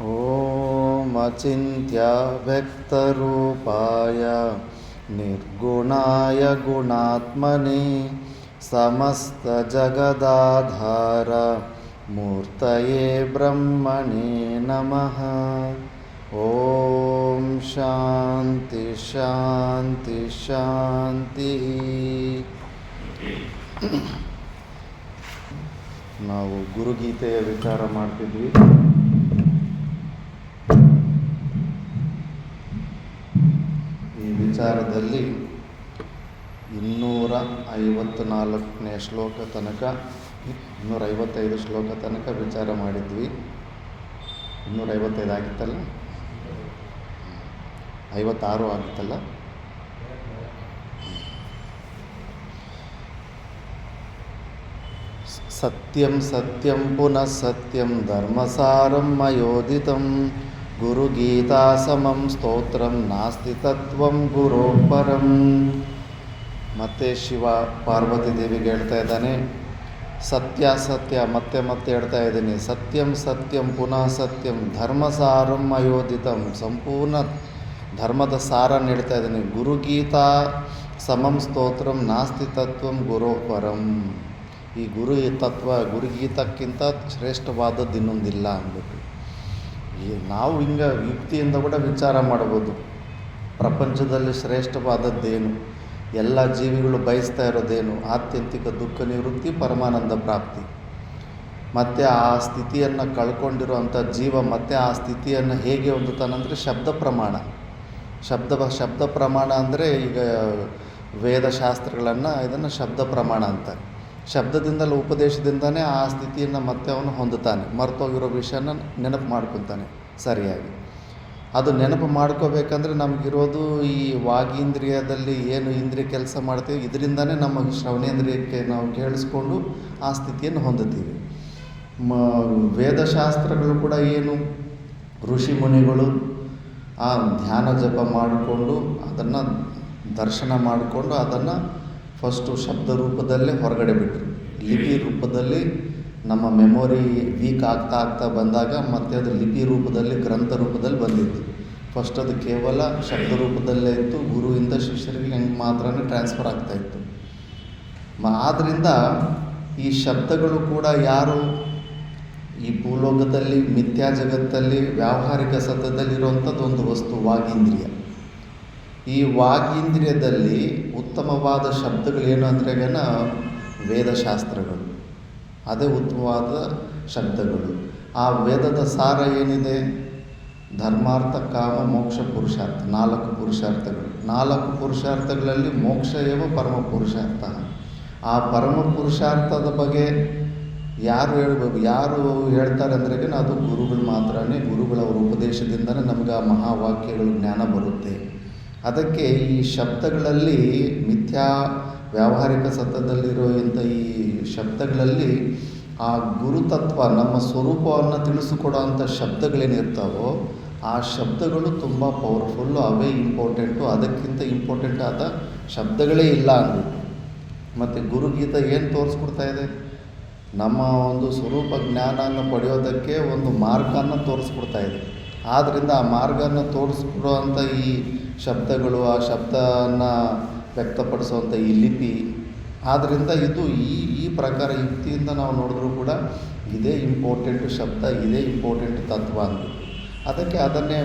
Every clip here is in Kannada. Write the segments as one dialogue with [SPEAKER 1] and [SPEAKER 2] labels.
[SPEAKER 1] ಓಂ ಅಚಿಂತ್ಯ ವ್ಯಕ್ತರೂಪಾಯ ನಿರ್ಗುಣಾಯ ಗುಣಾತ್ಮನೇ ಸಮಸ್ತ ಜಗದಾಧಾರ ಮೂರ್ತಯೇ ಬ್ರಹ್ಮಣೇ ನಮಃ. ಓಂ ಶಾಂತಿ ಶಾಂತಿ ಶಾಂತಿ. ನಾವು ಗುರುಗೀತೆಯ ವಿಚಾರ ಮಾಡ್ತಿದ್ವಿ. ಈ ವಿಚಾರದಲ್ಲಿ 254ನೇ ಶ್ಲೋಕ ತನಕ 255 ಶ್ಲೋಕ ತನಕ ವಿಚಾರ ಮಾಡಿದ್ವಿ. 255 ಆಗಿತ್ತಲ್ಲ, 56 ಆಗಿತ್ತಲ್ಲ. ಸತ್ಯಂ ಸತ್ಯಂ ಪುನಃ ಸತ್ಯಂ ಧರ್ಮಸಾರಂ ಮಯೋದಿತಂ ಗುರುಗೀತಾ ಸಮಂ ಸ್ತೋತ್ರಂ ನಾಸ್ತಿ ತತ್ವಂ ಗುರೋಃ ಪರಂ. ಮತ್ತೆ ಶಿವ ಪಾರ್ವತಿ ದೇವಿಗೆ ಹೇಳ್ತಾ ಇದ್ದಾನೆ, ಸತ್ಯ ಸತ್ಯ ಮತ್ತೆ ಮತ್ತೆ ಹೇಳ್ತಾ ಇದ್ದೀನಿ. ಸತ್ಯಂ ಸತ್ಯಂ ಪುನಃ ಸತ್ಯಂ ಧರ್ಮಸಾರಂ ಮಯೋದಿತಂ, ಸಂಪೂರ್ಣ ಧರ್ಮದ ಸಾರ ಹೇಳ್ತಾ ಇದ್ದೀನಿ. ಗುರುಗೀತಾ ಸಮಂ ಸ್ತೋತ್ರಂ ನಾಸ್ತಿ ತತ್ವಂ ಗುರೋಃ ಪರಂ. ಈ ಗುರುಗೀತಕ್ಕಿಂತ ಶ್ರೇಷ್ಠವಾದದ್ದು ಇನ್ನೊಂದಿಲ್ಲ ಅಂದ್ಬಿಟ್ಟು ನಾವು ಹಿಂಗೆ ಯುಕ್ತಿಯಿಂದ ಕೂಡ ವಿಚಾರ ಮಾಡ್ಬೋದು. ಪ್ರಪಂಚದಲ್ಲಿ ಶ್ರೇಷ್ಠವಾದದ್ದೇನು, ಎಲ್ಲ ಜೀವಿಗಳು ಬಯಸ್ತಾ ಇರೋದೇನು? ಆತ್ಯಂತಿಕ ದುಃಖ ನಿವೃತ್ತಿ, ಪರಮಾನಂದ ಪ್ರಾಪ್ತಿ. ಮತ್ತು ಆ ಸ್ಥಿತಿಯನ್ನು ಕಳ್ಕೊಂಡಿರೋವಂಥ ಜೀವ ಮತ್ತೆ ಆ ಸ್ಥಿತಿಯನ್ನು ಹೇಗೆ ಹೊಂದುತ್ತಾನಂದರೆ ಶಬ್ದ ಪ್ರಮಾಣ. ಶಬ್ದ ಪ್ರಮಾಣ ಅಂದರೆ ಈಗ ವೇದಶಾಸ್ತ್ರಗಳನ್ನು ಇದನ್ನು ಶಬ್ದ ಪ್ರಮಾಣ ಅಂತಾರೆ. ಶಬ್ದದಿಂದಲೇ ಉಪದೇಶದಿಂದನೇ ಆ ಸ್ಥಿತಿಯನ್ನು ಮತ್ತೆ ಅವನು ಹೊಂದುತ್ತಾನೆ. ಮರ್ತೋಗಿರೋ ವಿಷಯನ ನೆನಪು ಮಾಡ್ಕೊತಾನೆ ಸರಿಯಾಗಿ. ಅದು ನೆನಪು ಮಾಡ್ಕೋಬೇಕಂದ್ರೆ ನಮಗಿರೋದು ಈ ವಾಗೀಂದ್ರಿಯದಲ್ಲಿ ಏನು ಇಂದ್ರಿಯ ಕೆಲಸ ಮಾಡ್ತೀವಿ, ಇದರಿಂದನೇ ನಮ್ಮ ಶ್ರವಣೇಂದ್ರಿಯಕ್ಕೆ ನಾವು ಕೇಳಿಸ್ಕೊಂಡು ಆ ಸ್ಥಿತಿಯನ್ನು ಹೊಂದುತ್ತೀವಿ. ವೇದಶಾಸ್ತ್ರಗಳು ಕೂಡ ಏನು, ಋಷಿ ಮುನಿಗಳು ಆ ಧ್ಯಾನ ಜಪ ಮಾಡಿಕೊಂಡು ಅದನ್ನು ದರ್ಶನ ಮಾಡಿಕೊಂಡು ಅದನ್ನು ಫಸ್ಟು ಶಬ್ದ ರೂಪದಲ್ಲೇ ಹೊರಗಡೆ ಬಿಟ್ಟರು. ಲಿಪಿ ರೂಪದಲ್ಲಿ ನಮ್ಮ ಮೆಮೊರಿ ವೀಕ್ ಆಗ್ತಾ ಬಂದಾಗ ಮತ್ತೆ ಅದು ಲಿಪಿ ರೂಪದಲ್ಲಿ, ಗ್ರಂಥ ರೂಪದಲ್ಲಿ ಬಂದಿತ್ತು. ಫಸ್ಟ್ ಅದು ಕೇವಲ ಶಬ್ದ ರೂಪದಲ್ಲೇ ಇತ್ತು. ಗುರುವಿಂದ ಶಿಷ್ಯರಿಗೆ ಹೆಂಗೆ ಮಾತ್ರನೇ ಟ್ರಾನ್ಸ್ಫರ್ ಆಗ್ತಾಯಿತ್ತು. ಆದ್ದರಿಂದ ಈ ಶಬ್ದಗಳು ಕೂಡ ಯಾರು ಈ ಭೂಲೋಕದಲ್ಲಿ ಮಿಥ್ಯಾ ಜಗತ್ತಲ್ಲಿ ವ್ಯಾವಹಾರಿಕ ಸತ್ಯದಲ್ಲಿರುವಂಥದ್ದು ಒಂದು ವಸ್ತು, ವಾಗೀಂದ್ರಿಯ. ಈ ವಾಗೀಂದ್ರಿಯದಲ್ಲಿ ಉತ್ತಮವಾದ ಶಬ್ದಗಳೇನು ಅಂದರೆ ವೇದಶಾಸ್ತ್ರಗಳು, ಅದೇ ಉತ್ತಮವಾದ ಶಬ್ದಗಳು. ಆ ವೇದದ ಸಾರ ಏನಿದೆ? ಧರ್ಮಾರ್ಥ ಕಾಮ ಮೋಕ್ಷ ಪುರುಷಾರ್ಥ, 4 ಪುರುಷಾರ್ಥಗಳು. 4 ಪುರುಷಾರ್ಥಗಳಲ್ಲಿ ಮೋಕ್ಷ ಏವ ಪರಮ ಪುರುಷಾರ್ಥ. ಆ ಪರಮ ಪುರುಷಾರ್ಥದ ಬಗ್ಗೆ ಯಾರು ಹೇಳ್ತಾರೆ ಅಂದರೆ ಅದು ಗುರುಗಳು ಮಾತ್ರನೇ. ಗುರುಗಳವರ ಉಪದೇಶದಿಂದನೇ ನಮಗೆ ಆ ಮಹಾವಾಕ್ಯಗಳು ಜ್ಞಾನ ಬರುತ್ತೆ. ಅದಕ್ಕೆ ಈ ಶಬ್ದಗಳಲ್ಲಿ ಮಿಥ್ಯಾ ವ್ಯಾವಹಾರಿಕ ಸತ್ಯದಲ್ಲಿರೋ ಇಂಥ ಈ ಶಬ್ದಗಳಲ್ಲಿ ಆ ಗುರುತತ್ವ, ನಮ್ಮ ಸ್ವರೂಪವನ್ನು ತಿಳಿಸಿಕೊಡೋವಂಥ ಶಬ್ದಗಳೇನಿರ್ತಾವೋ ಆ ಶಬ್ದಗಳು ತುಂಬ ಪವರ್ಫುಲ್ಲು, ಅವೇ ಇಂಪಾರ್ಟೆಂಟು. ಅದಕ್ಕಿಂತ ಇಂಪಾರ್ಟೆಂಟ್ ಆದ ಶಬ್ದಗಳೇ ಇಲ್ಲ ಅಂದ್ಬಿಟ್ಟು. ಮತ್ತು ಗುರುಗೀತ ಏನು ತೋರಿಸ್ಕೊಡ್ತಾ ಇದೆ? ನಮ್ಮ ಒಂದು ಸ್ವರೂಪ ಜ್ಞಾನವನ್ನು ಪಡೆಯೋದಕ್ಕೆ ಒಂದು ಮಾರ್ಗವನ್ನು ತೋರಿಸ್ಕೊಡ್ತಾ ಇದೆ. ಆದ್ದರಿಂದ ಆ ಮಾರ್ಗವನ್ನು ತೋರಿಸ್ಕೊಡುವಂಥ ಈ ಶಬ್ದಗಳು, ಆ ಶಬ್ದವನ್ನು ವ್ಯಕ್ತಪಡಿಸುವಂಥ ಈ ಲಿಪಿ, ಆದ್ದರಿಂದ ಇದು ಈ ಪ್ರಕಾರ ಯುಕ್ತಿಯಿಂದ ನಾವು ನೋಡಿದ್ರೂ ಕೂಡ ಇದೇ ಇಂಪಾರ್ಟೆಂಟು ಶಬ್ದ, ಇದೇ ಇಂಪಾರ್ಟೆಂಟ್ ತತ್ವ ಅಂದ್ಬಿಟ್ಟು. ಅದಕ್ಕೆ ಅದನ್ನೇ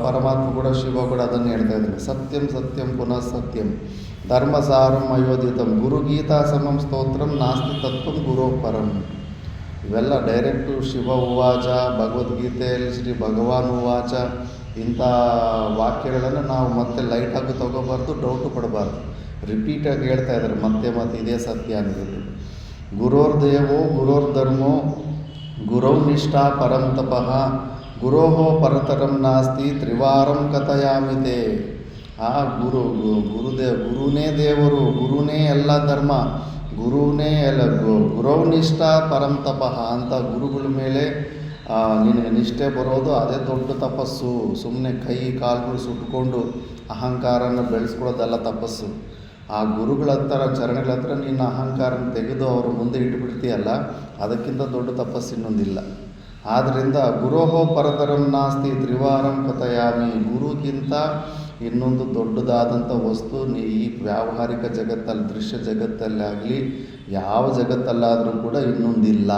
[SPEAKER 1] ಪರಮಾತ್ಮ ಕೂಡ, ಶಿವ ಕೂಡ ಅದನ್ನೇ ಹೇಳ್ತಾ ಇದ್ದಾನೆ. ಸತ್ಯಂ ಸತ್ಯಂ ಪುನಃ ಸತ್ಯಂ ಧರ್ಮಸಾರಂ ಅಯೋಧಿತಂ ಗುರುಗೀತಾ ಸಮಂ ಸ್ತೋತ್ರಂ ನಾಸ್ತಿ ತತ್ವಂ ಗುರೋಃ ಪರಂ. ಇವೆಲ್ಲ ಡೈರೆಕ್ಟು ಶಿವ ಉವಾಚ, ಭಗವದ್ಗೀತೆಯಲ್ಲಿ ಶ್ರೀ ಭಗವಾನ್ ಉವಾಚ. ಇಂಥ ವಾಕ್ಯಗಳನ್ನು ನಾವು ಮತ್ತೆ ಲೈಟಾಗಿ ತಗೋಬಾರ್ದು, ಡೌಟು ಪಡಬಾರ್ದು. ರಿಪೀಟಾಗಿ ಹೇಳ್ತಾ ಇದ್ದಾರೆ ಮತ್ತೆ ಇದೇ ಸತ್ಯ ಅಂದ್ಬಿಟ್ಟು. ಗುರೋರ್ದೇವೋ ಗುರೋರ್ಧರ್ಮೋ ಗುರೌ ನಿಷ್ಠಾ ಪರಂ ತಪಃ ಗುರೋಹೋ ಪರತರಂ ನಾಸ್ತಿ ತ್ರಿವಾರಂ ಕಥಯಾಮಿತೆ. ಆ ಗುರುನೇ ದೇವರು, ಗುರುನೇ ಎಲ್ಲ ಧರ್ಮ, ಗುರುನೇ ಎಲ್ಲ ಗುರೌ ನಿಷ್ಠಾ ಪರಂ ತಪಃ ಅಂತ ಗುರುಗಳ ಮೇಲೆ ನಿನಗೆ ನಿಷ್ಠೆ ಬರೋದು ಅದೇ ದೊಡ್ಡ ತಪಸ್ಸು. ಸುಮ್ಮನೆ ಕೈ ಕಾಲುಗಳು ಸುಟ್ಕೊಂಡು ಅಹಂಕಾರನ ಬೆಳೆಸ್ಕೊಳ್ಳೋದೆಲ್ಲ ತಪಸ್ಸು. ಆ ಗುರುಗಳ ಹತ್ರ, ಚರಣಗಳ ಹತ್ರ ನಿನ್ನ ಅಹಂಕಾರನ ತೆಗೆದು ಅವ್ರ ಮುಂದೆ ಇಟ್ಟುಬಿಡ್ತೀಯಲ್ಲ, ಅದಕ್ಕಿಂತ ದೊಡ್ಡ ತಪಸ್ಸು ಇನ್ನೊಂದಿಲ್ಲ. ಆದ್ದರಿಂದ ಗುರೋಹೋ ಪರತರಂ ನಾಸ್ತಿ ತ್ರಿವಾರಂ ಕಥಯಾಮಿ. ಗುರುಗಿಂತ ಇನ್ನೊಂದು ದೊಡ್ಡದಾದಂಥ ವಸ್ತು ಈ ವ್ಯಾವಹಾರಿಕ ಜಗತ್ತಲ್ಲಿ, ದೃಶ್ಯ ಜಗತ್ತಲ್ಲಾಗಲಿ ಯಾವ ಜಗತ್ತಲ್ಲಾದರೂ ಕೂಡ ಇನ್ನೊಂದಿಲ್ಲ.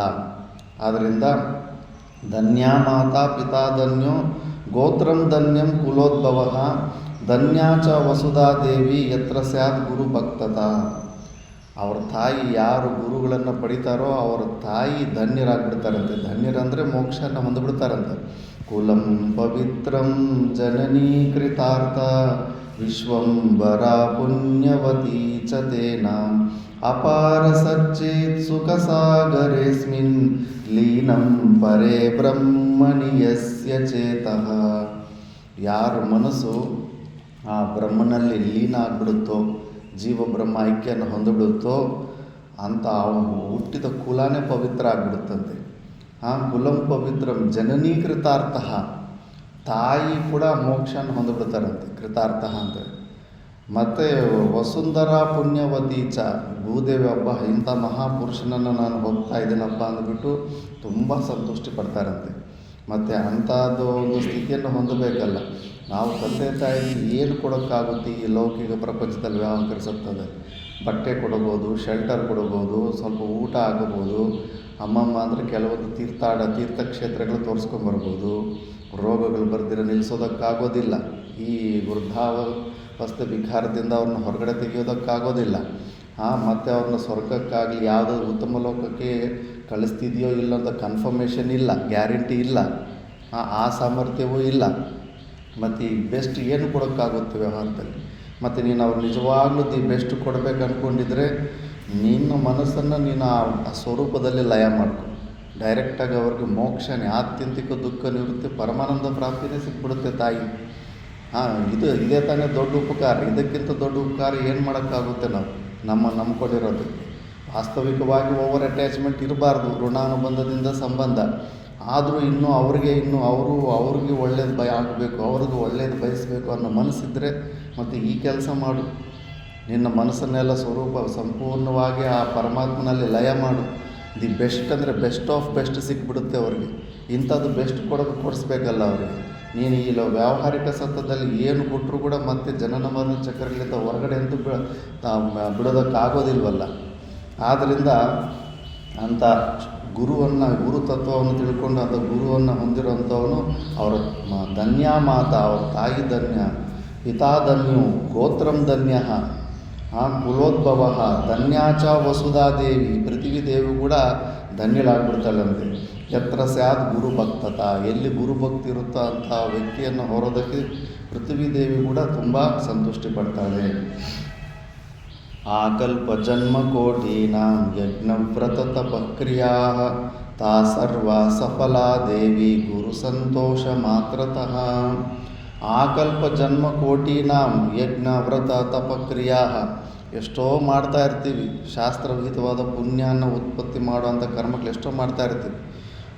[SPEAKER 1] ಆದ್ದರಿಂದ ಧನ್ಯ ಮಾತಾ ಪಿತಾ ಧನ್ಯೋ ಗೋತ್ರಂ ಧನ್ಯಂ ಕುಲೋದ್ಭವ ಧನ್ಯಾ ಚ ವಸುಧಾದೇವಿ ಯತ್ರ ಸ್ಯಾತ್ ಗುರು ಭಕ್ತತ. ಅವ್ರ ತಾಯಿ ಯಾರು ಗುರುಗಳನ್ನು ಪಡಿತಾರೋ ಅವರ ತಾಯಿ ಧನ್ಯರಾಗ್ಬಿಡ್ತಾರಂತೆ. ಧನ್ಯರಂದರೆ ಮೋಕ್ಷನ ಹೊಂದ್ಬಿಡ್ತಾರಂತೆ. ಕುಲಂ ಪವಿತ್ರಂ ಜನನೀ ಕೃತಾರ್ಥ ವಿಶ್ವಂಬರ ಪುಣ್ಯವತಿ ಚ ತೇನ ಅಪಾರ ಸಚ್ಚೇತ್ ಸುಖ ಸಾಗರೇಸ್ಮಿನ್ ಲೀನಂ ಪರೇ ಬ್ರಹ್ಮಣಿ ಯಸ್ಯ ಚೇತಃ. ಯಾರ ಮನಸ್ಸು ಆ ಬ್ರಹ್ಮನಲ್ಲಿ ಲೀನ ಆಗಿಬಿಡುತ್ತೋ, ಜೀವ ಬ್ರಹ್ಮ ಐಕ್ಯವನ್ನು ಹೊಂದಿಬಿಡುತ್ತೋ ಅಂತ ಅವನು ಹುಟ್ಟಿದ ಕುಲನೇ ಪವಿತ್ರ ಆಗಿಬಿಡುತ್ತಂತೆ. ಕುಲಂ ಪವಿತ್ರಂ ಜನನೀ ಕೃತಾರ್ಥ. ತಾಯಿ ಕೂಡ ಮೋಕ್ಷನ ಹೊಂದಿಬಿಡ್ತಾರಂತೆ, ಕೃತಾರ್ಥ ಅಂತ. ಮತ್ತು ವಸುಂಧರಾ ಪುಣ್ಯವತಿ ಚ. ಭೂದೇವಿ ಹಬ್ಬ ಇಂಥ ಮಹಾಪುರುಷನನ್ನು ನಾನು ಹೋಗ್ತಾ ಇದ್ದೀನಪ್ಪ ಅಂದ್ಬಿಟ್ಟು ತುಂಬ ಸಂತುಷ್ಟಿ ಪಡ್ತಾರಂತೆ. ಮತ್ತು ಅಂಥದ್ದು ಒಂದು ಸ್ಥಿತಿಯನ್ನು ಹೊಂದಬೇಕಲ್ಲ. ನಾವು ತಂದೆ ತಾಯಿಗೆ ಏನು ಕೊಡೋಕ್ಕಾಗುತ್ತೆ ಈ ಲೌಕಿಕ ಪ್ರಪಂಚದಲ್ಲಿ ವ್ಯವಹರಿಸುತ್ತದೆ. ಬಟ್ಟೆ ಕೊಡ್ಬೋದು, ಶೆಲ್ಟರ್ ಕೊಡ್ಬೋದು, ಸ್ವಲ್ಪ ಊಟ ಆಗಬೋದು. ಅಮ್ಮಮ್ಮ ಅಂದರೆ ಕೆಲವೊಂದು ತೀರ್ಥಕ್ಷೇತ್ರಗಳು ತೋರಿಸ್ಕೊಂಬರ್ಬೋದು. ರೋಗಗಳು ಬರ್ದಿರ ನಿಲ್ಲಿಸೋದಕ್ಕಾಗೋದಿಲ್ಲ. ಈ ವೃದ್ಧಾವಸ್ಥೆ ವಿಕಾರದಿಂದ ಅವ್ರನ್ನ ಹೊರಗಡೆ ತೆಗೆಯೋದಕ್ಕಾಗೋದಿಲ್ಲ. ಮತ್ತು ಅವ್ರನ್ನ ಸ್ವರ್ಗಕ್ಕಾಗಲಿ ಯಾವುದೋ ಉತ್ತಮ ಲೋಕಕ್ಕೆ ಕಳಿಸ್ತಿದೆಯೋ ಇಲ್ಲ ಅಂತ ಕನ್ಫರ್ಮೇಷನ್ ಇಲ್ಲ, ಗ್ಯಾರಂಟಿ ಇಲ್ಲ, ಆ ಸಾಮರ್ಥ್ಯವೂ ಇಲ್ಲ. ಮತ್ತು ಈ ಬೆಸ್ಟ್ ಏನು ಕೊಡೋಕ್ಕಾಗುತ್ತೆ ವ್ಯವಹಾರದಲ್ಲಿ. ಮತ್ತು ನೀನು ಅವ್ರು ನಿಜವಾಗ್ಲೂ ಬೆಸ್ಟ್ ಕೊಡಬೇಕು ಅಂದ್ಕೊಂಡಿದ್ರೆ ನಿನ್ನ ಮನಸ್ಸನ್ನು ನೀನು ಆ ಸ್ವರೂಪದಲ್ಲಿ ಲಯ ಮಾಡ್ಕೊ. ಡೈರೆಕ್ಟಾಗಿ ಅವ್ರಿಗೆ ಮೋಕ್ಷನೇ, ಆತ್ಯಂತಿಕ ದುಃಖ ನಿವೃತ್ತಿ, ಪರಮಾನಂದ ಪ್ರಾಪ್ತಿನೇ ಸಿಕ್ಬಿಡುತ್ತೆ ತಾಯಿ. ಇದೇ ತಾನೇ ದೊಡ್ಡ ಉಪಕಾರ. ಇದಕ್ಕಿಂತ ದೊಡ್ಡ ಉಪಕಾರ ಏನು ಮಾಡೋಕ್ಕಾಗುತ್ತೆ? ನಾವು ನಂಬ್ಕೊಂಡಿರೋದಕ್ಕೆ ವಾಸ್ತವಿಕವಾಗಿ ಓವರ್ ಅಟ್ಯಾಚ್ಮೆಂಟ್ ಇರಬಾರ್ದು. ಋಣಾನುಬಂಧದಿಂದ ಸಂಬಂಧ ಆದರೂ ಅವ್ರಿಗೆ ಒಳ್ಳೇದು ಆಗಬೇಕು, ಅವ್ರಿಗೆ ಒಳ್ಳೇದು ಬಯಸಬೇಕು ಅನ್ನೋ ಮನಸ್ಸಿದ್ದರೆ ಮತ್ತು ಈ ಕೆಲಸ ಮಾಡು. ನಿನ್ನ ಮನಸ್ಸನ್ನೆಲ್ಲ ಸ್ವರೂಪ ಸಂಪೂರ್ಣವಾಗಿ ಆ ಪರಮಾತ್ಮನಲ್ಲಿ ಲಯ ಮಾಡು. ದಿ ಬೆಸ್ಟ್ ಅಂದರೆ ಬೆಸ್ಟ್ ಆಫ್ ಬೆಸ್ಟ್ ಸಿಕ್ಬಿಡುತ್ತೆ ಅವ್ರಿಗೆ. ಇಂಥದ್ದು ಬೆಸ್ಟ್ ಕೊಡಿಸ್ಬೇಕಲ್ಲ ಅವರಿಗೆ. ನೀನು ಈ ವ್ಯಾವಹಾರಿಕ ಸತ್ಯದಲ್ಲಿ ಏನು ಕೊಟ್ಟರೂ ಕೂಡ ಮತ್ತೆ ಜನನ ಮರಣ ಚಕ್ರಗಳಿಂದ ಹೊರಗಡೆ ಅಂತೂ ಬಿಡೋದಕ್ಕಾಗೋದಿಲ್ವಲ್ಲ. ಆದ್ದರಿಂದ ಅಂಥ ಗುರು ತತ್ವವನ್ನು ತಿಳ್ಕೊಂಡು ಅಂಥ ಗುರುವನ್ನು ಹೊಂದಿರೋಂಥವನು ಅವರ ಧನ್ಯ ಮಾತ, ಅವರ ತಾಯಿ ಧನ್ಯ, ಪಿತಾ ಧನ್ಯೋ ಗೋತ್ರಂ ಧನ್ಯ ಕುಲೋದ್ಭವ ಧನ್ಯಾಚ ವಸುಧಾದೇವಿ. ಪೃಥ್ವಿ ದೇವಿ ಕೂಡ ಧನ್ಯಳಾಗ್ಬಿಡ್ತಾಳಂತೆ. ಯತ್ರ ಸ್ಯಾತ್ ಗುರು ಭಕ್ತತ. ಎಲ್ಲಿ ಗುರುಭಕ್ತಿ ಇರುತ್ತೋ ಅಂಥ ವ್ಯಕ್ತಿಯನ್ನು ಹೊರೋದಕ್ಕೆ ಪೃಥ್ವಿ ದೇವಿ ಕೂಡ ತುಂಬ ಸಂತುಷ್ಟಿ ಪಡ್ತಾಳೆ. ಆಕಲ್ಪ ಜನ್ಮ ಕೋಟೀನಾಂ ಯಜ್ಞವ್ರತ ತಪಕ್ರಿಯಾ ತಾ ಸರ್ವ ಸಫಲಾ ದೇವಿ ಗುರು ಸಂತೋಷ ಮಾತ್ರತಃ. ಆಕಲ್ಪ ಜನ್ಮ ಕೋಟೀನಾಂ ಯಜ್ಞ ವ್ರತ ತಪಕ್ರಿಯಾ. ಎಷ್ಟೋ ಮಾಡ್ತಾ ಇರ್ತೀವಿ, ಶಾಸ್ತ್ರವಿಹಿತವಾದ ಪುಣ್ಯನ ಉತ್ಪತ್ತಿ ಮಾಡುವಂಥ ಕರ್ಮಗಳು ಎಷ್ಟೋ ಮಾಡ್ತಾ ಇರ್ತೀವಿ.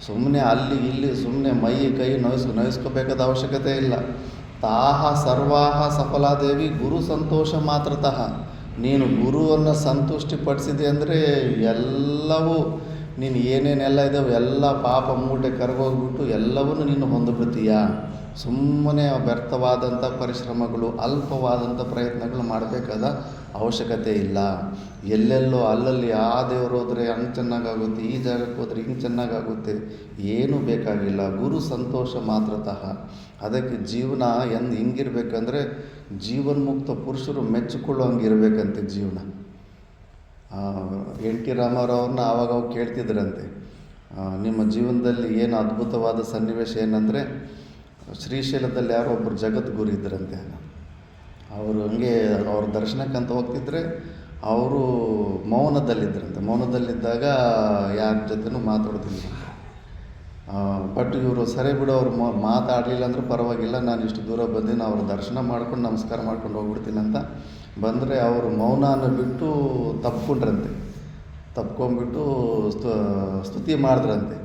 [SPEAKER 1] ಸುಮ್ಮನೆ ಅಲ್ಲಿ ಇಲ್ಲಿ ಸುಮ್ಮನೆ ಮೈ ಕೈ ನೋಯಿಸ್ಕೋಬೇಕಾದ ಅವಶ್ಯಕತೆ ಇಲ್ಲ. ತಾಹ ಸರ್ವಾಹ ಸಫಲಾದೇವಿ ಗುರು ಸಂತೋಷ ಮಾತ್ರತಃ. ನೀನು ಗುರುವನ್ನು ಸಂತುಷ್ಟಿಪಡಿಸಿದೆ ಅಂದರೆ ಎಲ್ಲವೂ ನೀನು ಏನೇನೆಲ್ಲ ಇದ್ದಾವೆ ಎಲ್ಲ ಪಾಪ ಮೂಟೆ ಕರಗೋಗ್ಬಿಟ್ಟು ಎಲ್ಲವನ್ನೂ ನೀನು ಹೊಂದಿಬಿಡ್ತೀಯ. ಸುಮ್ಮನೆ ವ್ಯರ್ಥವಾದಂಥ ಪರಿಶ್ರಮಗಳು, ಅಲ್ಪವಾದಂಥ ಪ್ರಯತ್ನಗಳು ಮಾಡಬೇಕಾದ ಅವಶ್ಯಕತೆ ಇಲ್ಲ. ಎಲ್ಲೆಲ್ಲೋ ಅಲ್ಲಲ್ಲಿ ಆ ದೇವರು ಹೋದರೆ ಹಂಗೆ ಚೆನ್ನಾಗಾಗುತ್ತೆ, ಈ ಜಾಗಕ್ಕೆ ಹೋದರೆ ಹಿಂಗೆ ಚೆನ್ನಾಗಾಗುತ್ತೆ, ಏನೂ ಬೇಕಾಗಿಲ್ಲ. ಗುರು ಸಂತೋಷ ಮಾತ್ರತಃ. ಅದಕ್ಕೆ ಜೀವನ ಹಿಂಗಿರ್ಬೇಕಂದ್ರೆ ಜೀವನ್ಮುಕ್ತ ಪುರುಷರು ಮೆಚ್ಚಿಕೊಳ್ಳೋ ಹಂಗಿರ್ಬೇಕಂತೆ ಜೀವನ. ಎನ್ ಟಿ ರಾಮಾರಾವ್ರನ್ನ ಆವಾಗ ಕೇಳ್ತಿದ್ರಂತೆ, ನಿಮ್ಮ ಜೀವನದಲ್ಲಿ ಏನು ಅದ್ಭುತವಾದ ಸನ್ನಿವೇಶ ಏನಂದರೆ, ಶ್ರೀಶೈಲದಲ್ಲಿ ಯಾರೋ ಒಬ್ಬರು ಜಗದ್ಗುರು ಇದ್ದರಂತೆ. ಅವರು ಹಂಗೆ ಅವ್ರ ದರ್ಶನಕ್ಕಂತ ಹೋಗ್ತಿದ್ರೆ ಅವರು ಮೌನದಲ್ಲಿದ್ದರಂತೆ. ಮೌನದಲ್ಲಿದ್ದಾಗ ಯಾರ ಜೊತೆನೂ ಮಾತಾಡೋದಿಲ್ಲ. ಬಟ್ ಇವರು ಸರಿ ಬಿಡು, ಅವ್ರು ಮಾತಾಡಲಿಲ್ಲ ಅಂದ್ರೆ ಪರವಾಗಿಲ್ಲ, ನಾನು ಇಷ್ಟು ದೂರ ಬಂದಿನ ಅವ್ರ ದರ್ಶನ ಮಾಡ್ಕೊಂಡು ನಮಸ್ಕಾರ ಮಾಡ್ಕೊಂಡು ಹೋಗ್ಬಿಡ್ತೀನಿ ಅಂತ ಬಂದರೆ ಅವರು ಮೌನನ ಬಿಟ್ಟು ತಪ್ಕೊಂಡ್ಬಿಟ್ಟು ಸ್ತುತಿ ಮಾಡಿದ್ರಂತೆ.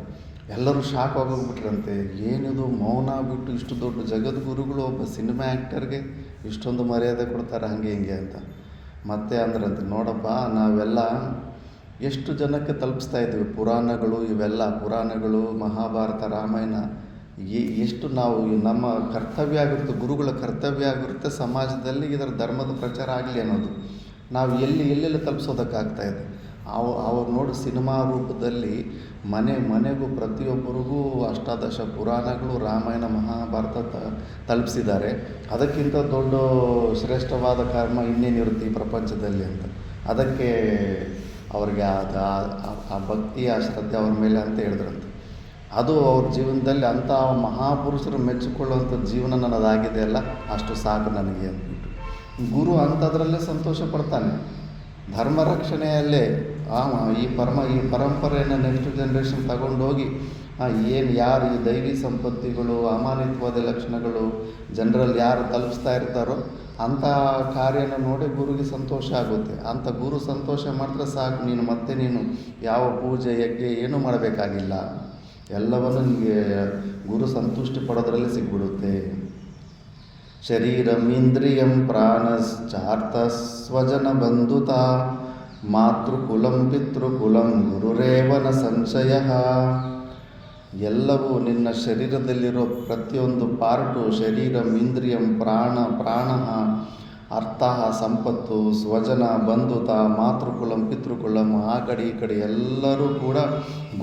[SPEAKER 1] ಎಲ್ಲರೂ ಶಾಕ್ ಆಗೋಗ್ಬಿಟ್ರಂತೆ. ಏನಿದು ಮೌನ ಬಿಟ್ಟು ಇಷ್ಟು ದೊಡ್ಡ ಜಗದ್ಗುರುಗಳು ಒಬ್ಬ ಸಿನಿಮಾ ಆ್ಯಕ್ಟರ್ಗೆ ಇಷ್ಟೊಂದು ಮರ್ಯಾದೆ ಕೊಡ್ತಾರೆ ಹಂಗೆ ಹಿಂಗೆ ಅಂತ. ಮತ್ತೆ ಅಂದ್ರಂತೆ, ನೋಡಪ್ಪ ನಾವೆಲ್ಲ ಎಷ್ಟು ಜನಕ್ಕೆ ತಲುಪಿಸ್ತಾ ಇದ್ದೀವಿ? ಪುರಾಣಗಳು ಇವೆಲ್ಲ ಪುರಾಣಗಳು, ಮಹಾಭಾರತ, ರಾಮಾಯಣ ಎಷ್ಟು ನಾವು ನಮ್ಮ ಕರ್ತವ್ಯ ಆಗಿರುತ್ತೆ, ಗುರುಗಳ ಕರ್ತವ್ಯ ಆಗಿರುತ್ತೆ ಸಮಾಜದಲ್ಲಿ ಇದರ ಧರ್ಮದ ಪ್ರಚಾರ ಆಗಲಿ ಅನ್ನೋದು. ನಾವು ಎಲ್ಲೆಲ್ಲಿ ತಲುಪಿಸೋದಕ್ಕಾಗ್ತಾಯಿದೆ. ಅವ್ರು ನೋಡಿ ಸಿನಿಮಾ ರೂಪದಲ್ಲಿ ಮನೆಗೂ ಪ್ರತಿಯೊಬ್ಬರಿಗೂ ಅಷ್ಟಾದಶ ಪುರಾಣಗಳು, ರಾಮಾಯಣ, ಮಹಾಭಾರತ ತಲುಪಿಸಿದ್ದಾರೆ. ಅದಕ್ಕಿಂತ ದೊಡ್ಡ ಶ್ರೇಷ್ಠವಾದ ಕರ್ಮ ಇನ್ನೇನಿರುತ್ತೆ ಈ ಪ್ರಪಂಚದಲ್ಲಿ ಅಂತ. ಅದಕ್ಕೆ ಅವ್ರಿಗೆ ಆ ಭಕ್ತಿ, ಆ ಶ್ರದ್ಧೆ ಅವ್ರ ಮೇಲೆ ಅಂತ ಹೇಳಿದ್ರಂತೆ. ಅದು ಅವ್ರ ಜೀವನದಲ್ಲಿ ಅಂಥ ಮಹಾಪುರುಷರು ಮೆಚ್ಚಿಕೊಳ್ಳುವಂಥ ಜೀವನ ನನ್ನದಾಗಿದೆ ಅಲ್ಲ, ಅಷ್ಟು ಸಾಕು ನನಗೆ ಅಂದ್ಬಿಟ್ಟು ಗುರು ಅಂಥದ್ರಲ್ಲೇ ಸಂತೋಷ ಪಡ್ತಾನೆ. ಧರ್ಮ ರಕ್ಷಣೆಯಲ್ಲೇ ಈ ಪರಂಪರೆಯನ್ನು ನೆಕ್ಸ್ಟ್ ಜನ್ರೇಷನ್ ತಗೊಂಡೋಗಿ ಯಾರು ಈ ದೈವಿ ಸಂಪತ್ತಿಗಳು, ಅಮಾನಿತ್ವಾದ ಲಕ್ಷಣಗಳು ಜನರಲ್ಲಿ ಯಾರು ತಲುಪಿಸ್ತಾ ಇರ್ತಾರೋ ಅಂಥ ಕಾರ್ಯನ ನೋಡಿ ಗುರುಗೆ ಸಂತೋಷ ಆಗುತ್ತೆ. ಅಂಥ ಗುರು ಸಂತೋಷ ಮಾಡಿದ್ರೆ ಸಾಕು, ನೀನು ಯಾವ ಪೂಜೆ ಯಜ್ಞ ಏನೂ ಮಾಡಬೇಕಾಗಿಲ್ಲ. ಎಲ್ಲವನ್ನು ನಿಮಗೆ ಗುರು ಸಂತುಷ್ಟಿ ಪಡೋದ್ರಲ್ಲಿ ಸಿಗ್ಬಿಡುತ್ತೆ. ಶರೀರಂ ಇಂದ್ರಿಯಂ ಪ್ರಾಣಶ್ಚಾರ್ಥ ಸ್ವಜನ ಬಂಧುತ ಮಾತೃಕುಲಂ ಪಿತೃಕುಲಂ ಗುರುರೇವನ ಸಂಶಯ. ಎಲ್ಲವೂ ನಿನ್ನ ಶರೀರದಲ್ಲಿರೋ ಪ್ರತಿಯೊಂದು ಪಾರ್ಟು, ಶರೀರಂ ಇಂದ್ರಿಯಂ ಪ್ರಾಣ ಅರ್ಥ ಸಂಪತ್ತು, ಸ್ವಜನ ಬಂಧುತ ಮಾತೃಕುಲಂ ಪಿತೃಕುಲಂ, ಆ ಕಡೆ ಈ ಕಡೆ ಎಲ್ಲರೂ ಕೂಡ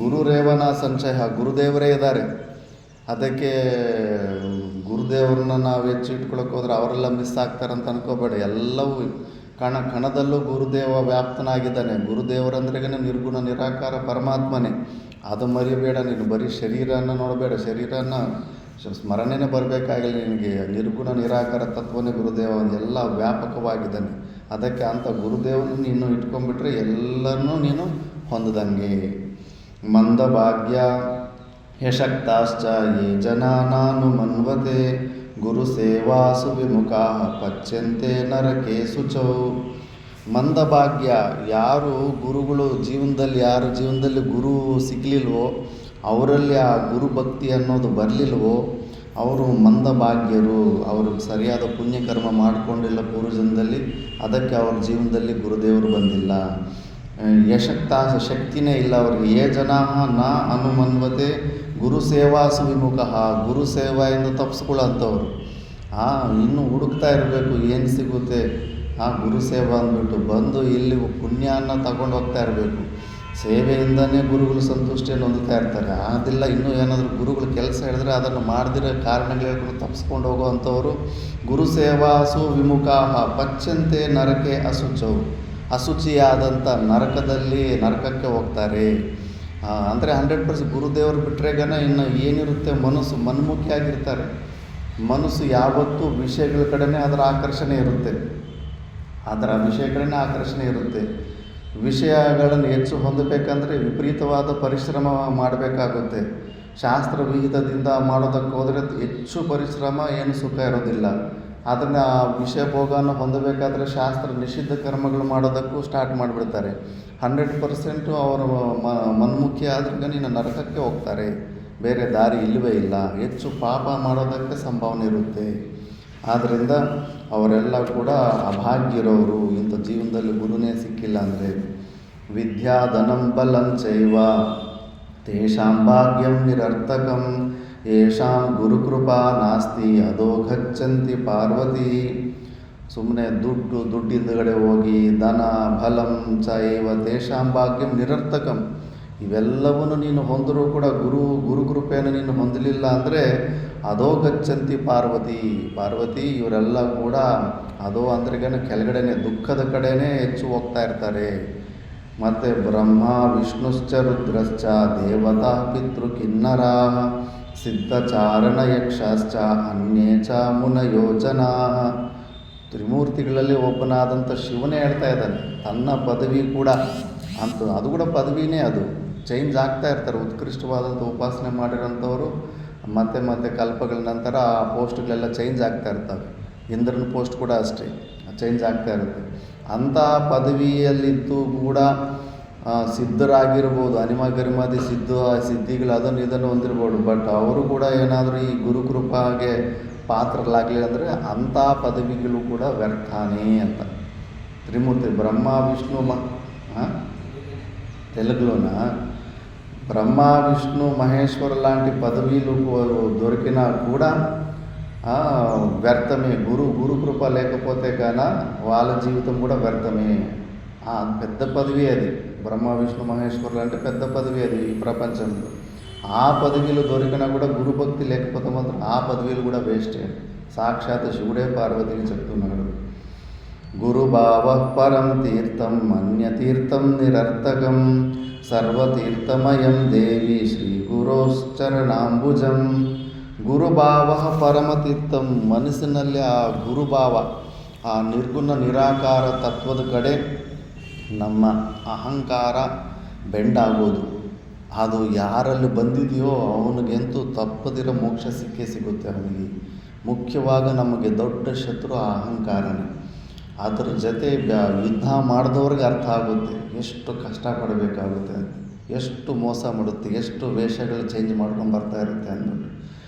[SPEAKER 1] ಗುರುರೇವನ ಸಂಶಯ, ಗುರುದೇವರೇ ಇದ್ದಾರೆ. ಅದಕ್ಕೆ ಗುರುದೇವ್ರನ್ನ ನಾವು ಹೆಚ್ಚು ಇಟ್ಕೊಳಕ್ಕೆ ಹೋದ್ರೆ ಅವರೆಲ್ಲ ಮಿಸ್ ಆಗ್ತಾರಂತ ಅನ್ಕೋಬೇಡ. ಎಲ್ಲವೂ ಕಣದಲ್ಲೂ ಗುರುದೇವ ವ್ಯಾಪ್ತನಾಗಿದ್ದಾನೆ. ಗುರುದೇವರಂದ್ರೆಗೇ ನಿರ್ಗುಣ ನಿರಾಕಾರ ಪರಮಾತ್ಮನೇ. ಅದು ಮರಿಬೇಡ. ನೀನು ಬರೀ ಶರೀರನ ನೋಡಬೇಡ, ಶರೀರನ ಸ್ಮರಣೆನೇ ಬರಬೇಕಾಗಿಲ್ಲ ನಿನಗೆ. ನಿರ್ಗುಣ ನಿರಾಕಾರ ತತ್ವನೇ ಗುರುದೇವ, ಎಲ್ಲ ವ್ಯಾಪಕವಾಗಿದ್ದಾನೆ. ಅದಕ್ಕೆ ಅಂಥ ಗುರುದೇವನ ನೀನು ಇಟ್ಕೊಂಡ್ಬಿಟ್ರೆ ಎಲ್ಲರನ್ನೂ ನೀನು ಹೊಂದದಂಗೆ. ಮಂದಭಾಗ್ಯ ಯಶಕ್ತಾಶ್ಚ ಯೇ ಜನಾನಾನು ಮನ್ವತೆ ಗುರು ಸೇವಾಸು ವಿಮುಖಾ ಪಚ್ಯಂತೆ ನರಕೆ ಶುಚೌ. ಮಂದಭಾಗ್ಯ, ಯಾರು ಗುರುಗಳು ಯಾರ ಜೀವನದಲ್ಲಿ ಗುರು ಸಿಕ್ಕಲಿಲ್ವೋ, ಅವರಲ್ಲಿ ಆ ಗುರುಭಕ್ತಿ ಅನ್ನೋದು ಬರಲಿಲ್ವೋ, ಅವರು ಮಂದಭಾಗ್ಯರು. ಅವರು ಸರಿಯಾದ ಪುಣ್ಯಕರ್ಮ ಮಾಡಿಕೊಂಡಿಲ್ಲ ಪೂರ್ವಜನ್ಮದಲ್ಲಿ, ಅದಕ್ಕೆ ಅವ್ರ ಜೀವನದಲ್ಲಿ ಗುರುದೇವರು ಬಂದಿಲ್ಲ. ಶಕ್ತಿನೇ ಇಲ್ಲ ಅವ್ರಿಗೆ. ಯೇ ಜನಾ ನ ಅನುಮನ್ವತೆ ಗುರು ಸೇವಾಸು ವಿಮುಖ, ಗುರು ಸೇವೆಯಿಂದ ತಪ್ಪಿಸ್ಕೊಳ್ಳೋಂಥವ್ರು. ಇನ್ನೂ ಹುಡುಕ್ತಾ ಇರಬೇಕು ಏನು ಸಿಗುತ್ತೆ ಗುರು ಸೇವಾ ಅಂದ್ಬಿಟ್ಟು ಬಂದು ಇಲ್ಲಿ ಪುಣ್ಯನ ತಗೊಂಡು ಹೋಗ್ತಾ ಇರಬೇಕು. ಸೇವೆಯಿಂದನೇ ಗುರುಗಳು ಸಂತುಷ್ಟಿಯನ್ನು ಹೊಂದುತ್ತಾ ಇರ್ತಾರೆ. ಅದಿಲ್ಲ, ಇನ್ನೂ ಏನಾದರೂ ಗುರುಗಳು ಕೆಲಸ ಹೇಳಿದ್ರೆ ಅದನ್ನು ಮಾಡದಿರೋ ಕಾರಣಗಳು ಹೇಳ್ಕೊಂಡು ತಪ್ಪಿಸ್ಕೊಂಡು ಹೋಗೋವಂಥವ್ರು. ಗುರು ಸೇವಾಸು ವಿಮುಖಾ ಪಚ್ಯಂತೆ ನರಕೆ ಅಶುಚೌ, ಅಶುಚಿಯಾದಂಥ ನರಕಕ್ಕೆ ಹೋಗ್ತಾರೆ. ಅಂದರೆ 100% ಗುರುದೇವರು ಬಿಟ್ಟರೆಗನ ಇನ್ನು ಏನಿರುತ್ತೆ, ಮನ್ಮುಖಿಯಾಗಿರ್ತಾರೆ. ಮನಸ್ಸು ಯಾವತ್ತೂ ವಿಷಯಗಳ ಕಡೆನೇ ಅದರ ಆಕರ್ಷಣೆ ಇರುತ್ತೆ. ವಿಷಯಗಳನ್ನು ಹೆಚ್ಚು ಹೊಂದಬೇಕಂದ್ರೆ ವಿಪರೀತವಾದ ಪರಿಶ್ರಮ ಮಾಡಬೇಕಾಗುತ್ತೆ. ಶಾಸ್ತ್ರ ವಿಹಿತದಿಂದ ಮಾಡೋದಕ್ಕೆ ಹೋದರೆ ಹೆಚ್ಚು ಪರಿಶ್ರಮ, ಏನು ಸುಖ ಇರೋದಿಲ್ಲ. ಅದನ್ನು ಆ ವಿಷಯ ಭೋಗನ ಹೊಂದಬೇಕಾದ್ರೆ ಶಾಸ್ತ್ರ ನಿಷಿದ್ಧ ಕರ್ಮಗಳು ಮಾಡೋದಕ್ಕೂ ಸ್ಟಾರ್ಟ್ ಮಾಡಿಬಿಡ್ತಾರೆ. 100% ಅವರು ಮನ್ಮುಖಿ ಆದ್ರೂ ನೀನು ನರಕಕ್ಕೆ ಹೋಗ್ತಾರೆ. ಬೇರೆ ದಾರಿ ಇಲ್ಲವೇ ಇಲ್ಲ. ಹೆಚ್ಚು ಪಾಪ ಮಾಡೋದಕ್ಕೆ ಸಂಭಾವನೆ ಇರುತ್ತೆ. ಆದ್ದರಿಂದ ಅವರೆಲ್ಲ ಕೂಡ ಅಭಾಗ್ಯರವರು. ಇಂಥ ಜೀವನದಲ್ಲಿ ಗುರುನೇ ಸಿಕ್ಕಿಲ್ಲ ಅಂದರೆ. ವಿದ್ಯಾಧನಂ ಬಲಂಚೈವ ತೇಷಾಂ ಭಾಗ್ಯಂ ನಿರರ್ಥಕಂ ಯೇಷಾಂ ಗುರುಕೃಪಾ ನಾಸ್ತಿ ಅದೋ ಗಚ್ಚಂತಿ ಪಾರ್ವತಿ. ಸುಮ್ಮನೆ ದುಡ್ಡಿಂದಗಡೆ ಹೋಗಿ ಧನ ಫಲಂ ಚೈವ ತೇಷಾಂ ಭಾಗ್ಯಂ ನಿರರ್ಥಕಂ, ಇವೆಲ್ಲವನ್ನು ನೀನು ಹೊಂದರೂ ಕೂಡ ಗುರುಕೃಪೆಯನ್ನು ನೀನು ಹೊಂದಲಿಲ್ಲ ಅಂದರೆ ಅದೋ ಗಚ್ಚಂತಿ ಪಾರ್ವತಿ ಇವರೆಲ್ಲ ಕೂಡ ಅದೋ ಅಂದ್ರೆಗೇನೆ ಕೆಳಗಡೆನೆ ದುಃಖದ ಕಡೆನೇ ಹೆಚ್ಚು ಹೋಗ್ತಾ ಇರ್ತಾರೆ. ಮತ್ತು ಬ್ರಹ್ಮ ವಿಷ್ಣುಶ್ಚ ರುದ್ರಶ್ಚ ದೇವತಾ ಪಿತೃ ಕಿನ್ನರಾ ಸಿದ್ಧಚಾರಣ ಯಕ್ಷಾಶ್ಚ ಅನ್ಯೇ ಚ ಮುನಯೋಜನಾ. ತ್ರಿಮೂರ್ತಿಗಳಲ್ಲಿ ಒಬ್ಬನಾದಂಥ ಶಿವನೇ ಹೇಳ್ತಾ ಇದ್ದಾನೆ ತನ್ನ ಪದವಿ ಕೂಡ ಅದು ಕೂಡ ಪದವಿನೇ. ಅದು ಚೇಂಜ್ ಆಗ್ತಾ ಇರ್ತಾರೆ. ಉತ್ಕೃಷ್ಟವಾದಂಥ ಉಪಾಸನೆ ಮಾಡಿರೋಂಥವ್ರು ಮತ್ತೆ ಕಲ್ಪಗಳ ನಂತರ ಆ ಪೋಸ್ಟ್ಗಳೆಲ್ಲ ಚೇಂಜ್ ಆಗ್ತಾ ಇರ್ತವೆ. ಇಂದ್ರನ ಪೋಸ್ಟ್ ಕೂಡ ಅಷ್ಟೇ ಚೇಂಜ್ ಆಗ್ತಾ ಇರುತ್ತೆ. ಅಂಥ ಪದವಿಯಲ್ಲಿದ್ದು ಕೂಡ ಸಿದ್ಧರಾಗಿರ್ಬೋದು, ಅನಿಮಗರಿಮಾದಿ ಸಿದ್ಧಿಗಳು ಇದನ್ನು ಹೊಂದಿರ್ಬೋದು. ಬಟ್ ಅವರು ಕೂಡ ಏನಾದರೂ ಈ ಗುರುಕೃಪಾಗೆ ಪಾತ್ರರಾಗಲಿಲ್ಲ ಅಂದರೆ ಅಂಥ ಪದವಿಗಳು ಕೂಡ ವ್ಯರ್ಥಾನೇ ಅಂತ. ತ್ರಿಮೂರ್ತಿ ಬ್ರಹ್ಮ ವಿಷ್ಣು తెలుగులోన బ్రహ్మ విష్ణు మహేశ్వర లాంటి పదవీలు దొరికినా కూడా వ్యర్థమే. గురు కృప లేకపోతే కానా వాళ్ళ జీవితం కూడా వ్యర్థమే. పెద్ద పదవి అది. బ్రహ్మ విష్ణు మహేశ్వరులు అంటే పెద్ద పదవి అది ఈ ప్రపంచంలో. ఆ పదవీలు దొరికినా కూడా గురుభక్తి లేకపోతే మాత్రం ఆ పదవీలు కూడా వేస్టే. సాక్షాత్ శివుడే పార్వతికి చెప్తున్నాడు, గురుభావ పరం తీర్థం అన్యతీర్థం నిరర్థకం సర్వతీర్థమయం దేవి శ్రీ ಗುರೋಶ್ಚರಣಾಂಬುಜಂ. ಗುರುಭಾವ ಪರಮತೀರ್ಥಂ. ಮನಸ್ಸಿನಲ್ಲಿ ಆ ಗುರುಭಾವ, ಆ ನಿರ್ಗುಣ ನಿರಾಕಾರ ತತ್ವದ ಕಡೆ ನಮ್ಮ ಅಹಂಕಾರ ಬೆಂಡಾಗೋದು. ಅದು ಯಾರಲ್ಲಿ ಬಂದಿದೆಯೋ ಅವನಿಗಂತೂ ತಪ್ಪದಿರೋ ಮೋಕ್ಷ ಸಿಗುತ್ತೆ ಅವನಿಗೆ. ಮುಖ್ಯವಾಗಿ ನಮಗೆ ದೊಡ್ಡ ಶತ್ರು ಆ ಅಹಂಕಾರನೇ. ಅದರ ಜೊತೆ ಯುದ್ಧ ಮಾಡಿದವ್ರಿಗೆ ಅರ್ಥ ಆಗುತ್ತೆ ಎಷ್ಟು ಕಷ್ಟಪಡಬೇಕಾಗುತ್ತೆ ಅಂತ, ಎಷ್ಟು ಮೋಸ ಮಾಡುತ್ತೆ, ಎಷ್ಟು ವೇಷಗಳು ಚೇಂಜ್ ಮಾಡ್ಕೊಂಡು ಬರ್ತಾ ಇರುತ್ತೆ ಅಂದ್ಬಿಟ್ಟು.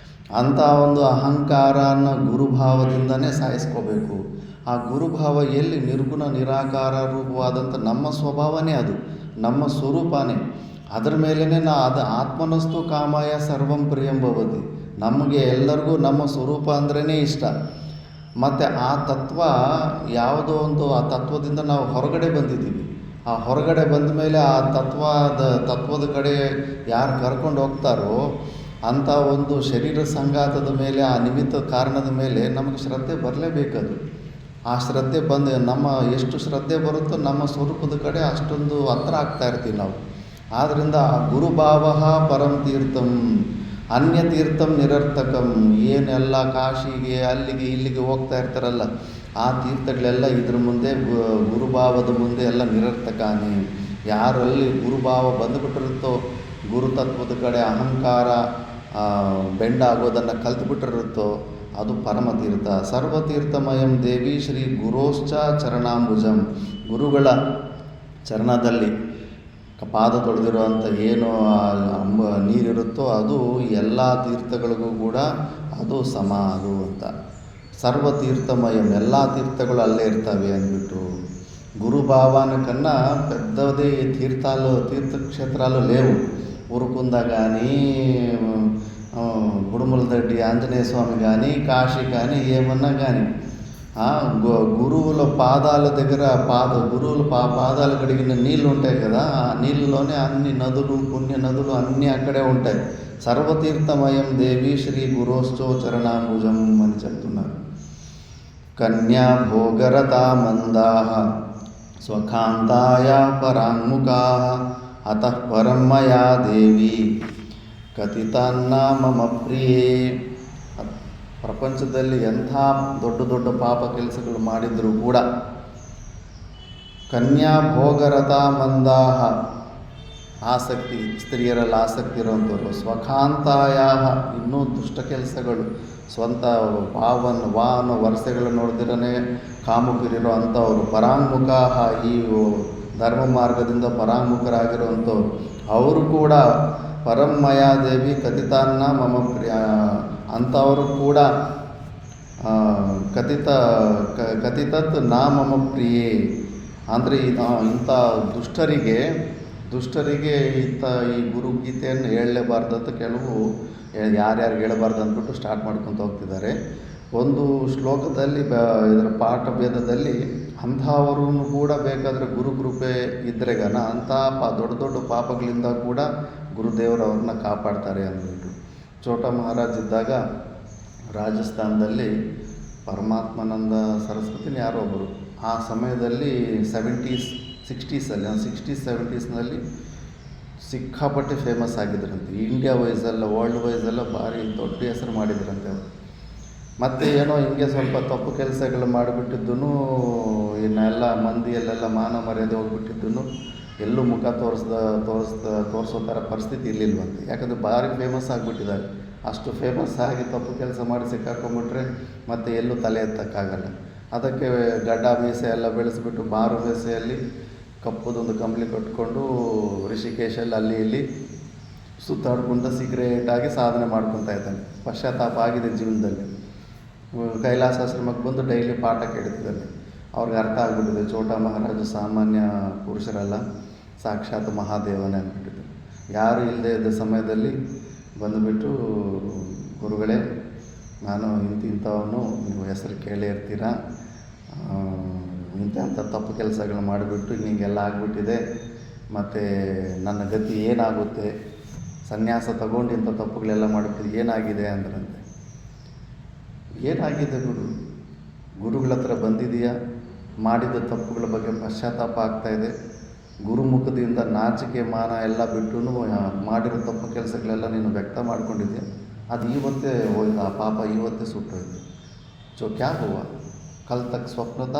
[SPEAKER 1] ಅಂಥ ಒಂದು ಅಹಂಕಾರನ ಗುರುಭಾವದಿಂದನೇ ಸಾಯಿಸ್ಕೋಬೇಕು. ಆ ಗುರುಭಾವ ಎಲ್ಲಿ? ನಿರ್ಗುಣ ನಿರಾಕಾರ ರೂಪವಾದಂಥ ನಮ್ಮ ಸ್ವಭಾವನೇ, ಅದು ನಮ್ಮ ಸ್ವರೂಪನೇ. ಅದರ ಮೇಲೇ ಅದು ಆತ್ಮನಸ್ತು ಕಾಮಾಯ ಸರ್ವಂ ಪ್ರಿಯಂ ಭವತಿ. ನಮಗೆ ಎಲ್ಲರಿಗೂ ನಮ್ಮ ಸ್ವರೂಪ ಅಂದ್ರೇ ಇಷ್ಟ. ಮತ್ತು ಆ ತತ್ವ ಯಾವುದೋ ಒಂದು, ಆ ತತ್ವದಿಂದ ನಾವು ಹೊರಗಡೆ ಬಂದಿದ್ದೀವಿ. ಆ ಹೊರಗಡೆ ಬಂದ ಮೇಲೆ ಆ ತತ್ವದ ಕಡೆ ಯಾರು ಕರ್ಕೊಂಡು ಹೋಗ್ತಾರೋ ಅಂಥ ಒಂದು ಶರೀರ ಸಂಘಾತದ ಮೇಲೆ, ಆ ನಿಮಿತ್ತ ಕಾರಣದ ಮೇಲೆ ನಮಗೆ ಶ್ರದ್ಧೆ ಬರಲೇಬೇಕದು. ಆ ಶ್ರದ್ಧೆ ಬಂದು ಎಷ್ಟು ಶ್ರದ್ಧೆ ಬರುತ್ತೋ ನಮ್ಮ ಸ್ವರೂಪದ ಕಡೆ ಅಷ್ಟೊಂದು ಹತ್ರ ಆಗ್ತಾ ಇರ್ತೀವಿ ನಾವು. ಆದ್ದರಿಂದ ಗುರುಭಾವ ಪರಂ ತೀರ್ಥಂ ಅನ್ಯತೀರ್ಥಂ ನಿರರ್ಥಕಂ. ಏನೆಲ್ಲ ಕಾಶಿಗೆ ಅಲ್ಲಿಗೆ ಇಲ್ಲಿಗೆ ಹೋಗ್ತಾ ಇರ್ತಾರಲ್ಲ, ಆ ತೀರ್ಥಗಳೆಲ್ಲ ಇದ್ರ ಮುಂದೆ, ಗುರುಭಾವದ ಮುಂದೆ ಎಲ್ಲ ನಿರರ್ಥಕಾನೇ. ಯಾರಲ್ಲಿ ಗುರುಭಾವ ಬಂದುಬಿಟ್ಟಿರುತ್ತೋ, ಗುರುತತ್ವದ ಕಡೆ ಅಹಂಕಾರ ಬೆಂಡಾಗೋದನ್ನು ಕಲ್ತ್ಬಿಟ್ಟಿರುತ್ತೋ ಅದು ಪರಮತೀರ್ಥ. ಸರ್ವತೀರ್ಥಮಯಂ ದೇವಿ ಶ್ರೀ ಗುರೋಶ್ಚ ಚರಣಾಂಬುಜಂ. ಗುರುಗಳ ಚರಣದಲ್ಲಿ ಪಾದ ತೊಳೆದಿರುವಂಥ ಏನು ನೀರಿರುತ್ತೋ ಅದು ಎಲ್ಲ ತೀರ್ಥಗಳಿಗೂ ಕೂಡ ಅದು ಸಮ ಅದು ಅಂತ. ಸರ್ವತೀರ್ಥಮಯಂ, ಎಲ್ಲ ತೀರ್ಥಗಳು ಅಲ್ಲೇ ಇರ್ತವೆ ಅಂದ್ಬಿಟ್ಟು. గురుభావానికన్నా పెద్దది తీర్థక్షేత్రాలు లేవు. ఉరుకుంద కానీ, గుడుములదడ్డి ఆంజనేయ స్వామి కానీ, కాశీ కానీ, ఏమన్నా కానీ గురువుల పాదాల దగ్గర గురువుల పాదాలు కడిగిన నీళ్ళు ఉంటాయి కదా, ఆ నీళ్ళలోనే అన్ని నదులు, పుణ్య నదులు అన్నీ అక్కడే ఉంటాయి. సర్వతీర్థమయం దేవి శ్రీ గురోశ్చో చరణాంబుజం అని చెప్తున్నారు. కన్యా భోగరతా మందాః స్వకాంతాయా పరాంగుఖాః అతః పరం మయా దేవి ಕಥಿತಾನ್ನ ಮಮ ಪ್ರಿಯೇ. ಪ್ರಪಂಚದಲ್ಲಿ ಎಂಥ ದೊಡ್ಡ ದೊಡ್ಡ ಪಾಪ ಕೆಲಸಗಳು ಮಾಡಿದರೂ ಕೂಡ ಕನ್ಯಾ ಭೋಗರಥ ಮಂದಾಹ, ಆಸಕ್ತಿ, ಸ್ತ್ರೀಯರಲ್ಲಿ ಆಸಕ್ತಿ ಇರುವಂಥವ್ರು, ಸ್ವಕಾಂತಾಯ, ಇನ್ನೂ ದುಷ್ಟ ಕೆಲಸಗಳು, ಸ್ವಂತ ವಾಹನ ವರ್ಷಗಳು ನೋಡ್ದಿರೇ ಕಾಮುಕರಿರೋ ಅಂಥವ್ರು, ಪರಾಂಗುಖಾಹ, ಈ ಧರ್ಮ ಮಾರ್ಗದಿಂದ ಪರಾಂಗುಖರಾಗಿರುವಂಥವ್ರು, ಅವರು ಕೂಡ ಪರಮ್ಮಯಾ ದೇವಿ ಕಥಿತಾನ್ನ ಮಮ ಪ್ರಿಯ ಅಂಥವರು ಕೂಡ ಕಥಿತತ್ ನಾ ಮಮ ಪ್ರಿಯೇ. ಅಂದರೆ ಇಂಥ ದುಷ್ಟರಿಗೆ ಈ ಗುರುಗೀತೆಯನ್ನು ಹೇಳಲೇಬಾರ್ದಂತ ಕೆಲವು ಯಾರ್ಯಾರು ಹೇಳಬಾರ್ದು ಅಂದ್ಬಿಟ್ಟು ಸ್ಟಾರ್ಟ್ ಮಾಡ್ಕೊತ ಹೋಗ್ತಿದ್ದಾರೆ. ಒಂದು ಶ್ಲೋಕದಲ್ಲಿ ಇದರ ಪಾಠ ಭೇದದಲ್ಲಿ ಅಂಥವರು ಕೂಡ ಬೇಕಾದರೆ ಗುರುಕೃಪೆ ಇದ್ದರೆ ಅಂಥ ದೊಡ್ಡ ದೊಡ್ಡ ಪಾಪಗಳಿಂದ ಕೂಡ ಗುರುದೇವರು ಅವ್ರನ್ನ ಕಾಪಾಡ್ತಾರೆ ಅಂದ್ಬಿಟ್ಟು. ಚೋಟ ಮಹಾರಾಜ್ ಇದ್ದಾಗ ರಾಜಸ್ಥಾನದಲ್ಲಿ ಪರಮಾತ್ಮಾನಂದ ಸರಸ್ವತಿನ ಯಾರೋ ಒಬ್ಬರು ಆ ಸಮಯದಲ್ಲಿ 60s-70sನಲ್ಲಿ ಸಿಕ್ಕಾಪಟ್ಟೆ ಫೇಮಸ್ ಆಗಿದ್ರಂತೆ. ಇಂಡಿಯಾ ವೈಸಲ್ಲ, ವರ್ಲ್ಡ್ ವೈಸೆಲ್ಲ ಭಾರಿ ದೊಡ್ಡ ಹೆಸರು ಮಾಡಿದ್ರಂತೆ ಅವರು. ಮತ್ತು ಏನೋ ಹಿಂಗೆ ಸ್ವಲ್ಪ ತಪ್ಪು ಕೆಲಸಗಳು ಮಾಡಿಬಿಟ್ಟಿದ್ದೂ, ಇನ್ನೆಲ್ಲ ಮಂದಿಯಲ್ಲೆಲ್ಲ ಮಾನ ಮರ್ಯಾದೆ ಹೋಗ್ಬಿಟ್ಟಿದ್ದೂ, ಎಲ್ಲೂ ಮುಖ ತೋರಿಸೋ ಥರ ಪರಿಸ್ಥಿತಿ ಇರಲಿಲ್ವಂತೆ. ಯಾಕಂದರೆ ಭಾರಿ ಫೇಮಸ್ ಆಗಿಬಿಟ್ಟಿದ್ದಾರೆ. ಅಷ್ಟು ಫೇಮಸ್ ಆಗಿ ತಪ್ಪು ಕೆಲಸ ಮಾಡಿ ಸಿಕ್ಕಾಕೊಂಡ್ಬಿಟ್ರೆ ಮತ್ತೆ ಎಲ್ಲೂ ತಲೆ ಎತ್ತಕ್ಕಾಗಲ್ಲ. ಅದಕ್ಕೆ ಗಡ್ಡ ಮೀಸೆ ಎಲ್ಲ ಬೆಳೆಸಿಬಿಟ್ಟು ಮಾರು ಮೀಸೆಯಲ್ಲಿ ಕಪ್ಪುದೊಂದು ಕಂಬಳಿ ಕಟ್ಕೊಂಡು ಋಷಿಕೇಶಲ್ಲಿ ಅಲ್ಲಿ ಇಲ್ಲಿ ಸುತ್ತಾಡ್ಕೊಂಡು ಸೀಕ್ರೆಟಾಗಿ ಸಾಧನೆ ಮಾಡ್ಕೊತಾ ಇದ್ದಾನೆ. ಪಶ್ಚಾತ್ತಾಪ ಆಗಿದೆ ಜೀವನದಲ್ಲಿ. ಕೈಲಾಸಾಶ್ರಮಕ್ಕೆ ಬಂದು ಡೈಲಿ ಪಾಠ ಕೇಳ್ತಿದ್ದಾನೆ. ಅವ್ರಿಗೆ ಅರ್ಥ ಆಗಿಬಿಟ್ಟಿದೆ ಚೋಟ ಮಹಾರಾಜ ಸಾಮಾನ್ಯ ಪುರುಷರಲ್ಲ, ಸಾಕ್ಷಾತ್ ಮಹಾದೇವನೇ ಅಂದ್ಬಿಟ್ಟಿದ್ರು. ಯಾರು ಇಲ್ಲದೆ ಇದ್ದ ಸಮಯದಲ್ಲಿ ಬಂದುಬಿಟ್ಟು, ಗುರುಗಳೇ ನಾನು ಇಂಥವನು, ನೀವು ಹೆಸರು ಕೇಳೇ ಇರ್ತೀರ, ಇಂಥ ತಪ್ಪು ಕೆಲಸಗಳು ಮಾಡಿಬಿಟ್ಟು ಹಿಂಗೆಲ್ಲ ಆಗಿಬಿಟ್ಟಿದೆ, ಮತ್ತು ನನ್ನ ಗತಿ ಏನಾಗುತ್ತೆ, ಸನ್ಯಾಸ ತಗೊಂಡು ಇಂಥ ತಪ್ಪುಗಳೆಲ್ಲ ಮಾಡಿಬಿಟ್ಟು ಏನಾಗಿದೆ ಅಂದ್ರಂತೆ. ಏನಾಗಿದೆ ಗುರುಗಳ ಹತ್ರ ಬಂದಿದೆಯಾ, ಮಾಡಿದ ತಪ್ಪುಗಳ ಬಗ್ಗೆ ಪಶ್ಚಾತ್ತಾಪ ಆಗ್ತಾಯಿದೆ, ಗುರುಮುಖದಿಂದ ನಾಚಿಕೆ ಮಾನ ಎಲ್ಲ ಬಿಟ್ಟು ಮಾಡಿರೋ ತಪ್ಪು ಕೆಲಸಗಳೆಲ್ಲ ನೀನು ವ್ಯಕ್ತ ಮಾಡ್ಕೊಂಡಿದ್ಯಾ, ಅದು ಇವತ್ತೇ ಹೋಯ್ತು, ಆ ಪಾಪ ಇವತ್ತೇ ಸುಟ್ಟೋಯ್ತು. ಜೋ ಕ್ಯಾ ಹುವಾ ಕಲ್ ತಕ್ ಸ್ವಪ್ನದ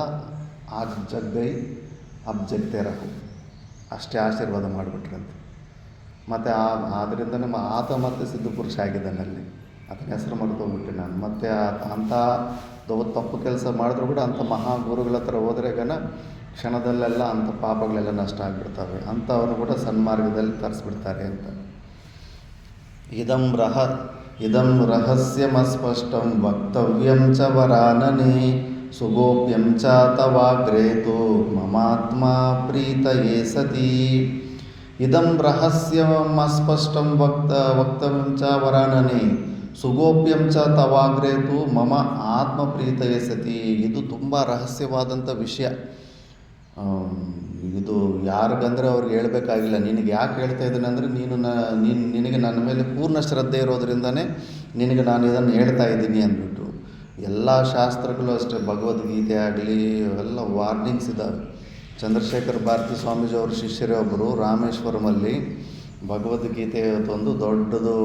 [SPEAKER 1] ಆಜ್ ಜಗ್ ಗೈ ಅಬ್ ಜಗ್ತೇ ರಹು, ಅಷ್ಟೇ ಆಶೀರ್ವಾದ ಮಾಡಿಬಿಟ್ರಂತೆ. ಮತ್ತು ಆದ್ದರಿಂದ ನಮ್ಮ ಆತ ಮತ್ತೆ ಸಿದ್ಧಪುರುಷ ಆಗಿದ್ದಾನಲ್ಲಿ, ಅದನ್ನ ಹೆಸರು ಮರೆತೋಗ್ಬಿಟ್ಟೆ ನಾನು. ಮತ್ತು ಅಂಥ ತಪ್ಪು ಕೆಲಸ ಮಾಡಿದ್ರು ಕೂಡ ಅಂಥ ಮಹಾಗುರುಗಳ ಹತ್ರ ಹೋದರೆ ಕ್ಷಣದಲ್ಲೆಲ್ಲ ಅಂಥ ಪಾಪಗಳೆಲ್ಲ ನಷ್ಟ ಆಗಿಬಿಡ್ತವೆ, ಅಂಥವನ್ನು ಕೂಡ ಸನ್ಮಾರ್ಗದಲ್ಲಿ ತರಿಸ್ಬಿಡ್ತಾರೆ ಅಂತ. ಇದಂ ರಹಸ್ಯಮಸ್ಪಷ್ಟಂ ವಕ್ತವ್ಯಂ ಚ ವರಾನನೆ ಸುಗೋಪ್ಯಂ ಚ ತವಾಗ್ರೇತು ಮಮಾತ್ಮ ಪ್ರೀತಯೇ ಸತಿ. ಇದಂ ರಹಸ್ಯಮಸ್ಪಷ್ಟಂ ವಕ್ತವ್ಯಂ ಚ ವರಾನನೆ ಸುಗೋಪ್ಯಂ ಚ ತವಾಗ್ರೇತು ಮಮ ಆತ್ಮ ಪ್ರೀತಯೇ ಸತಿ. ಇದು ತುಂಬ ರಹಸ್ಯವಾದಂಥ ವಿಷಯ. ಇದು ಯಾರಿಗಂದರೆ ಅವ್ರಿಗೆ ಹೇಳಬೇಕಾಗಿಲ್ಲ. ನಿನಗೆ ಯಾಕೆ ಹೇಳ್ತಾ ಇದ್ದೀನಿ ಅಂದರೆ, ನಿನಗೆ ನನ್ನ ಮೇಲೆ ಪೂರ್ಣ ಶ್ರದ್ಧೆ ಇರೋದ್ರಿಂದನೇ ನಿನಗೆ ನಾನು ಇದನ್ನು ಹೇಳ್ತಾ ಇದ್ದೀನಿ ಅಂದ್ಬಿಟ್ಟು. ಎಲ್ಲ ಶಾಸ್ತ್ರಗಳು ಅಷ್ಟೇ, ಭಗವದ್ಗೀತೆ ಆಗಲಿ ಎಲ್ಲ ವಾರ್ನಿಂಗ್ಸ್ ಇದ್ದಾವೆ. ಚಂದ್ರಶೇಖರ್ ಭಾರತಿ ಸ್ವಾಮೀಜಿ ಅವ್ರ ಶಿಷ್ಯರೇ ಒಬ್ಬರು ರಾಮೇಶ್ವರಮಲ್ಲಿ ಭಗವದ್ಗೀತೆ ಒಂದು ದೊಡ್ಡದು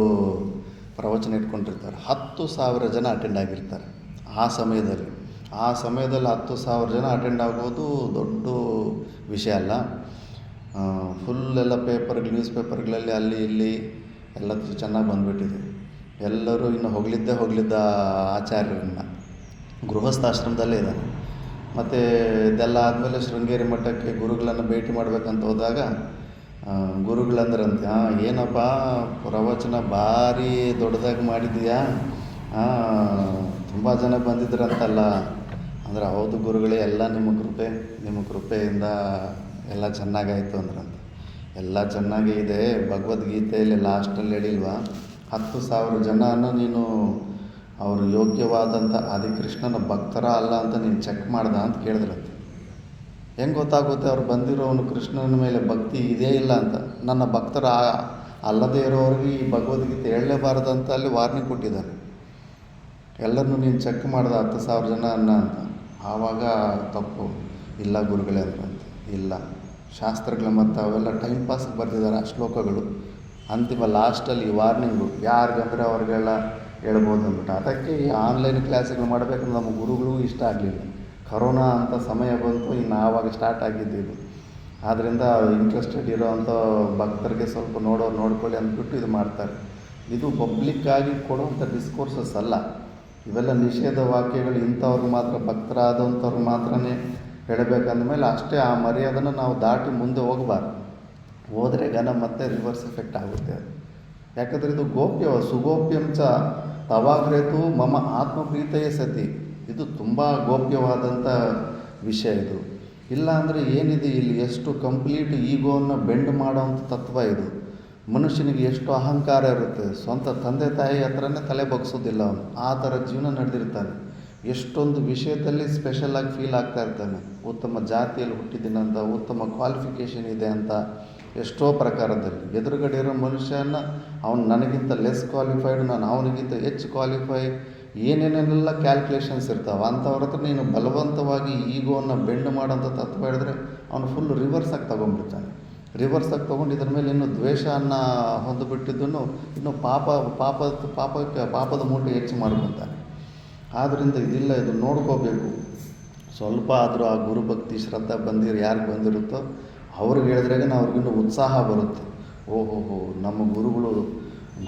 [SPEAKER 1] ಪ್ರವಚನ ಇಟ್ಕೊಂಡಿರ್ತಾರೆ. 10,000 ಜನ ಅಟೆಂಡ್ ಆಗಿರ್ತಾರೆ. ಆ ಸಮಯದಲ್ಲಿ 10,000 ಜನ ಅಟೆಂಡ್ ಆಗೋದು ದೊಡ್ಡ ವಿಷಯ ಅಲ್ಲ. ಫುಲ್ಲೆಲ್ಲ ನ್ಯೂಸ್ ಪೇಪರ್ಗಳಲ್ಲಿ ಅಲ್ಲಿ ಇಲ್ಲಿ ಎಲ್ಲ ಚೆನ್ನಾಗಿ ಬಂದುಬಿಟ್ಟಿದೆ. ಎಲ್ಲರೂ ಇನ್ನು ಹೊಗಳಿದ್ದ ಆಚಾರ್ಯರನ್ನ ಗೃಹಸ್ಥಾಶ್ರಮದಲ್ಲೇ ಇದ್ದಾನೆ. ಮತ್ತು ಇದೆಲ್ಲ ಆದಮೇಲೆ ಶೃಂಗೇರಿ ಮಠಕ್ಕೆ ಗುರುಗಳನ್ನು ಭೇಟಿ ಮಾಡಬೇಕಂತ ಹೋದಾಗ ಗುರುಗಳಂದ್ರಂತೆ, ಏನಪ್ಪ ಪ್ರವಚನ ಭಾರಿ ದೊಡ್ಡದಾಗಿ ಮಾಡಿದ್ದೀಯಾ, ತುಂಬ ಜನ ಬಂದಿದ್ರಂತಲ್ಲ ಅಂದರೆ, ಹೌದು ಗುರುಗಳೇ, ಎಲ್ಲ ನಿಮ್ಮ ಕೃಪೆಯಿಂದ ಎಲ್ಲ ಚೆನ್ನಾಗಾಯಿತು ಅಂದ್ರಂತೆ. ಎಲ್ಲ ಚೆನ್ನಾಗೇ ಇದೆ, ಭಗವದ್ಗೀತೆಯಲ್ಲಿ ಲಾಸ್ಟಲ್ಲಿ ಹೇಳಿಲ್ವಾ, 10,000 ಜನನ ನೀನು ಅವರು ಯೋಗ್ಯವಾದಂಥ ಆದಿಕೃಷ್ಣನ ಭಕ್ತರ ಅಲ್ಲ ಅಂತ ನೀನು ಚೆಕ್ ಮಾಡ್ದ ಅಂತ ಕೇಳಿದ್ರಂತೆ. ಹೆಂಗೆ ಗೊತ್ತಾಗುತ್ತೆ ಅವ್ರು ಬಂದಿರೋನು ಕೃಷ್ಣನ ಮೇಲೆ ಭಕ್ತಿ ಇದೇ ಇಲ್ಲ ಅಂತ? ನನ್ನ ಭಕ್ತರ ಅಲ್ಲದೇ ಇರೋರಿಗೆ ಈ ಭಗವದ್ಗೀತೆ ಹೇಳಲೇಬಾರ್ದಂತ ಅಲ್ಲಿ ವಾರ್ನಿಂಗ್ ಕೊಟ್ಟಿದ್ದಾನೆ. ಎಲ್ಲರನ್ನೂ ನೀನು ಚೆಕ್ ಮಾಡ್ದೆ 10,000 ಜನ ಅಂತ. ಆವಾಗ ತಪ್ಪು ಇಲ್ಲ ಗುರುಗಳೇ ಅಂದ್ರಂತೆ. ಇಲ್ಲ, ಶಾಸ್ತ್ರಗಳು ಮತ್ತು ಅವೆಲ್ಲ ಟೈಮ್ ಪಾಸ್ಗೆ ಬರ್ತಿದ್ದಾರೆ ಆ ಶ್ಲೋಕಗಳು. ಅಂತಿಮ ಲಾಸ್ಟಲ್ಲಿ ವಾರ್ನಿಂಗು ಯಾರಿಗಂದರೆ ಅವ್ರಿಗೆಲ್ಲ ಹೇಳ್ಬೋದು ಅಂದ್ಬಿಟ್ಟು. ಅದಕ್ಕೆ ಈ ಆನ್ಲೈನ್ ಕ್ಲಾಸ್ಗಳು ಮಾಡಬೇಕಂದ್ರೆ ನಮ್ಮ ಗುರುಗಳಿಗೂ ಇಷ್ಟ ಆಗಲಿಲ್ಲ. ಕರೋನಾ ಅಂತ ಸಮಯ ಬಂತು, ಇನ್ನು ಆವಾಗ ಸ್ಟಾರ್ಟ್ ಆಗಿದ್ದು. ಆದ್ದರಿಂದ ಇಂಟ್ರೆಸ್ಟೆಡ್ ಇರೋವಂಥ ಭಕ್ತರಿಗೆ ಸ್ವಲ್ಪ ನೋಡ್ಕೊಳ್ಳಿ ಅಂದ್ಬಿಟ್ಟು ಇದು ಮಾಡ್ತಾರೆ. ಇದು ಪಬ್ಲಿಕ್ಕಾಗಿ ಕೊಡುವಂಥ ಡಿಸ್ಕೋರ್ಸಸ್ ಅಲ್ಲ, ಇವೆಲ್ಲ ನಿಷೇಧ ವಾಕ್ಯಗಳು. ಇಂಥವ್ರಿಗೆ ಮಾತ್ರ, ಭಕ್ತರಾದಂಥವ್ರಿಗೆ ಮಾತ್ರನೇ ಹೇಳಬೇಕಂದ್ಮೇಲೆ ಅಷ್ಟೇ. ಆ ಮರ್ಯಾದನ್ನು ನಾವು ದಾಟಿ ಮುಂದೆ ಹೋಗಬಾರ್ದು. ಹೋದರೆ ಮತ್ತೆ ರಿವರ್ಸ್ ಎಫೆಕ್ಟ್ ಆಗುತ್ತೆ ಅದು. ಯಾಕಂದರೆ ಇದು ಸುಗೋಪ್ಯಂ ಚ ತವಾಗ್ರೇತು ಮಮ ಆತ್ಮಪ್ರೀತೆಯೇ ಸತಿ. ಇದು ತುಂಬ ಗೋಪ್ಯವಾದಂಥ ವಿಷಯ ಇದು. ಇಲ್ಲ ಅಂದರೆ ಏನಿದೆ ಇಲ್ಲಿ, ಎಷ್ಟು ಕಂಪ್ಲೀಟ್ ಈಗೋವನ್ನು ಬೆಂಡ್ ಮಾಡೋವಂಥ ತತ್ವ ಇದು. ಮನುಷ್ಯನಿಗೆ ಎಷ್ಟು ಅಹಂಕಾರ ಇರುತ್ತೆ, ಸ್ವಂತ ತಂದೆ ತಾಯಿ ಹತ್ರನೇ ತಲೆ ಬಗ್ಸೋದಿಲ್ಲ ಅವನು. ಆ ಥರ ಜೀವನ ನಡೆದಿರ್ತಾನೆ. ಎಷ್ಟೊಂದು ವಿಷಯದಲ್ಲಿ ಸ್ಪೆಷಲಾಗಿ ಫೀಲ್ ಆಗ್ತಾ ಇರ್ತಾನೆ. ಉತ್ತಮ ಜಾತಿಯಲ್ಲಿ ಹುಟ್ಟಿದ್ದೀನಂತ, ಉತ್ತಮ ಕ್ವಾಲಿಫಿಕೇಷನ್ ಇದೆ ಅಂತ, ಎಷ್ಟೋ ಪ್ರಕಾರದಲ್ಲಿ. ಎದುರುಗಡೆ ಇರೋ ಮನುಷ್ಯನ ಅವನು ನನಗಿಂತ ಲೆಸ್ ಕ್ವಾಲಿಫೈಡ್, ನಾನು ಅವನಿಗಿಂತ ಹೆಚ್ಚು ಕ್ವಾಲಿಫೈ, ಏನೇನೆಲ್ಲ ಕ್ಯಾಲ್ಕುಲೇಷನ್ಸ್ ಇರ್ತಾವೆ. ಅಂಥವ್ರ ಹತ್ರ ನೀನು ಬಲವಂತವಾಗಿ ಈಗೋವನ್ನು ಬೆಂಡ್ ಮಾಡೋಂಥ ತತ್ವ ಹೇಳಿದ್ರೆ ಅವನು ಫುಲ್ ರಿವರ್ಸಾಗಿ ತೊಗೊಂಡ್ಬಿಡ್ತಾನೆ. ರಿವರ್ಸಾಗಿ ತೊಗೊಂಡು ಇದ್ರ ಮೇಲೆ ಇನ್ನೂ ದ್ವೇಷವನ್ನು ಹೊಂದಿಬಿಟ್ಟಿದ್ದನ್ನು ಇನ್ನೂ ಪಾಪದ ಮೂಟೆ ಹೆಚ್ಚು ಮಾಡ್ಕೊತಾನೆ. ಆದ್ದರಿಂದ ಇದಿಲ್ಲ, ಇದು ನೋಡ್ಕೋಬೇಕು. ಸ್ವಲ್ಪ ಆದರೂ ಆ ಗುರುಭಕ್ತಿ ಶ್ರದ್ಧೆ ಯಾರಿಗೆ ಬಂದಿರುತ್ತೋ ಅವ್ರಿಗೆ ಹೇಳಿದ್ರಾಗ ಅವ್ರಿಗಿನ್ನೂ ಉತ್ಸಾಹ ಬರುತ್ತೆ. ಓಹೋ, ನಮ್ಮ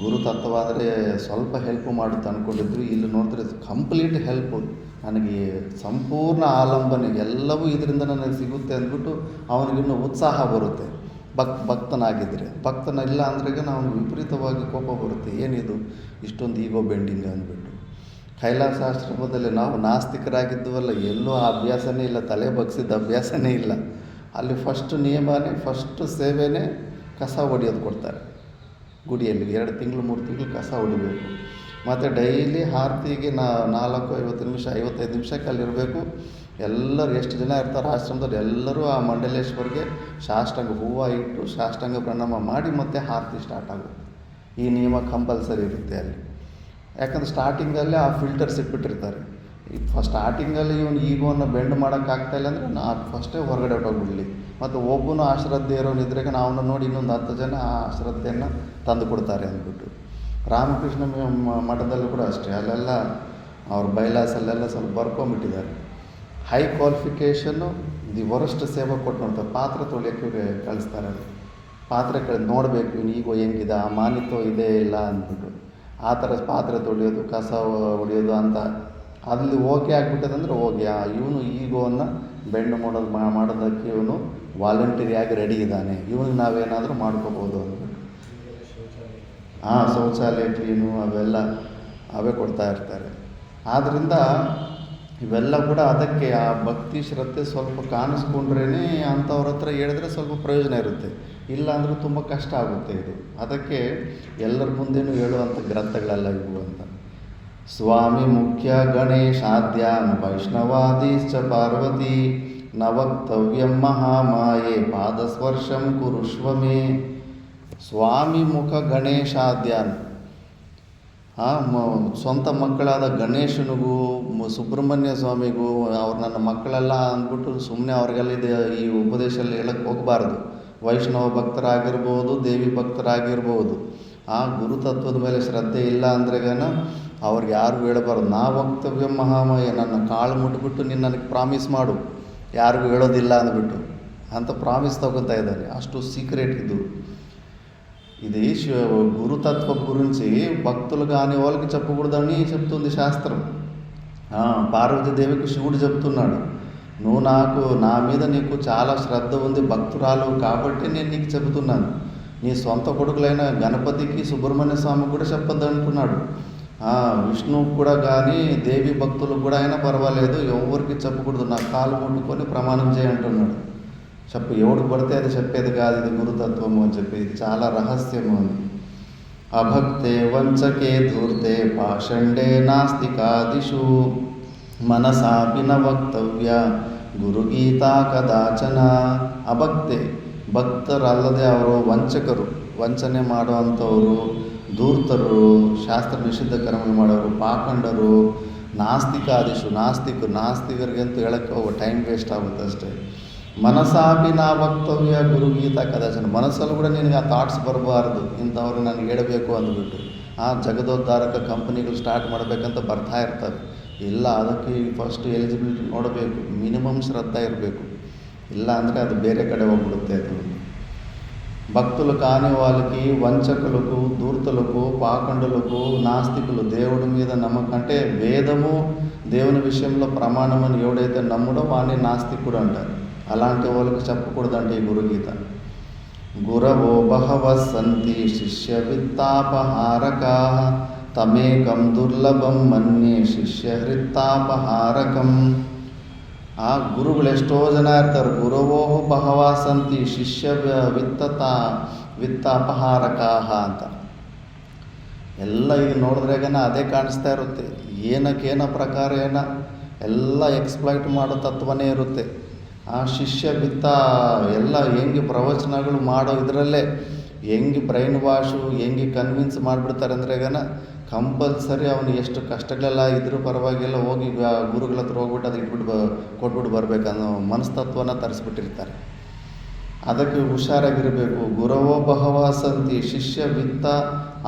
[SPEAKER 1] ಗುರು ತತ್ವ ಅಂದರೆ ಸ್ವಲ್ಪ ಹೆಲ್ಪ್ ಮಾಡುತ್ತೆ ಅಂದ್ಕೊಂಡಿದ್ರು, ಇಲ್ಲಿ ನೋಡಿದ್ರೆ ಕಂಪ್ಲೀಟ್ ಹೆಲ್ಪು, ನನಗೆ ಸಂಪೂರ್ಣ ಆಲಂಬನೆ, ಎಲ್ಲವೂ ಇದರಿಂದ ನನಗೆ ಸಿಗುತ್ತೆ ಅಂದ್ಬಿಟ್ಟು ಅವನಿಗಿನ್ನೂ ಉತ್ಸಾಹ ಬರುತ್ತೆ. ಭಕ್ತನಾಗಿದ್ದರೆ. ಭಕ್ತನಿಲ್ಲ ಅಂದ್ರಾಗ ನಾವು ವಿಪರೀತವಾಗಿ ಕೋಪ ಬರುತ್ತೆ. ಏನಿದು ಇಷ್ಟೊಂದು ಈಗೋ ಬೆಂಡಿಂಗ್ ಅಂದ್ಬಿಟ್ಟು. ಕೈಲಾಸಾಶ್ರಮದಲ್ಲಿ ನಾವು ನಾಸ್ತಿಕರಾಗಿದ್ದೀವಲ್ಲ, ಎಲ್ಲೂ ಆ ಅಭ್ಯಾಸನೇ ಇಲ್ಲ, ತಲೆ ಬಗ್ಸಿದ್ದ ಅಭ್ಯಾಸನೇ ಇಲ್ಲ. ಅಲ್ಲಿ ಫಸ್ಟ್ ನಿಯಮನೇ, ಫಸ್ಟ್ ಸೇವೆನೇ ಕಸ ಹೊಡಿಯೋದು ಕೊಡ್ತಾರೆ ಗುಡಿಯಲ್ಲಿ. 2 ತಿಂಗಳು 3 ತಿಂಗಳು ಕಸ ಹೊಡಿಬೇಕು. ಮತ್ತು ಡೈಲಿ ಆರತಿಗೆ 40-50 ನಿಮಿಷ 55 ನಿಮಿಷಕ್ಕೆ ಅಲ್ಲಿರಬೇಕು. ಎಲ್ಲರೂ ಎಷ್ಟು ಜನ ಇರ್ತಾರೆ ಆಶ್ರಮದಲ್ಲಿ ಎಲ್ಲರೂ ಆ ಮಂಡಲೇಶ್ವರಿಗೆ ಸಾಷ್ಟಾಂಗ ಹೂವು ಇಟ್ಟು ಸಾಷ್ಟಾಂಗ ಪ್ರಣಾಮ ಮಾಡಿ ಮತ್ತೆ ಆರತಿ ಸ್ಟಾರ್ಟ್ ಆಗುತ್ತೆ. ಈ ನಿಯಮ ಕಂಪಲ್ಸರಿ ಇರುತ್ತೆ ಅಲ್ಲಿ. ಯಾಕಂದರೆ ಸ್ಟಾರ್ಟಿಂಗಲ್ಲೇ ಆ ಫಿಲ್ಟರ್ಸ್ ಇಟ್ಬಿಟ್ಟಿರ್ತಾರೆ. ಸ್ಟಾರ್ಟಿಂಗಲ್ಲಿ ಇವನು ಈಗೋವನ್ನು ಬೆಂಡ್ ಮಾಡೋಕ್ಕಾಗ್ತಾಯಿಲ್ಲ ಅಂದರೆ ಫಸ್ಟೇ ಹೊರಗಡೆ ಹೊರಟೋಗ್ಬಿಡಲಿ. ಮತ್ತು ಒಬ್ಬನು ಆ ಶ್ರದ್ಧೆ ಇರೋನಿದ್ರಾಗ ನಾವು ನೋಡಿ ಇನ್ನೊಂದು 10 ಜನ ಆ ಶ್ರದ್ಧೆಯನ್ನು ತಂದು ಕೊಡ್ತಾರೆ ಅಂದ್ಬಿಟ್ಟು. ರಾಮಕೃಷ್ಣ ಮಠದಲ್ಲೂ ಕೂಡ ಅಷ್ಟೇ, ಅಲ್ಲೆಲ್ಲ ಅವ್ರ ಬೈಲಾಸಲ್ಲೆಲ್ಲ ಸ್ವಲ್ಪ ಬರ್ಕೊಂಬಿಟ್ಟಿದ್ದಾರೆ. ಹೈ ಕ್ವಾಲಿಫಿಕೇಷನ್ನು ದಿ ವರಸ್ಟ್ ಸೇವೆ ಕೊಟ್ಟು ನೋಡ್ತಾರೆ. ಪಾತ್ರೆ ತೊಳೆಯೋಕ್ಕೆ ಕಳಿಸ್ತಾರೆ. ಪಾತ್ರೆ ನೋಡಬೇಕು ಇವನು ಈಗೋ ಹೆಂಗಿದೆ, ಆ ಮಾನಿತ್ವ ಇದೆ ಇಲ್ಲ ಅಂದ್ಬಿಟ್ಟು ಆ ಥರ ಪಾತ್ರೆ ತೊಳೆಯೋದು ಕಸ ಹೊಡೆಯೋದು ಅಂತ ಅಲ್ಲಿ ಓಕೆ ಆಗಿಬಿಟ್ಟದಂದ್ರೆ ಹೋಗಿ ಇವನು ಈಗೋವನ್ನು ಬೆಂಡ್ ಮಾಡೋದಕ್ಕೆ ಇವನು ವಾಲಂಟರಿಯಾಗಿ ರೆಡಿ ಇದ್ದಾನೆ, ಇವನಿಗೆ ನಾವೇನಾದರೂ ಮಾಡ್ಕೋಬೋದು ಅಂದ್ಬಿಟ್ಟು ಶೌಚಾಲಯ ಕ್ಲೀನು ಅವೆಲ್ಲ ಅವೇ ಕೊಡ್ತಾ ಇರ್ತಾರೆ. ಆದ್ದರಿಂದ ಇವೆಲ್ಲ ಕೂಡ ಅದಕ್ಕೆ ಆ ಭಕ್ತಿ ಶ್ರದ್ಧೆ ಸ್ವಲ್ಪ ಕಾಣಿಸ್ಕೊಂಡ್ರೇ ಅಂಥವ್ರ ಹತ್ರ ಹೇಳಿದ್ರೆ ಸ್ವಲ್ಪ ಪ್ರಯೋಜನ ಇರುತ್ತೆ. ಇಲ್ಲ ಅಂದರೂ ತುಂಬ ಕಷ್ಟ ಆಗುತ್ತೆ ಇದು. ಅದಕ್ಕೆ ಎಲ್ಲರ ಮುಂದೆನೂ ಹೇಳುವಂಥ ಗ್ರಂಥಗಳೆಲ್ಲ ಇವು ಅಂತ. ಸ್ವಾಮಿ ಮುಖ್ಯ ಗಣೇಶಾದ್ಯಾನ್ ವೈಷ್ಣವಾದೀಶ್ಚ ಪಾರ್ವತಿ ನ ವಕ್ತವ್ಯಂ ಮಹಾಮಾಯೆ ಪಾದಸ್ಪರ್ಶಂ ಕುರುಷ್ವಮೇ. ಸ್ವಾಮಿ ಮುಖ ಗಣೇಶಾದ್ಯಾನ್, ಸ್ವಂತ ಮಕ್ಕಳಾದ ಗಣೇಶನಿಗೂ ಸುಬ್ರಹ್ಮಣ್ಯ ಸ್ವಾಮಿಗೂ ಅವ್ರು ನನ್ನ ಮಕ್ಕಳೆಲ್ಲ ಅಂದ್ಬಿಟ್ಟು ಸುಮ್ಮನೆ ಅವ್ರಿಗೆಲ್ಲ ಇದೆ ಈ ಉಪದೇಶದಲ್ಲಿ ಹೇಳಕ್ಕೆ ಹೋಗಬಾರ್ದು. ವೈಷ್ಣವ ಭಕ್ತರಾಗಿರ್ಬೋದು, ದೇವಿ ಭಕ್ತರಾಗಿರ್ಬೋದು, ಆ ಗುರುತತ್ವದ ಮೇಲೆ ಶ್ರದ್ಧೆ ಇಲ್ಲ ಅಂದ್ರೆಗನ ಅವ್ರಿಗೆ ಯಾರಿಗೂ ಹೇಳಬಾರ್ದು. ನಾ ವಕ್ತವ್ಯ ಮಹಾಮಯ, ನನ್ನ ಕಾಳು ಮುಟ್ಬಿಟ್ಟು ನೀನು ನನಗೆ ಪ್ರಾಮಿಸ್ ಮಾಡು, ಯಾರಿಗೂ ಹೇಳೋದಿಲ್ಲ ಅಂದ್ಬಿಟ್ಟು ಅಂತ ಪ್ರಾಮಿಸ್ తగులుతా ఇదని. అಷ್ಟು సీక్రెట్ ఇది గురుతత్వం గురించి భక్తులు కాని వాళ్ళకి చెప్పకూడదని చెప్తుంది శాస్త్రం. పార్వతీదేవికి శివుడు చెప్తున్నాడు, నువ్వు నా మీద నీకు చాలా శ్రద్ధ ఉంది, భక్తురాలు కాబట్టి నేను నీకు చెబుతున్నాను. నీ సొంత కొడుకులైన గణపతికి సుబ్రహ్మణ్య స్వామి కూడా చెప్పొద్దు అంటున్నాడు. విష్ణువు కూడా కానీ దేవి భక్తులకు కూడా అయినా పర్వాలేదు, ఎవరికి చెప్పకూడదు, నా కాలు ముట్టుకొని ప్రమాణం చేయంటున్నాడు. ఎవడు పడితే అది చెప్పేది కాదు, ఇది గురుతత్వము అని చెప్పి, ఇది చాలా రహస్యము అని. అభక్తే వంచకే ధూర్తే పాషండే నాస్తికాదిషు మనసాపి న ವಕ್ತವ್ಯ ಗುರುಗೀತಾ ಕದಾಚನ. ಅಭಕ್ತೆ, ಭಕ್ತರಲ್ಲದೆ ಅವರು ವಂಚಕರು, ವಂಚನೆ ಮಾಡುವಂಥವರು, ಧೂರ್ತರು, ಶಾಸ್ತ್ರ ನಿಷಿದ್ಧ ಕರ್ಮ ಮಾಡೋರು, ಪಾಖಂಡರು, ನಾಸ್ತಿಕಾದಿಷು, ನಾಸ್ತಿಕರಿಗಂತೂ ಹೇಳೋಕ್ಕೆ ಟೈಮ್ ವೇಸ್ಟ್ ಆಗುತ್ತೆ ಅಷ್ಟೇ. ಮನಸಾಪಿ ನಾ ವಕ್ತವ್ಯ ಗುರುಗೀತಾ ಕದಾಚನ, ಮನಸ್ಸಲ್ಲೂ ಕೂಡ ನಿನಗೆ ಆ ಥಾಟ್ಸ್ ಬರಬಾರ್ದು, ಇಂಥವ್ರು ನನಗೆ ಹೇಳಬೇಕು ಅಂದ್ಬಿಟ್ಟು. ಜಗದೋದ್ಧಾರಕ ಕಂಪ್ನಿಗಳು ಸ್ಟಾರ್ಟ್ ಮಾಡಬೇಕಂತ ಬರ್ತಾ ಇರ್ತವೆ. ಇಲ್ಲ, ಅದಕ್ಕೆ ಫಸ್ಟ್ ಎಲಿಜಿಬಿಲಿಟಿ ನೋಡಬೇಕು, ಮಿನಿಮಮ್ ಶ್ರದ್ಧೆ ಇರಬೇಕು, ಇಲ್ಲ ಅಂದರೆ అది ಬೇರೆ కಡೆ ಹೋಗ್ಬಿಡುತ್ತೆ. అది భక్తులు కాని వాళ్ళకి, వంచకులకు, దూర్తులకు, పాఖండులకు, నాస్తికులు, దేవుడి మీద నమ్మకం అంటే వేదము దేవుని విషయంలో ప్రమాణమని ఎవడైతే నమ్ముడో వాడిని నాస్తికుడు అంటారు. అలాంటి వాళ్ళకి చెప్పకూడదంటే ఈ గురుగీత. గురవో బహవః సంతి శిష్య విత్తాపహారకా తమేకం దుర్లభం మన్యే ಶಿಷ್ಯ ಹೃತ್ತಾಪಹಾರಕಂ. ಗುರುಗಳು ಎಷ್ಟೋ ಜನ ಇರ್ತಾರೆ. ಗುರವೋ ಬಹವ ಸಂತಿ ಶಿಷ್ಯ ವಿತ್ತ ಅಪಹಾರಕಾಹ ಅಂತ ಎಲ್ಲ ಈಗ ನೋಡಿದ್ರಾಗನ ಅದೇ ಕಾಣಿಸ್ತಾ ಇರುತ್ತೆ. ಏನಕ್ಕೇನೋ ಪ್ರಕಾರ ಎಲ್ಲ ಎಕ್ಸ್ಪ್ಲಾಯ್ಟ್ ಮಾಡೋ ತತ್ವನೇ ಇರುತ್ತೆ. ಶಿಷ್ಯ ವಿತ್ತ ಎಲ್ಲ ಹೆಂಗೆ ಪ್ರವಚನಗಳು ಮಾಡೋ ಇದರಲ್ಲೇ ಹೆಂಗೆ ಬ್ರೈನ್ ವಾಶು ಹೆಂಗೆ ಕನ್ವಿನ್ಸ್ ಮಾಡಿಬಿಡ್ತಾರೆ ಅಂದ್ರೆಗನ ಕಂಪಲ್ಸರಿ ಅವನು ಎಷ್ಟು ಕಷ್ಟಗಳೆಲ್ಲ ಇದ್ರೂ ಪರವಾಗಿಲ್ಲ, ಹೋಗಿ ಗುರುಗಳ ಹತ್ರ ಹೋಗ್ಬಿಟ್ಟು ಅದು ಇಟ್ಬಿಟ್ಟು ಕೊಟ್ಬಿಟ್ಟು ಬರಬೇಕನ್ನೋ ಮನಸ್ತತ್ವನ ತರಿಸ್ಬಿಟ್ಟಿರ್ತಾರೆ. ಅದಕ್ಕೆ ಹುಷಾರಾಗಿರಬೇಕು. ಗುರವೋ ಬಹವ ಸಂತಿ ಶಿಷ್ಯ ವಿತ್ತ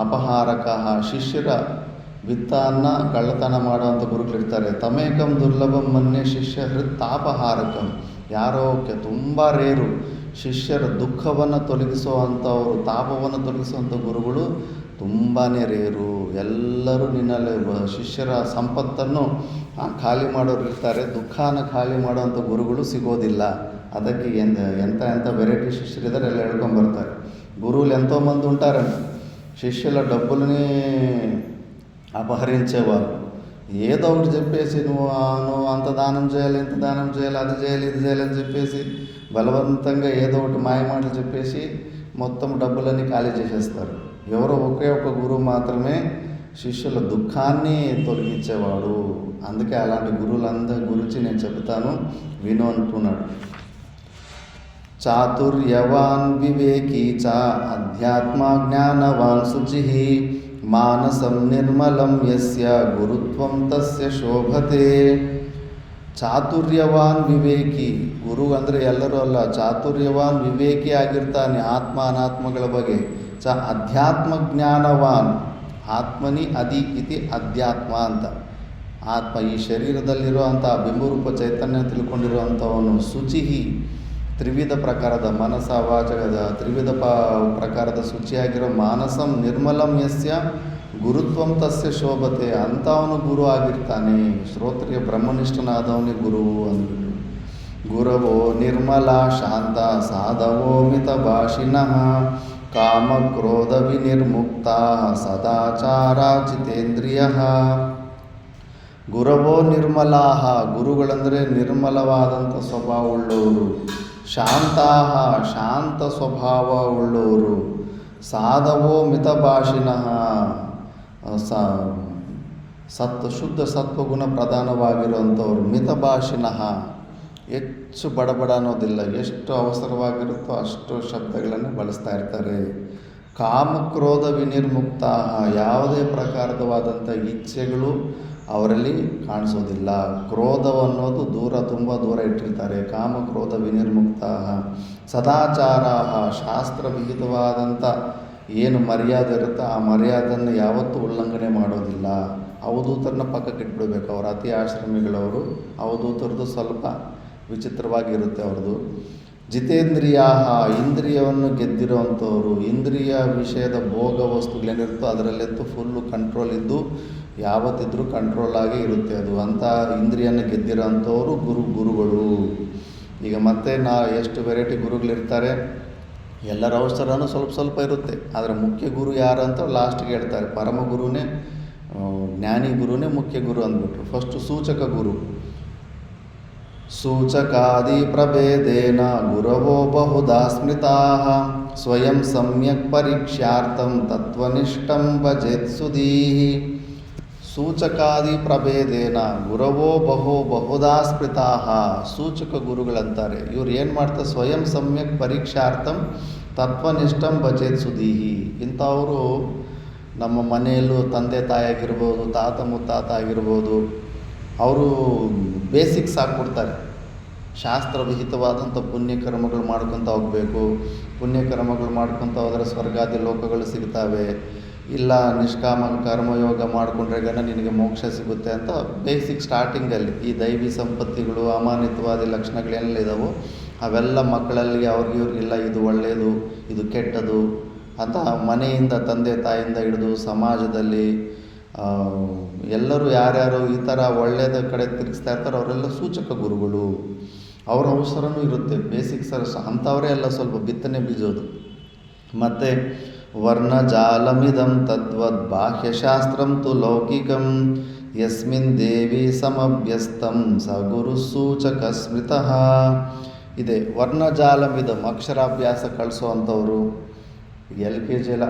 [SPEAKER 1] ಅಪಹಾರಕಃ, ಶಿಷ್ಯರ ವಿತ್ತನ್ನು ಕಳ್ಳತನ ಮಾಡುವಂಥ ಗುರುಗಳಿರ್ತಾರೆ. ತಮೇಕಂ ದುರ್ಲಭಂ ಮನ್ಯೆ ಶಿಷ್ಯ ಹೃತ್ತಾಪಹಾರಕಂ, ಯಾರೋ ತುಂಬ ರೇರು ಶಿಷ್ಯರ ದುಃಖವನ್ನು ತೊಲಗಿಸುವಂಥವರು, ತಾಪವನ್ನು ತೊಲಗಿಸುವಂಥ ಗುರುಗಳು ತುಂಬಾ ರೇರು. ಎಲ್ಲರೂ ನಿನ್ನಲ್ಲಿ ಶಿಷ್ಯರ ಸಂಪತ್ತನ್ನು ಖಾಲಿ ಮಾಡೋರು ಇರ್ತಾರೆ, ದುಃಖನ ಖಾಲಿ ಮಾಡುವಂಥ ಗುರುಗಳು ಸಿಗೋದಿಲ್ಲ. ಅದಕ್ಕೆ ಎಂಥ ವೆರೈಟಿ ಶಿಷ್ಯರಿದ್ದಾರೆ ಎಲ್ಲ ಹೇಳ್ಕೊಂಬರ್ತಾರೆ. గురువులు ఎంతోమంది ఉంటారంట, శిష్యుల డబ్బులని అపహరించేవారు, ఏదో ఒకటి చెప్పేసి నువ్వు అంత దానం చేయాలి, ఇంత దానం చేయాలి, అది చేయాలి, ఇది చేయాలి అని చెప్పేసి బలవంతంగా ఏదో ఒకటి మాయమాటలు చెప్పేసి మొత్తం డబ్బులన్నీ ఖాళీ చేసేస్తారు. ఎవరో ఒకే ఒక గురువు మాత్రమే శిష్యుల దుఃఖాన్ని తొలగించేవాడు. అందుకే అలాంటి గురువులందరి గురించి నేను చెబుతాను, విను అంటున్నాడు. చాతుర్యవాన్ వివేకీ చ అధ్యాత్మ జ్ఞానవాన్ శుచిః మానసం ನಿರ್ಮಲಂ ಯಸ್ಯ ಗುರುತ್ವಂ ತಸ್ಯ ಶೋಭತೆ. ಚಾತುರ್ಯವಾನ್ ವಿವೇಕಿ, ಗುರು ಅಂದರೆ ಎಲ್ಲರೂ ಅಲ್ಲ, ಚಾತುರ್ಯವಾನ್ ವಿವೇಕಿ ಆಗಿರ್ತಾನೆ ಆತ್ಮ ಅನಾತ್ಮಗಳ ಬಗ್ಗೆ. ಅಧ್ಯಾತ್ಮ ಜ್ಞಾನವಾನ್, ಆತ್ಮನಿ ಅದಿ ಇತಿ ಅಧ್ಯಾತ್ಮ ಅಂತ. ಆತ್ಮ ಈ ಶರೀರದಲ್ಲಿರೋ ಅಂಥ ಬಿಂಬರೂಪ ಚೈತನ್ಯ ತಿಳ್ಕೊಂಡಿರುವಂಥವನು. ಶುಚಿಹಿ, ತ್ರಿವಿಧ ಪ್ರಕಾರದ ಮನಸ ವಾಚಕದ ತ್ರಿವಿಧ ಪ್ರಕಾರದ ಶುಚಿಯಾಗಿರೋ ಮಾನಸಂ ನಿರ್ಮಲಂ ಯಸ್ಯ ಗುರುತ್ವಂ ತಸ್ಯ ಶೋಭತೆ. ಅಂಥವನು ಗುರು ಆಗಿರ್ತಾನೆ. ಶ್ರೋತ್ರಿಯ ಬ್ರಹ್ಮನಿಷ್ಠನಾದವನಿಗೆ ಗುರು ಅಂದ್ಬಿಟ್ಟು. ಗುರವೋ ನಿರ್ಮಲ ಶಾಂತ ಸಾಧವೋ ಮಿತ ಭಾಷಿನಃ ಕಾಮ ಕ್ರೋಧ ವಿನಿರ್ಮುಕ್ತ ಸದಾಚಾರ ಜಿತೇಂದ್ರಿಯ. ಗುರವೋ ನಿರ್ಮಲಾಹ, ಗುರುಗಳಂದರೆ ನಿರ್ಮಲವಾದಂಥ ಸ್ವಭಾವವುಳ್ಳವರು. ಶಾಂತಾಹ, ಶಾಂತ ಸ್ವಭಾವ ಉಳ್ಳವರು. ಸಾಧವೋ ಮಿತಭಾಷಿನಃ, ಶುದ್ಧ ಸತ್ವಗುಣ ಪ್ರಧಾನವಾಗಿರುವಂಥವ್ರು. ಮಿತಭಾಷಿನಃ, ಹೆಚ್ಚು ಬಡಬಡ ಅನ್ನೋದಿಲ್ಲ, ಎಷ್ಟು ಅವಸರವಾಗಿರುತ್ತೋ ಅಷ್ಟು ಶಬ್ದಗಳನ್ನು ಬಳಸ್ತಾ ಇರ್ತಾರೆ. ಕಾಮಕ್ರೋಧ ವಿನಿರ್ಮುಕ್ತ, ಯಾವುದೇ ಪ್ರಕಾರದವಾದಂಥ ಇಚ್ಛೆಗಳು ಅವರಲ್ಲಿ ಕಾಣಿಸೋದಿಲ್ಲ. ಕ್ರೋಧವನ್ನೋದು ತುಂಬ ದೂರ ಇಟ್ಟಿರ್ತಾರೆ. ಕಾಮಕ್ರೋಧ ವಿನಿರ್ಮುಕ್ತ. ಸದಾಚಾರ, ಶಾಸ್ತ್ರವಿಹಿತವಾದಂಥ ಏನು ಮರ್ಯಾದೆ ಇರುತ್ತೋ ಆ ಮರ್ಯಾದೆಯನ್ನು ಯಾವತ್ತೂ ಉಲ್ಲಂಘನೆ ಮಾಡೋದಿಲ್ಲ. ಅವಧೂತರನ್ನ ಪಕ್ಕಕ್ಕೆ ಇಟ್ಬಿಡ್ಬೇಕು. ಅವರು ಅತಿ ಆಶ್ರಮಿಗಳವರು. ಅವಧೂತರದ್ದು ಸ್ವಲ್ಪ ವಿಚಿತ್ರವಾಗಿರುತ್ತೆ ಅವ್ರದ್ದು. ಜಿತೇಂದ್ರಿಯ, ಇಂದ್ರಿಯವನ್ನು ಗೆದ್ದಿರೋವಂಥವ್ರು. ಇಂದ್ರಿಯ ವಿಷಯದ ಭೋಗ ವಸ್ತುಗಳೇನಿರುತ್ತೋ ಅದರಲ್ಲೆಂತೂ ಫುಲ್ಲು ಕಂಟ್ರೋಲ್ ಇದ್ದು ಯಾವತ್ತಿದ್ರೂ ಕಂಟ್ರೋಲ್ ಆಗಿ ಇರುತ್ತೆ ಅದು. ಅಂಥ ಇಂದ್ರಿಯನ್ನು ಗೆದ್ದಿರೋ ಅಂಥವರು ಗುರುಗಳು. ಈಗ ಮತ್ತೆ ಎಷ್ಟು ವೆರೈಟಿ ಗುರುಗಳಿರ್ತಾರೆ. ಎಲ್ಲರ ಅವಸರನೂ ಸ್ವಲ್ಪ ಇರುತ್ತೆ. ಆದರೆ ಮುಖ್ಯ ಗುರು ಯಾರು ಅಂತ ಲಾಸ್ಟಿಗೆ ಹೇಳ್ತಾರೆ. ಪರಮ ಗುರುನೇ, ಜ್ಞಾನಿ ಗುರುನೇ ಮುಖ್ಯ ಗುರು ಅಂದ್ಬಿಟ್ಟು. ಫಸ್ಟು ಸೂಚಕ ಗುರು. ಸೂಚಕಾದಿ ಪ್ರಭೇದೇನ ಗುರವೋ ಬಹುಧಾ ಸ್ಮೃತಾಃ ಸ್ವಯಂ ಸಮ್ಯಕ್ ಪರೀಕ್ಷಾರ್ಥಂ ತತ್ವನಿಷ್ಠಂ ಭಜೇತ್ ಸುಧೀಃ. ಸೂಚಕಾದಿ ಪ್ರಭೇದೇನ ಗುರವೋ ಬಹುಧಾ ಸ್ಮೃತಾಃ. ಸೂಚಕ ಗುರುಗಳಂತಾರೆ. ಇವ್ರು ಏನು ಮಾಡ್ತಾರೆ? ಸ್ವಯಂ ಸಮ್ಯಕ್ ಪರೀಕ್ಷಾರ್ಥಂ ತತ್ವನಿಷ್ಠಂ ಭಜೇತ್ ಸುಧೀಃ. ಇಂಥವರು ನಮ್ಮ ಮನೆಯಲ್ಲೂ ತಂದೆ ತಾಯಿ ಆಗಿರ್ಬೋದು, ತಾತ ಮುತ್ತಾತ ಆಗಿರ್ಬೋದು, ಅವರು ಬೇಸಿಕ್ಸ್ ಹಾಕ್ಬಿಡ್ತಾರೆ. ಶಾಸ್ತ್ರವಿಹಿತವಾದಂಥ ಪುಣ್ಯಕರ್ಮಗಳು ಮಾಡ್ಕೊತ ಹೋಗಬೇಕು. ಪುಣ್ಯಕರ್ಮಗಳು ಮಾಡ್ಕೊತ ಹೋದರೆ ಸ್ವರ್ಗಾದಿ ಲೋಕಗಳು ಸಿಗ್ತವೆ. ಇಲ್ಲ ನಿಷ್ಕಾಮ ಕರ್ಮಯೋಗ ಮಾಡಿಕೊಂಡ್ರೆ ನಿನಗೆ ಮೋಕ್ಷ ಸಿಗುತ್ತೆ ಅಂತ ಬೇಸಿಕ್ ಸ್ಟಾರ್ಟಿಂಗಲ್ಲಿ ಈ ದೈವಿ ಸಂಪತ್ತಿಗಳು, ಅಮಾನಿತವಾದಿ ಲಕ್ಷಣಗಳೇನೆಲ್ಲ ಇದ್ದಾವೋ ಅವೆಲ್ಲ ಮಕ್ಕಳಲ್ಲಿ ಅವ್ರಿಗಿಲ್ಲ. ಇದು ಒಳ್ಳೆಯದು, ಇದು ಕೆಟ್ಟದು ಅಂತ ಮನೆಯಿಂದ, ತಂದೆ ತಾಯಿಯಿಂದ ಹಿಡಿದು ಸಮಾಜದಲ್ಲಿ ಎಲ್ಲರೂ ಯಾರ್ಯಾರು ಈ ಥರ ಒಳ್ಳೆಯದ ಕಡೆ ತಿರುಗಿಸ್ತಾ ಇರ್ತಾರೆ ಅವರೆಲ್ಲ ಸೂಚಕ ಗುರುಗಳು. ಅವರ ಅವಸರನೂ ಇರುತ್ತೆ. ಬೇಸಿಕ್ಸ್ ಅಂಥವರೇ ಎಲ್ಲ ಸ್ವಲ್ಪ ಬಿತ್ತನೆ ಬೀಜೋದು. ಮತ್ತು ವರ್ಣಜಾಲಮಿದಂ ತದ್ವದ್ ಬಾಹ್ಯಶಾಸ್ತ್ರಂ ತು ಲೌಕಿಕಂ ಯಸ್ಮಿನ್ ದೇವಿ ಸಮಭ್ಯಸ್ತಂ ಸ ಗುರು ಸೂಚಕ ಸ್ಮೃತಃ. ಇದೆ ವರ್ಣಜಾಲಮಿದಂ, ಅಕ್ಷರಾಭ್ಯಾಸ ಕಳಿಸೋ LKG ಎಲ್ಲ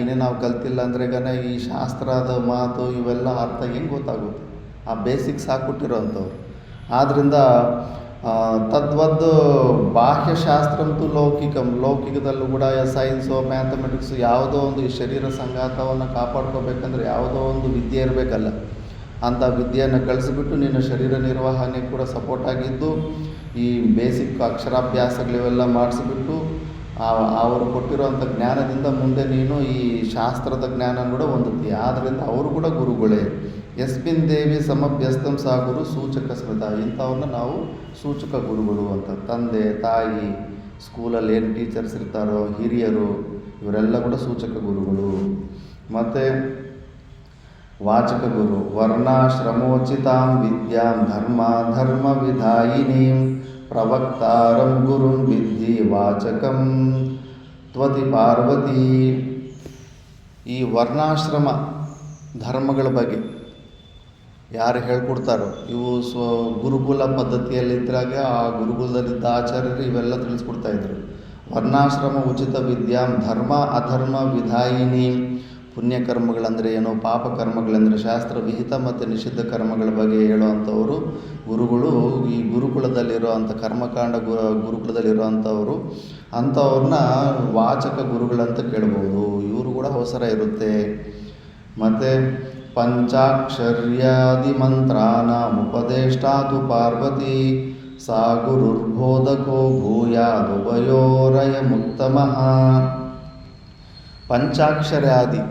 [SPEAKER 1] ಇನ್ನೇ ನಾವು ಕಲ್ತಿಲ್ಲ ಅಂದರೆ ಈ ಶಾಸ್ತ್ರದ ಮಾತು ಇವೆಲ್ಲ ಅರ್ಥ ಹೆಂಗೆ ಗೊತ್ತಾಗುತ್ತೆ? ಆ ಬೇಸಿಕ್ಸ್ ಹಾಕ್ಬಿಟ್ಟಿರೋ ಅಂಥವ್ರು. ಆದ್ದರಿಂದ ತದ್ವದ್ದು ಬಾಹ್ಯಶಾಸ್ತ್ರಂತೂ ಲೌಕಿಕಂ, ಲೌಕಿಕದಲ್ಲೂ ಕೂಡ ಸೈನ್ಸು ಮ್ಯಾಥಮೆಟಿಕ್ಸು ಯಾವುದೋ ಒಂದು ಈ ಶರೀರ ಸಂಘಾತವನ್ನು ಕಾಪಾಡ್ಕೋಬೇಕಂದ್ರೆ ಯಾವುದೋ ಒಂದು ವಿದ್ಯೆ ಇರಬೇಕಲ್ಲ. ಅಂಥ ವಿದ್ಯೆಯನ್ನು ಕಳಿಸಿಬಿಟ್ಟು ನಿನ್ನ ಶರೀರ ನಿರ್ವಹಣೆ ಕೂಡ ಸಪೋರ್ಟ್ ಆಗಿದ್ದು ಈ ಬೇಸಿಕ್ ಅಕ್ಷರಾಭ್ಯಾಸಗಳಿವೆಲ್ಲ ಮಾಡಿಸಿಬಿಟ್ಟು ಅವರು ಕೊಟ್ಟಿರುವಂಥ ಜ್ಞಾನದಿಂದ ಮುಂದೆ ನೀನು ಈ ಶಾಸ್ತ್ರದ ಜ್ಞಾನ ಕೂಡ ಹೊಂದುತ್ತೀಯ. ಆದ್ದರಿಂದ ಅವರು ಕೂಡ ಗುರುಗಳೇ. ಯಸ್ಮಿನ್ ದೇವಿ ಸಮಭ್ಯಸ್ತಂ ಸಾ ಗುರು ಸೂಚಕ ಸ್ಮೃತ. ಇಂಥವ್ರನ್ನ ನಾವು ಸೂಚಕ ಗುರುಗಳು ಅಂತ. ತಂದೆ ತಾಯಿ, ಸ್ಕೂಲಲ್ಲಿ ಏನು ಟೀಚರ್ಸ್ ಇರ್ತಾರೋ, ಹಿರಿಯರು, ಇವರೆಲ್ಲ ಕೂಡ ಸೂಚಕ ಗುರುಗಳು. ಮತ್ತು ವಾಚಕ ಗುರು. ವರ್ಣಾಶ್ರಮೋಚಿತಾಂ ವಿದ್ಯಾಂ ಧರ್ಮ ವಿಧಾಯಿನೀಂ ಪ್ರವಕ್ತಾರಂ ಗುರುಂ ವಿದ್ಧಿ ವಾಚಕಂ ತ್ವತಿ ಪಾರ್ವತಿ. ಈ ವರ್ಣಾಶ್ರಮ ಧರ್ಮಗಳ ಬಗ್ಗೆ ಯಾರು ಹೇಳ್ಕೊಡ್ತಾರೋ ಇವು ಗುರುಕುಲ ಪದ್ಧತಿಯಲ್ಲಿದ್ದಾಗ ಆ ಗುರುಕುಲದಲ್ಲಿದ್ದ ಆಚಾರ್ಯರು ಇವೆಲ್ಲ ತಿಳಿಸ್ಕೊಡ್ತಾಯಿದ್ರು. ವರ್ಣಾಶ್ರಮ ಉಚಿತ ವಿದ್ಯಾಂ ಧರ್ಮ ಅಧರ್ಮ ವಿಧಾಯಿನಿ. ಪುಣ್ಯಕರ್ಮಗಳಂದರೆ ಏನು, ಪಾಪಕರ್ಮಗಳಂದರೆ ಶಾಸ್ತ್ರ ವಿಹಿತ ಮತ್ತು ನಿಷಿದ್ಧ ಕರ್ಮಗಳ ಬಗ್ಗೆ ಹೇಳುವಂಥವರು ಗುರುಗಳು. ಈ ಗುರುಕುಲದಲ್ಲಿರುವಂಥ ಕರ್ಮಕಾಂಡ ಗುರುಕುಲದಲ್ಲಿರುವಂಥವರು ಅಂಥವ್ರನ್ನ ವಾಚಕ ಗುರುಗಳಂತ ಕೇಳ್ಬೋದು. ಇವರು ಕೂಡ ಅವಸರ ಇರುತ್ತೆ. ಮತ್ತು ಪಂಚಾಕ್ಷರ್ಯಾದಿ ಮಂತ್ರಾನಾಂ ಉಪದೇಷ್ಟಾತು ಪಾರ್ವತಿ ಸಾ ಗುರುರ್ಬೋಧಕೋ ಭೂಯಾದುಭಯೋರಯಮುತ್ತಮಃ. ಪಂಚಾಕ್ಷರಾದಿ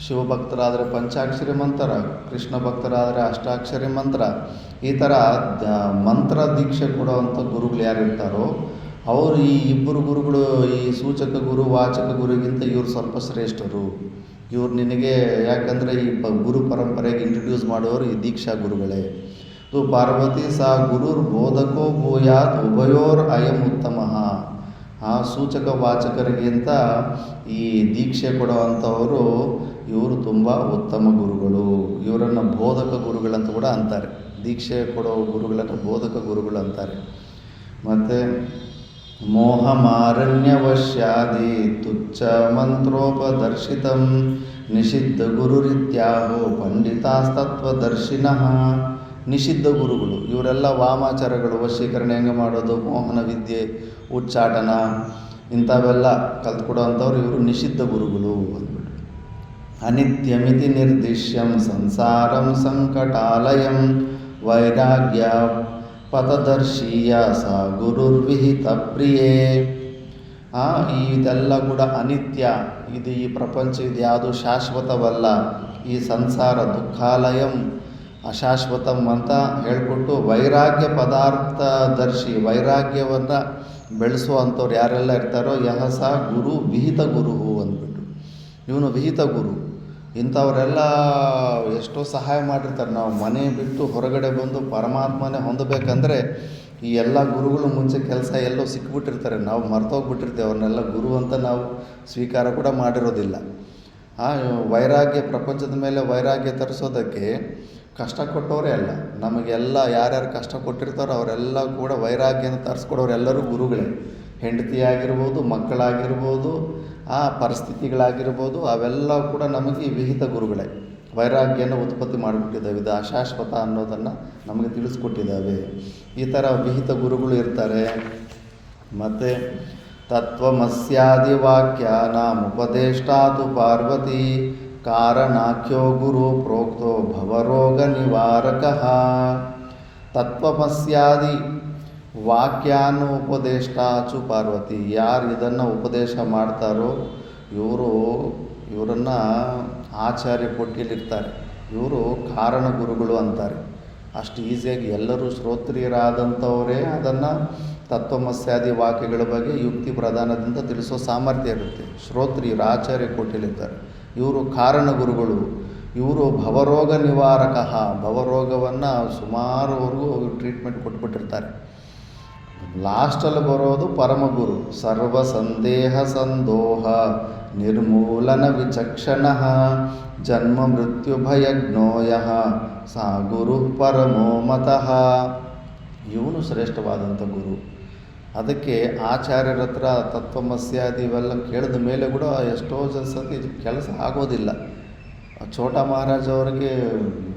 [SPEAKER 1] ಶಿವಭಕ್ತರಾದರೆ ಪಂಚಾಕ್ಷರಿ ಮಂತ್ರ, ಕೃಷ್ಣ ಭಕ್ತರಾದರೆ ಅಷ್ಟಾಕ್ಷರಿ ಮಂತ್ರ. ಈ ಥರ ಮಂತ್ರ ದೀಕ್ಷೆ ಕೊಡುವಂಥ ಗುರುಗಳು ಯಾರಿರ್ತಾರೋ ಅವರು ಈ ಇಬ್ಬರು ಗುರುಗಳು, ಈ ಸೂಚಕ ಗುರು ವಾಚಕ ಗುರುಗಿಂತ ಇವರು ಸ್ವಲ್ಪ ಶ್ರೇಷ್ಠರು. ಇವ್ರು ನಿನಗೆ ಯಾಕಂದರೆ ಈ ಗುರು ಪರಂಪರೆಗೆ ಇಂಟ್ರಡ್ಯೂಸ್ ಮಾಡೋರು ಈ ದೀಕ್ಷಾ ಗುರುಗಳೇ. ತು ಪಾರ್ವತಿ ಸಾ ಗುರುರ್ ಬೋಧಕೋ ಭೂಯಾತ್ ಉಭಯೋರ್ ಅಯಂ ಉತ್ತಮಃ. ಆ ಸೂಚಕ ವಾಚಕರಿಗಿಂತ ಈ ದೀಕ್ಷೆ ಕೊಡುವಂಥವರು ಇವರು ತುಂಬ ಉತ್ತಮ ಗುರುಗಳು. ಇವರನ್ನು ಬೋಧಕ ಗುರುಗಳಂತ ಕೂಡ ಅಂತಾರೆ. ದೀಕ್ಷೆ ಕೊಡೋ ಗುರುಗಳನ್ನು ಬೋಧಕ ಗುರುಗಳು ಅಂತಾರೆ. ಮತ್ತು ಮೋಹಮಾರಣ್ಯವಶ್ಯಾದಿ ತುಚ್ಛ ಮಂತ್ರೋಪದರ್ಶಿತಂ ನಿಷಿದ್ಧ ಗುರುರಿತ್ಯಾಹೋ ಪಂಡಿತಾಸ್ತತ್ವದರ್ಶಿನಃ. ನಿಷಿದ್ಧ ಗುರುಗಳು ಇವರೆಲ್ಲ ವಾಮಾಚಾರಗಳು, ವಶೀಕರಣ ಹೆಂಗೆ ಮಾಡೋದು, ಮೋಹನ ವಿದ್ಯೆ, ಉಚ್ಚಾಟನ ಇಂಥವೆಲ್ಲ ಕಲ್ತ್ಕೊಡೋವಂಥವ್ರು ಇವರು ನಿಷಿದ್ಧ ಗುರುಗಳು ಅಂದ್ಬಿಟ್ಟು. ಅನಿತ್ಯಮಿತಿ ನಿರ್ದಿಶ್ಯಂ ಸಂಸಾರಂ ಸಂಕಟಾಲಯಂ ವೈರಾಗ್ಯ ಪಥದರ್ಶೀಯ ಸ ಗುರುರ್ವಿಹಿತ ಪ್ರಿಯೇ. ಇದೆಲ್ಲ ಕೂಡ ಅನಿತ್ಯ, ಇದು ಈ ಪ್ರಪಂಚ ಇದು ಯಾವುದು ಶಾಶ್ವತವಲ್ಲ. ಈ ಸಂಸಾರ ದುಃಖಾಲಯಂ ಅಶಾಶ್ವತಂ ಅಂತ ಹೇಳಿಕೊಟ್ಟು ವೈರಾಗ್ಯ ಪದಾರ್ಥದರ್ಶಿ, ವೈರಾಗ್ಯವನ್ನು ಬೆಳೆಸುವಂಥವ್ರು ಯಾರೆಲ್ಲ ಇರ್ತಾರೋ ಯಹಸ ಗುರು ವಿಹಿತ ಗುರು ಅಂದ್ಬಿಟ್ಟು. ಇವನು ವಿಹಿತ ಗುರು. ಇಂಥವರೆಲ್ಲ ಎಷ್ಟೋ ಸಹಾಯ ಮಾಡಿರ್ತಾರೆ. ನಾವು ಮನೆ ಬಿಟ್ಟು ಹೊರಗಡೆ ಬಂದು ಪರಮಾತ್ಮನೇ ಹೊಂದಬೇಕಂದ್ರೆ ಈ ಎಲ್ಲ ಗುರುಗಳು ಮುಂಚೆ ಕೆಲಸ ಎಲ್ಲೋ ಸಿಕ್ಬಿಟ್ಟಿರ್ತಾರೆ. ನಾವು ಮರ್ತೋಗ್ಬಿಟ್ಟಿರ್ತೀವಿ ಅವ್ರನ್ನೆಲ್ಲ ಗುರು ಅಂತ ನಾವು ಸ್ವೀಕಾರ ಕೂಡ ಮಾಡಿರೋದಿಲ್ಲ. ವೈರಾಗ್ಯ ಪ್ರಪಂಚದ ಮೇಲೆ ವೈರಾಗ್ಯ ತರಿಸೋದಕ್ಕೆ ಕಷ್ಟ ಕೊಟ್ಟವರೇ ಅಲ್ಲ, ನಮಗೆಲ್ಲ ಯಾರ್ಯಾರು ಕಷ್ಟ ಕೊಟ್ಟಿರ್ತಾರೋ ಅವರೆಲ್ಲ ಕೂಡ ವೈರಾಗ್ಯನ ತರಿಸ್ಕೊಡೋರೆಲ್ಲರೂ ಗುರುಗಳೇ. ಹೆಂಡತಿ ಆಗಿರ್ಬೋದು, ಮಕ್ಕಳಾಗಿರ್ಬೋದು, ಪರಿಸ್ಥಿತಿಗಳಾಗಿರ್ಬೋದು, ಅವೆಲ್ಲ ಕೂಡ ನಮಗೆ ವಿಹಿತ ಗುರುಗಳೇ. ವೈರಾಗ್ಯನ ಉತ್ಪತ್ತಿ ಮಾಡಿಬಿಟ್ಟಿದ್ದಾವೆ. ಇದು ಅಶಾಶ್ವತ ಅನ್ನೋದನ್ನು ನಮಗೆ ತಿಳಿಸ್ಕೊಟ್ಟಿದ್ದಾವೆ. ಈ ಥರ ವಿಹಿತ ಗುರುಗಳು ಇರ್ತಾರೆ. ಮತ್ತು ತತ್ವಮಸ್ಯಾದಿ ವಾಕ್ಯಾನಾಂ ಉಪದೇಷ್ಟಾತು ಪಾರ್ವತಿ ಕಾರಣಾಖ್ಯೋ ಗುರು ಪ್ರೋಕ್ತೋ ಭವರೋಗ ನಿವಾರಕಃ. ತತ್ವಮಸ್ಯಾದಿ ವಾಕ್ಯಾನುಪದೇಷ್ಟಾಚು ಪಾರ್ವತಿ. ಯಾರು ಇದನ್ನು ಉಪದೇಶ ಮಾಡ್ತಾರೋ ಇವರನ್ನು ಆಚಾರ್ಯ ಕೊಟ್ಟಿಲಿರ್ತಾರೆ. ಇವರು ಕಾರಣ ಗುರುಗಳು ಅಂತಾರೆ. ಅಷ್ಟು ಈಸಿಯಾಗಿ ಎಲ್ಲರೂ ಶ್ರೋತ್ರಿಯರಾದಂಥವರೇ ಅದನ್ನು ತತ್ವಮಸ್ಯಾದಿ ವಾಕ್ಯಗಳ ಬಗ್ಗೆ ಯುಕ್ತಿ ಪ್ರಧಾನದಿಂದ ತಿಳಿಸೋ ಸಾಮರ್ಥ್ಯ ಇರುತ್ತೆ. ಶ್ರೋತ್ರಿಯರು ಆಚಾರ್ಯ ಕೊಟ್ಟಿಲಿರ್ತಾರೆ. ಇವರು ಕಾರಣ ಗುರುಗಳು. ಇವರು ಭವರೋಗ ನಿವಾರಕ. ಭವರೋಗವನ್ನು ಸುಮಾರುವರೆಗೂ ಟ್ರೀಟ್ಮೆಂಟ್ ಕೊಟ್ಬಿಟ್ಟಿರ್ತಾರೆ. ಲಾಸ್ಟಲ್ಲಿ ಬರೋದು ಪರಮಗುರು. ಸರ್ವ ಸಂದೇಹ ಸಂದೋಹ ನಿರ್ಮೂಲನ ವಿಚಕ್ಷಣ ಜನ್ಮ ಮೃತ್ಯು ಭಯಜ್ಞೋಯ ಸಾ ಗುರು ಪರಮೋ ಮತಃ. ಇವನು ಶ್ರೇಷ್ಠವಾದಂಥ ಗುರು. ಅದಕ್ಕೆ ಆಚಾರ್ಯರ ಹತ್ರ ತತ್ವಮಸ್ಯಾದಿ ಇವೆಲ್ಲ ಕೇಳಿದ ಮೇಲೆ ಕೂಡ ಎಷ್ಟೋ ಸತಿ ಕೆಲಸ ಆಗೋದಿಲ್ಲ. ಛೋಟ ಮಹಾರಾಜ್ ಅವರಿಗೆ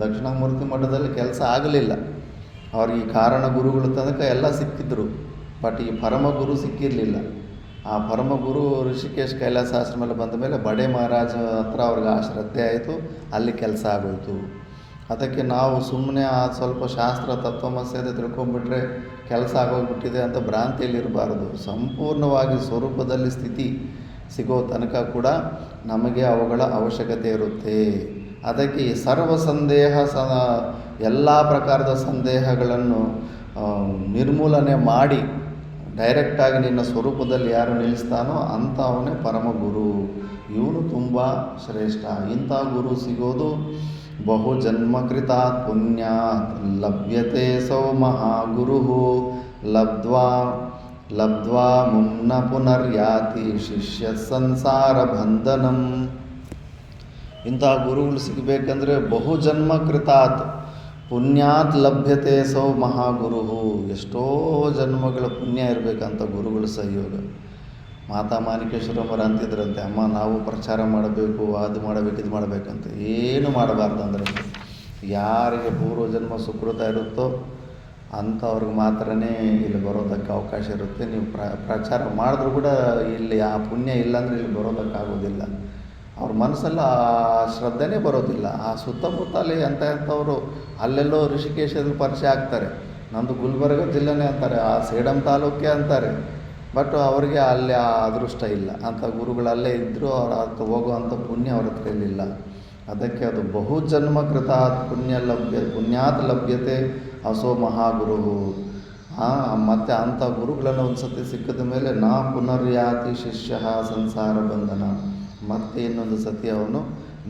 [SPEAKER 1] ದಕ್ಷಿಣಾಮೂರ್ತಿ ಮಠದಲ್ಲಿ ಕೆಲಸ ಆಗಲಿಲ್ಲ. ಅವ್ರಿಗೆ ಈ ಕಾರಣ ಗುರುಗಳು ತನಕ ಎಲ್ಲ ಸಿಕ್ಕಿದ್ರು, ಬಟ್ ಈ ಪರಮಗುರು ಸಿಕ್ಕಿರಲಿಲ್ಲ. ಆ ಪರಮಗುರು ಋಷಿಕೇಶ್ ಕೈಲಾಸ ಆಶ್ರಮದಲ್ಲಿ ಬಂದ ಮೇಲೆ ಬಡೆ ಮಹಾರಾಜ ಹತ್ರ ಅವ್ರಿಗೆ ಆ ಶ್ರದ್ಧೆ ಆಯಿತು, ಅಲ್ಲಿ ಕೆಲಸ ಆಗೋಯಿತು. ಅದಕ್ಕೆ ನಾವು ಸುಮ್ಮನೆ ಸ್ವಲ್ಪ ಶಾಸ್ತ್ರ ತತ್ವಮಸ್ಯಾದಿ ತಿಳ್ಕೊಂಬಿಟ್ರೆ ಕೆಲಸ ಆಗೋಗ್ಬಿಟ್ಟಿದೆ ಅಂತ ಭ್ರಾಂತಿಯಲ್ಲಿರಬಾರ್ದು. ಸಂಪೂರ್ಣವಾಗಿ ಸ್ವರೂಪದಲ್ಲಿ ಸ್ಥಿತಿ ಸಿಗೋ ತನಕ ಕೂಡ ನಮಗೆ ಅವುಗಳ ಅವಶ್ಯಕತೆ ಇರುತ್ತೆ. ಅದಕ್ಕೆ ಈ ಸರ್ವ ಸಂದೇಹ ಎಲ್ಲ ಪ್ರಕಾರದ ಸಂದೇಹಗಳನ್ನು ನಿರ್ಮೂಲನೆ ಮಾಡಿ ಡೈರೆಕ್ಟಾಗಿ ನಿನ್ನ ಸ್ವರೂಪದಲ್ಲಿ ಯಾರು ನಿಲ್ಲಿಸ್ತಾನೋ ಅಂಥವನೇ ಪರಮಗುರು. ಇವನು ತುಂಬ ಶ್ರೇಷ್ಠ. ಇಂಥ ಗುರು ಸಿಗೋದು ಬಹು ಜನ್ಮಕೃತಾತ್ ಪುಣ್ಯಾತ್ ಲಭ್ಯತೆ ಸೌ ಮಹಾಗುರು ಲಬ್ಧ್ವಾ ಮುನ್ನ ಪುನರ್ಯಾತಿ ಶಿಷ್ಯ ಸಂಸಾರ ಬಂಧನಂ. ಇಂಥ ಗುರುಗಳು ಸಿಗಬೇಕಂದ್ರೆ ಬಹು ಜನ್ಮ ಕೃತಾತ್ ಪುಣ್ಯಾತ್ ಲಭ್ಯತೆ ಸೌ ಮಹಾಗುರು. ಎಷ್ಟೋ ಜನ್ಮಗಳ ಪುಣ್ಯ ಇರಬೇಕಂತ ಗುರುಗಳು ಸಹಯೋಗ. ಮಾತಾ ಮಾಣಿಕೇಶ್ವರಮ್ಮರು ಅಂತಿದ್ರಂತೆ, ಅಮ್ಮ ನಾವು ಪ್ರಚಾರ ಮಾಡಬೇಕು, ಅದು ಮಾಡಬೇಕು, ಇದು ಮಾಡಬೇಕಂತ. ಏನು ಮಾಡಬಾರ್ದು ಅಂದರೆ, ಯಾರಿಗೆ ಪೂರ್ವಜನ್ಮ ಸುಕೃತ ಇರುತ್ತೋ ಅಂಥವ್ರಿಗೆ ಮಾತ್ರನೇ ಇಲ್ಲಿ ಬರೋದಕ್ಕೆ ಅವಕಾಶ ಇರುತ್ತೆ. ನೀವು ಪ್ರಚಾರ ಮಾಡಿದ್ರೂ ಕೂಡ ಇಲ್ಲಿ ಆ ಪುಣ್ಯ ಇಲ್ಲಾಂದರೆ ಇಲ್ಲಿ ಬರೋದಕ್ಕಾಗೋದಿಲ್ಲ. ಅವ್ರ ಮನಸ್ಸಲ್ಲಿ ಆ ಶ್ರದ್ಧೆನೇ ಬರೋದಿಲ್ಲ. ಆ ಸುತ್ತಮುತ್ತಲೇ ಎಂಥವರು ಅಲ್ಲೆಲ್ಲೋ ಋಷಿಕೇಶದಲ್ಲಿ ಪರಿಚಯ ಆಗ್ತಾರೆ. ನಮ್ಮದು ಗುಲ್ಬರ್ಗ ಜಿಲ್ಲೆನೇ ಅಂತಾರೆ, ಆ ಸೇಡಂ ತಾಲೂಕೇ ಅಂತಾರೆ. ಬಟ್ ಅವರಿಗೆ ಅಲ್ಲಿ ಆ ಅದೃಷ್ಟ ಇಲ್ಲ. ಅಂಥ ಗುರುಗಳಲ್ಲೇ ಇದ್ದರೂ ಅವ್ರು ಅದು ಹೋಗುವಂಥ ಪುಣ್ಯ ಅವ್ರ ಹತ್ರ ಇರಲಿಲ್ಲ. ಅದಕ್ಕೆ ಅದು ಬಹುಜನ್ಮ ಕೃತ ಪುಣ್ಯಾತ್ ಲಭ್ಯತೆ ಅಸೋ ಮಹಾಗುರು. ಮತ್ತು ಅಂಥ ಗುರುಗಳನ್ನು ಒಂದು ಸತಿ ಸಿಕ್ಕಿದ ಮೇಲೆ ನಾ ಪುನರ್ಯಾತಿ ಶಿಷ್ಯ ಸಂಸಾರ ಬಂಧನ. ಮತ್ತೆ ಇನ್ನೊಂದು ಸತಿ ಅವನು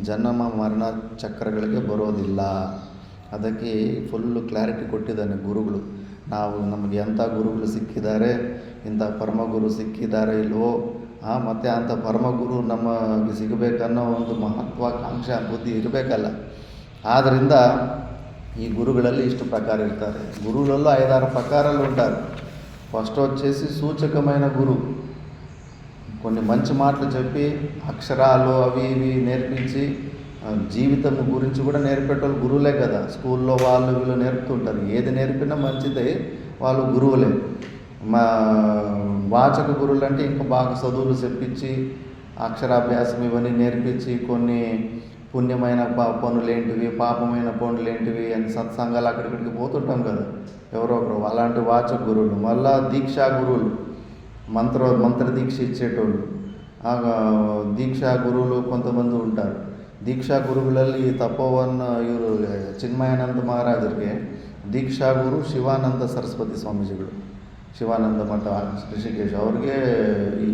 [SPEAKER 1] ಜನ್ಮ ಮರಣ ಚಕ್ರಗಳಿಗೆ ಬರೋದಿಲ್ಲ. ಅದಕ್ಕೆ ಫುಲ್ಲು ಕ್ಲಾರಿಟಿ ಕೊಟ್ಟಿದ್ದಾನೆ ಗುರುಗಳು. ನಮಗೆ ಎಂಥ ಗುರುಗಳು ಸಿಕ್ಕಿದ್ದಾರೆ, ಇಂಥ ಪರಮಗುರು ಸಿಕ್ಕಿದ್ದಾರೆ ಇಲ್ವೋ, ಮತ್ತು ಅಂಥ ಪರಮಗುರು ನಮಗೆ ಸಿಗಬೇಕನ್ನೋ ಒಂದು ಮಹತ್ವಾಕಾಂಕ್ಷೆ ಬುದ್ಧಿ ಇರಬೇಕಲ್ಲ. ಆದ್ದರಿಂದ ಈ గురుಗಳಲ್ಲಿ ఇష్ట ప్రకారం ఇస్తారు. గురువులలో 5-6 ప్రకారాలు ఉంటారు. ఫస్ట్ వచ్చేసి సూచకమైన గురువు. కొన్ని మంచి మాటలు చెప్పి అక్షరాలు అవి ఇవి నేర్పించి జీవితం గురించి కూడా నేర్పేటోళ్ళు గురువులే కదా. స్కూల్లో వాళ్ళు వీళ్ళు నేర్పుతుంటారు. ఏది నేర్పినా మంచిదే, వాళ్ళు గురువులే. వాచక గురువులు అంటే ఇంకా బాగా చదువులు చెప్పించి అక్షరాభ్యాసం ఇవన్నీ నేర్పించి కొన్ని పుణ్యమైన పనులేంటివి, పాపమైన పనులేంటివి అని సత్సంగాలు అక్కడిక్కడికి పోతుంటాం కదా ఎవరో ఒకరు. అలాంటి వాచక గురువులు. మళ్ళా దీక్షా గురువులు, మంత్ర దీక్ష ఇచ్చేటోళ్ళు. దీక్షా గురువులు కొంతమంది ఉంటారు. ದೀಕ್ಷಾ ಗುರುಗಳಲ್ಲಿ ತಪೋವನ್ ಇವರು ಚಿನ್ಮಯಾನಂದ ಮಹಾರಾಜರಿಗೆ ದೀಕ್ಷಾ ಗುರು ಶಿವಾನಂದ ಸರಸ್ವತಿ ಸ್ವಾಮೀಜಿಗಳು, ಶಿವಾನಂದ ಮಠ ಋಷಿಕೇಶ್. ಅವ್ರಿಗೆ ಈ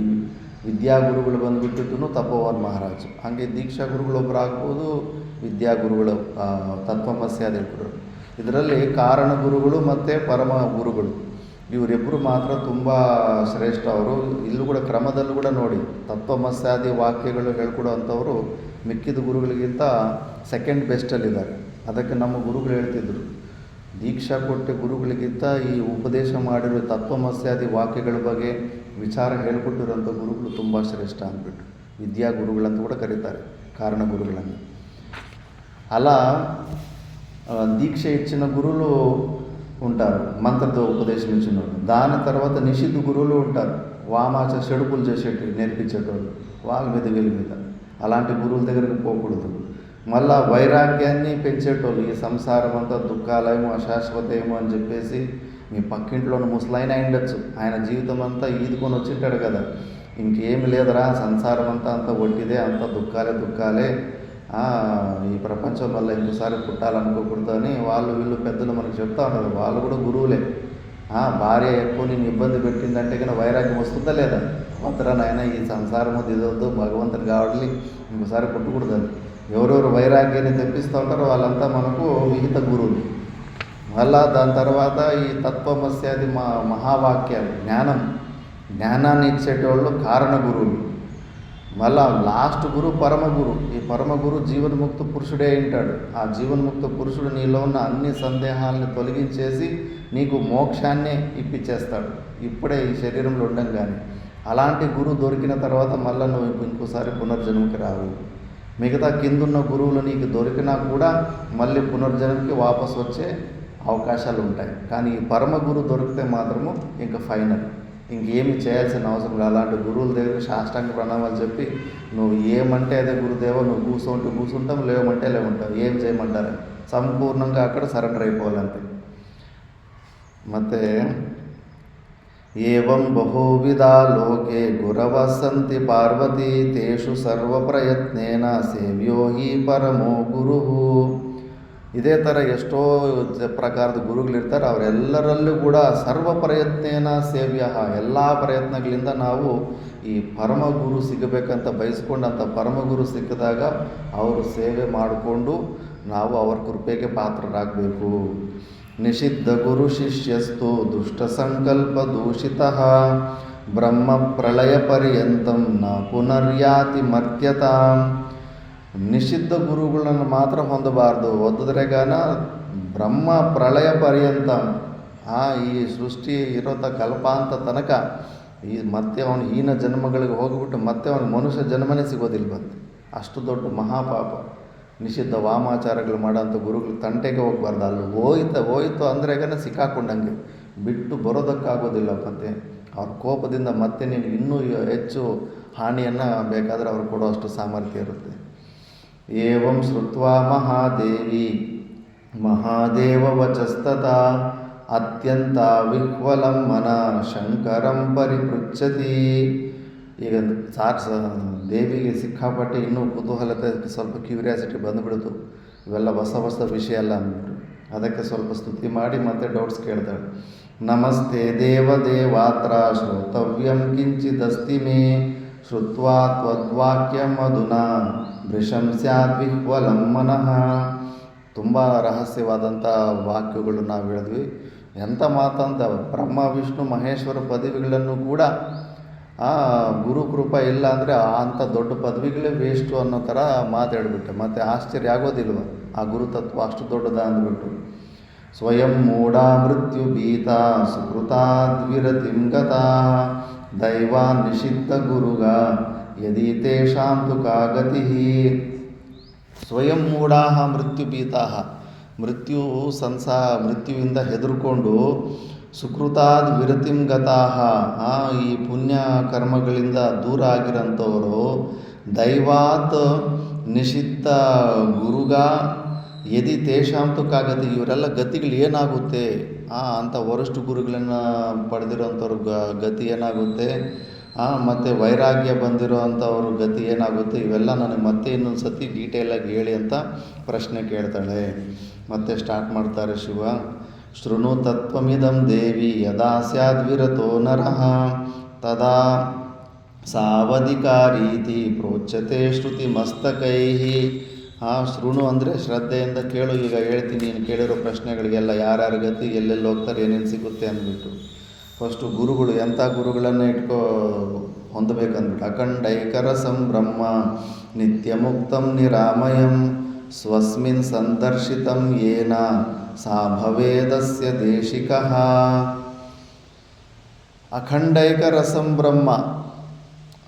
[SPEAKER 1] ವಿದ್ಯಾಗುರುಗಳು ಬಂದುಬಿಟ್ಟಿದ್ದು ತಪೋವನ್ ಮಹಾರಾಜ್. ಹಾಗೆ ದೀಕ್ಷಾ ಗುರುಗಳೊಬ್ಬರು ಆಗ್ಬೋದು, ವಿದ್ಯಾಗುರುಗಳು ತತ್ವಮಸ್ಯಾದಿ ಗುರುಗಳು. ಇದರಲ್ಲಿ ಕಾರಣ ಗುರುಗಳು ಮತ್ತು ಪರಮ ಗುರುಗಳು ಇವರಿಬ್ಬರು ಮಾತ್ರ ತುಂಬ ಶ್ರೇಷ್ಠ. ಅವರು ಇಲ್ಲೂ ಕೂಡ ಕ್ರಮದಲ್ಲೂ ಕೂಡ ನೋಡಿ, ತತ್ವಮಸ್ಯಾದಿ ವಾಕ್ಯಗಳು ಹೇಳ್ಕೊಡೋವಂಥವರು ಮಿಕ್ಕಿದ ಗುರುಗಳಿಗಿಂತ ಸೆಕೆಂಡ್ ಬೆಸ್ಟಲ್ಲಿದ್ದಾರೆ. ಅದಕ್ಕೆ ನಮ್ಮ ಗುರುಗಳು ಹೇಳ್ತಿದ್ರು, ದೀಕ್ಷಾ ಕೊಟ್ಟ ಗುರುಗಳಿಗಿಂತ ಈ ಉಪದೇಶ ಮಾಡಿರೋ ತತ್ವಮಸ್ಯಾದಿ ವಾಕ್ಯಗಳ ಬಗ್ಗೆ ವಿಚಾರ ಹೇಳ್ಕೊಟ್ಟಿರೋಂಥ ಗುರುಗಳು ತುಂಬ ಶ್ರೇಷ್ಠ ಅಂದ್ಬಿಟ್ಟು ವಿದ್ಯಾ ಗುರುಗಳಂತ ಕೂಡ ಕರೀತಾರೆ, ಕಾರಣ ಗುರುಗಳನ್ನು. అలా దీక్ష ఇచ్చిన గురువులు ఉంటారు, మంత్రతో ఉపదేశం ఇచ్చిన వాళ్ళు. దాని తర్వాత నిషిద్ధ గురువులు ఉంటారు, వామాచ చెడుపులు చేసేటివి నేర్పించేటోళ్ళు, వాళ్ళ మీద వీళ్ళ మీద. అలాంటి గురువుల దగ్గరికి పోకూడదు. మళ్ళా వైరాగ్యాన్ని పెంచేటోళ్ళు, ఈ సంసారం అంతా దుఃఖాలయము అశాశ్వతేమో అని చెప్పేసి, మీ పక్కింట్లోని ముసలాయన అయిండొచ్చు, ఆయన జీవితం అంతా ఈదుకొని వచ్చింటాడు కదా, ఇంకేమి లేదురా సంసారం అంతా ఒట్టిదే, అంత దుఃఖాలే, ఈ ప్రపంచం వల్ల ఇంకోసారి పుట్టాలనుకోకూడదు అని వాళ్ళు వీళ్ళు పెద్దలు మనకు చెప్తా ఉన్నారు. వాళ్ళు కూడా గురువులే. భార్య ఎక్కువ నేను ఇబ్బంది పెట్టిందంటే కన్నా వైరాగ్యం వస్తుందా లేదా? వద్దరా నాయన, ఈ సంసారము దిదవద్దు, భగవంతుని కావడాలి, ఇంకోసారి పుట్టకూడదని ఎవరెవరు వైరాగ్యాన్ని తెప్పిస్తూ ఉంటారో వాళ్ళంతా మనకు విహిత గురువులు. మళ్ళా దాని తర్వాత ఈ తత్వమస్యాది మహావాక్యాలు, జ్ఞానాన్ని ఇచ్చేటోళ్ళు కారణ గురువులు. మళ్ళా లాస్ట్ గురువు పరమగురు. ఈ పరమగురు జీవన్ముక్త పురుషుడే ఉంటాడు. ఆ జీవన్ముక్త పురుషుడు నీలో ఉన్న అన్ని సందేహాలని తొలగించేసి నీకు మోక్షాన్నే ఇప్పించేస్తాడు, ఇప్పుడే ఈ శరీరంలో ఉండంగానే. అలాంటి గురువు దొరికిన తర్వాత మళ్ళీ నువ్వు ఇంకోసారి పునర్జన్మకి రావు. మిగతా కిందున్న గురువులు నీకు దొరికినా కూడా మళ్ళీ పునర్జన్మకి వాపసు వచ్చే అవకాశాలు ఉంటాయి. కానీ ఈ పరమ గురువు దొరికితే మాత్రము ఇంకా ఫైనల్, ఇంకేమి చేయాల్సిన అవసరం లేదు. అలాంటి గురువుల దగ్గర సాష్టాంగ ప్రణామాలు చెప్పి, నువ్వు ఏమంటే అదే గురుదేవ, నువ్వు కూర్చుంటాం, లేవమంటే లేవుంటావు, ఏం చేయమంటారు, సంపూర్ణంగా అక్కడ సరెండర్ అయిపోవాలంతే. ಮತ್ತೆ ఏవం బహువిధా లోకే గురవ సంతి పార్వతీ తేషు సర్వప్రయత్నేన ಸೇವ್ಯೋ ಹಿ ಪರಮೋ ಗುರು. ಇದೇ ಥರ ಎಷ್ಟೋ ಪ್ರಕಾರದ ಗುರುಗಳಿರ್ತಾರೆ. ಅವರೆಲ್ಲರಲ್ಲೂ ಕೂಡ ಸರ್ವ ಪ್ರಯತ್ನೇನ ಸೇವ್ಯ, ಎಲ್ಲ ಪ್ರಯತ್ನಗಳಿಂದ ನಾವು ಈ ಪರಮಗುರು ಸಿಗಬೇಕಂತ ಬಯಸ್ಕೊಂಡಂಥ ಪರಮಗುರು ಸಿಕ್ಕಿದಾಗ ಅವರು ಸೇವೆ ಮಾಡಿಕೊಂಡು ನಾವು ಅವರ ಕೃಪೆಗೆ ಪಾತ್ರರಾಗಬೇಕು. ನಿಷಿದ್ಧ ಗುರು ಶಿಷ್ಯಸ್ತು ದುಷ್ಟ ಸಂಕಲ್ಪ ದೂಷಿತಃ ಬ್ರಹ್ಮ ಪ್ರಳಯ ಪರ್ಯಂತಂ ನ ಪುನರ್ಯಾತಿ ಮರ್ತ್ಯತಾಂ. ನಿಷಿದ್ಧ ಗುರುಗಳನ್ನು ಮಾತ್ರ ಹೊಂದಬಾರ್ದು. ಹೊಂದಿದ್ರೆಗಾನ ಬ್ರಹ್ಮ ಪ್ರಳಯ ಪರ್ಯಂತ ಈ ಸೃಷ್ಟಿ ಇರೋತ ಕಲ್ಪಾಂತ ತನಕ ಮತ್ತೆ ಅವನು ಹೀನ ಜನ್ಮಗಳಿಗೆ ಹೋಗಿಬಿಟ್ಟು ಮತ್ತೆ ಅವನು ಮನುಷ್ಯ ಜನ್ಮನೇ ಸಿಗೋದಿಲ್ಲ ಬಂತು. ಅಷ್ಟು ದೊಡ್ಡ ಮಹಾಪಾಪ, ನಿಷಿದ್ಧ ವಾಮಾಚಾರಗಳು ಮಾಡೋಂಥ ಗುರುಗಳು ತಂಟೆಗೆ ಹೋಗ್ಬಾರ್ದು. ಅಲ್ಲಿ ಹೋಯ್ತು ಅಂದ್ರೆಗನೇ ಸಿಕ್ಕಾಕೊಂಡಂಗೆ ಬಿಟ್ಟು ಬರೋದಕ್ಕಾಗೋದಿಲ್ಲ. ಮತ್ತು ಅವ್ರ ಕೋಪದಿಂದ ಮತ್ತೆ ನೀನು ಇನ್ನೂ ಹೆಚ್ಚು ಹಾನಿಯನ್ನು ಬೇಕಾದರೆ ಅವ್ರು ಕೊಡೋ ಅಷ್ಟು ಸಾಮರ್ಥ್ಯ ಇರುತ್ತೆ. ಏವಂ ಶ್ರುತ್ವಾ ಮಹಾದೇವ ವಚಸ್ತಥಾ ಅತ್ಯಂತ ವಿಹ್ವಲಂ ಮನ ಶಂಕರಂ ಪರಿಪೃಚ್ಛತಿ. ಈಗ ದೇವಿಗೆ ಸಿಕ್ಕಾಪಟ್ಟೆ ಇನ್ನೂ ಕುತೂಹಲತೆ, ಸ್ವಲ್ಪ ಕ್ಯೂರಿಯಾಸಿಟಿ ಬಂದುಬಿಡ್ತು. ಇವೆಲ್ಲ ಹೊಸ ವಿಷಯ ಅಲ್ಲ ಅಂದ್ಬಿಟ್ಟು ಅದಕ್ಕೆ ಸ್ವಲ್ಪ ಸ್ತುತಿ ಮಾಡಿ ಮತ್ತೆ ಡೌಟ್ಸ್ ಕೇಳ್ತಾಳೆ. ನಮಸ್ತೆ ದೇವದೇವಾತ್ರ ಶ್ರೋತವ್ಯಂ ಕಿಂಚಿದಸ್ತಿ ಮೇ ಶ್ರುತ್ವಾ ತ್ವದ್ವಾಕ್ಯಂ ಅಧುನಾ ಭೃಶಂ ಸ್ಯಾತ್ ವಿಹ್ವಲಂ ಮನಃ. ತುಂಬ ರಹಸ್ಯವಾದಂಥ ವಾಕ್ಯಗಳು ನಾವು ಹೇಳಿದ್ವಿ. ಎಂಥ ಮಾತಂತ, ಬ್ರಹ್ಮ ವಿಷ್ಣು ಮಹೇಶ್ವರ ಪದವಿಗಳನ್ನು ಕೂಡ ಗುರುಕೃಪ ಇಲ್ಲ ಅಂದರೆ ಅಂಥ ದೊಡ್ಡ ಪದವಿಗಳೇ ವೇಸ್ಟು ಅನ್ನೋ ಥರ ಮಾತಾಡಿಬಿಟ್ಟೆ. ಮತ್ತು ಆಶ್ಚರ್ಯ ಆಗೋದಿಲ್ವ ಆ ಗುರುತತ್ವ ಅಷ್ಟು ದೊಡ್ಡದ ಅಂದ್ಬಿಟ್ಟು. ಸ್ವಯಂ ಮೂಢ ಮೃತ್ಯು ಭೀತ ಸುಕೃತಾದ್ವಿರತಿಂ ಗತಾ ದೈವಾನ್ ನಿಷಿದ್ಧ ಗುರುಗ ಯದಿ ತೇಷಾಂ ತು ಕಾ ಗತಿ. ಸ್ವಯಂ ಮೂಢಾ ಮೃತ್ಯುಭೀತಾ, ಮೃತ್ಯುವಿಂದ ಹೆದರ್ಕೊಂಡು ಸುಕೃತಾದ್ ವಿರತಿಂ ಗತಾಹ, ಈ ಪುಣ್ಯ ಕರ್ಮಗಳಿಂದ ದೂರ ಆಗಿರೋಂಥವರು ದೈವಾತ್ ನಿಷಿದ್ಧ ಗುರುಗ ಯದಿ ತೇಷಾಂ ತು ಕಾ ಗತಿ, ಇವರೆಲ್ಲ ಗತಿಗಳು ಏನಾಗುತ್ತೆ, ಅಂಥ ವರಿಷ್ಠ ಗುರುಗಳನ್ನು ಪಡೆದಿರೋಂಥವ್ರ ಗತಿ ಏನಾಗುತ್ತೆ, ಮತ್ತು ವೈರಾಗ್ಯ ಬಂದಿರೋ ಅಂಥವ್ರ ಗತಿ ಏನಾಗುತ್ತೆ, ಇವೆಲ್ಲ ನನಗೆ ಮತ್ತೆ ಇನ್ನೊಂದು ಸತಿ ಡೀಟೇಲಾಗಿ ಹೇಳಿ ಅಂತ ಪ್ರಶ್ನೆ ಕೇಳ್ತಾಳೆ. ಮತ್ತೆ ಸ್ಟಾರ್ಟ್ ಮಾಡ್ತಾರೆ ಶಿವ. ಶೃಣು ತತ್ವಮಿದಂ ದೇವಿ ಯದಾ ಸ್ಯಾದ್ವಿರತೋ ನರಃ ತದಾ ಸಾವಧಿಕಾರೀತಿ ಪ್ರೋಚ್ಯತೆ ಶ್ರುತಿ ಮಸ್ತಕೈಃ. ಶೃಣು ಅಂದರೆ ಶ್ರದ್ಧೆಯಿಂದ ಕೇಳು. ಈಗ ಹೇಳ್ತೀನಿ, ನೀನು ಕೇಳಿರೋ ಪ್ರಶ್ನೆಗಳಿಗೆಲ್ಲ ಯಾರ್ಯಾರ ಗತಿ, ಎಲ್ಲೆಲ್ಲಿ ಹೋಗ್ತಾರೆ, ಏನೇನು ಸಿಗುತ್ತೆ ಅಂದ್ಬಿಟ್ಟು. ಫಸ್ಟು ಗುರುಗಳು ಎಂಥ ಗುರುಗಳನ್ನು ಹೊಂದಬೇಕಂದ್ಬಿಟ್ಟು. ಅಖಂಡೈಕರಸಂ ಬ್ರಹ್ಮ ನಿತ್ಯ ಮುಕ್ತಂ ನಿರಾಮಯಂ ಸ್ವಸ್ಮಿನ್ ಸಂದರ್ಶಿತಂ ಯೇನ ಸಾ ಭವೇದಸ್ಯ ದೇಶಿಕಃ. ಅಖಂಡೈಕರಸಂ ಬ್ರಹ್ಮ,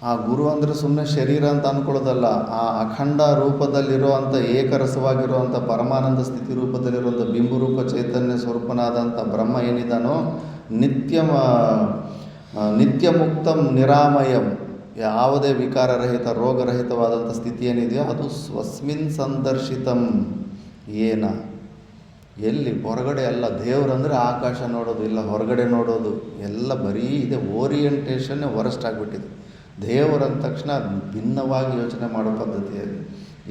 [SPEAKER 1] ಆ ಗುರು ಅಂದರೆ ಸುಮ್ಮನೆ ಶರೀರ ಅಂತ ಅಂದ್ಕೊಳ್ಳೋದಲ್ಲ. ಆ ಅಖಂಡ ರೂಪದಲ್ಲಿರುವಂಥ, ಏಕರಸವಾಗಿರುವಂಥ ಪರಮಾನಂದ ಸ್ಥಿತಿ ರೂಪದಲ್ಲಿರುವಂಥ ಬಿಂಬರೂಪ ಚೈತನ್ಯ ಸ್ವರೂಪನಾದಂಥ ಬ್ರಹ್ಮ ಏನಿದಾನೋ ನಿತ್ಯ ಮುಕ್ತಂ ನಿರಾಮಯಂ, ಯಾವುದೇ ವಿಕಾರರಹಿತ ರೋಗರಹಿತವಾದಂಥ ಸ್ಥಿತಿ ಏನಿದೆಯೋ ಅದು ಸ್ವಸ್ಮಿನ್ ಸಂದರ್ಶಿತಂ ಏನ, ಎಲ್ಲಿ ಹೊರಗಡೆ ಅಲ್ಲ. ದೇವರಂದರೆ ಆಕಾಶ ನೋಡೋದು ಇಲ್ಲ, ಹೊರಗಡೆ ನೋಡೋದು ಎಲ್ಲ ಬರೀ ಇದೆ. ಓರಿಯೆಂಟೇಷನ್ನೇ ವರಸ್ಟ್ ಆಗಿಬಿಟ್ಟಿದೆ. ದೇವರಂದ ತಕ್ಷಣ ಭಿನ್ನವಾಗಿ ಯೋಚನೆ ಮಾಡೋ ಪದ್ಧತಿಯಲ್ಲಿ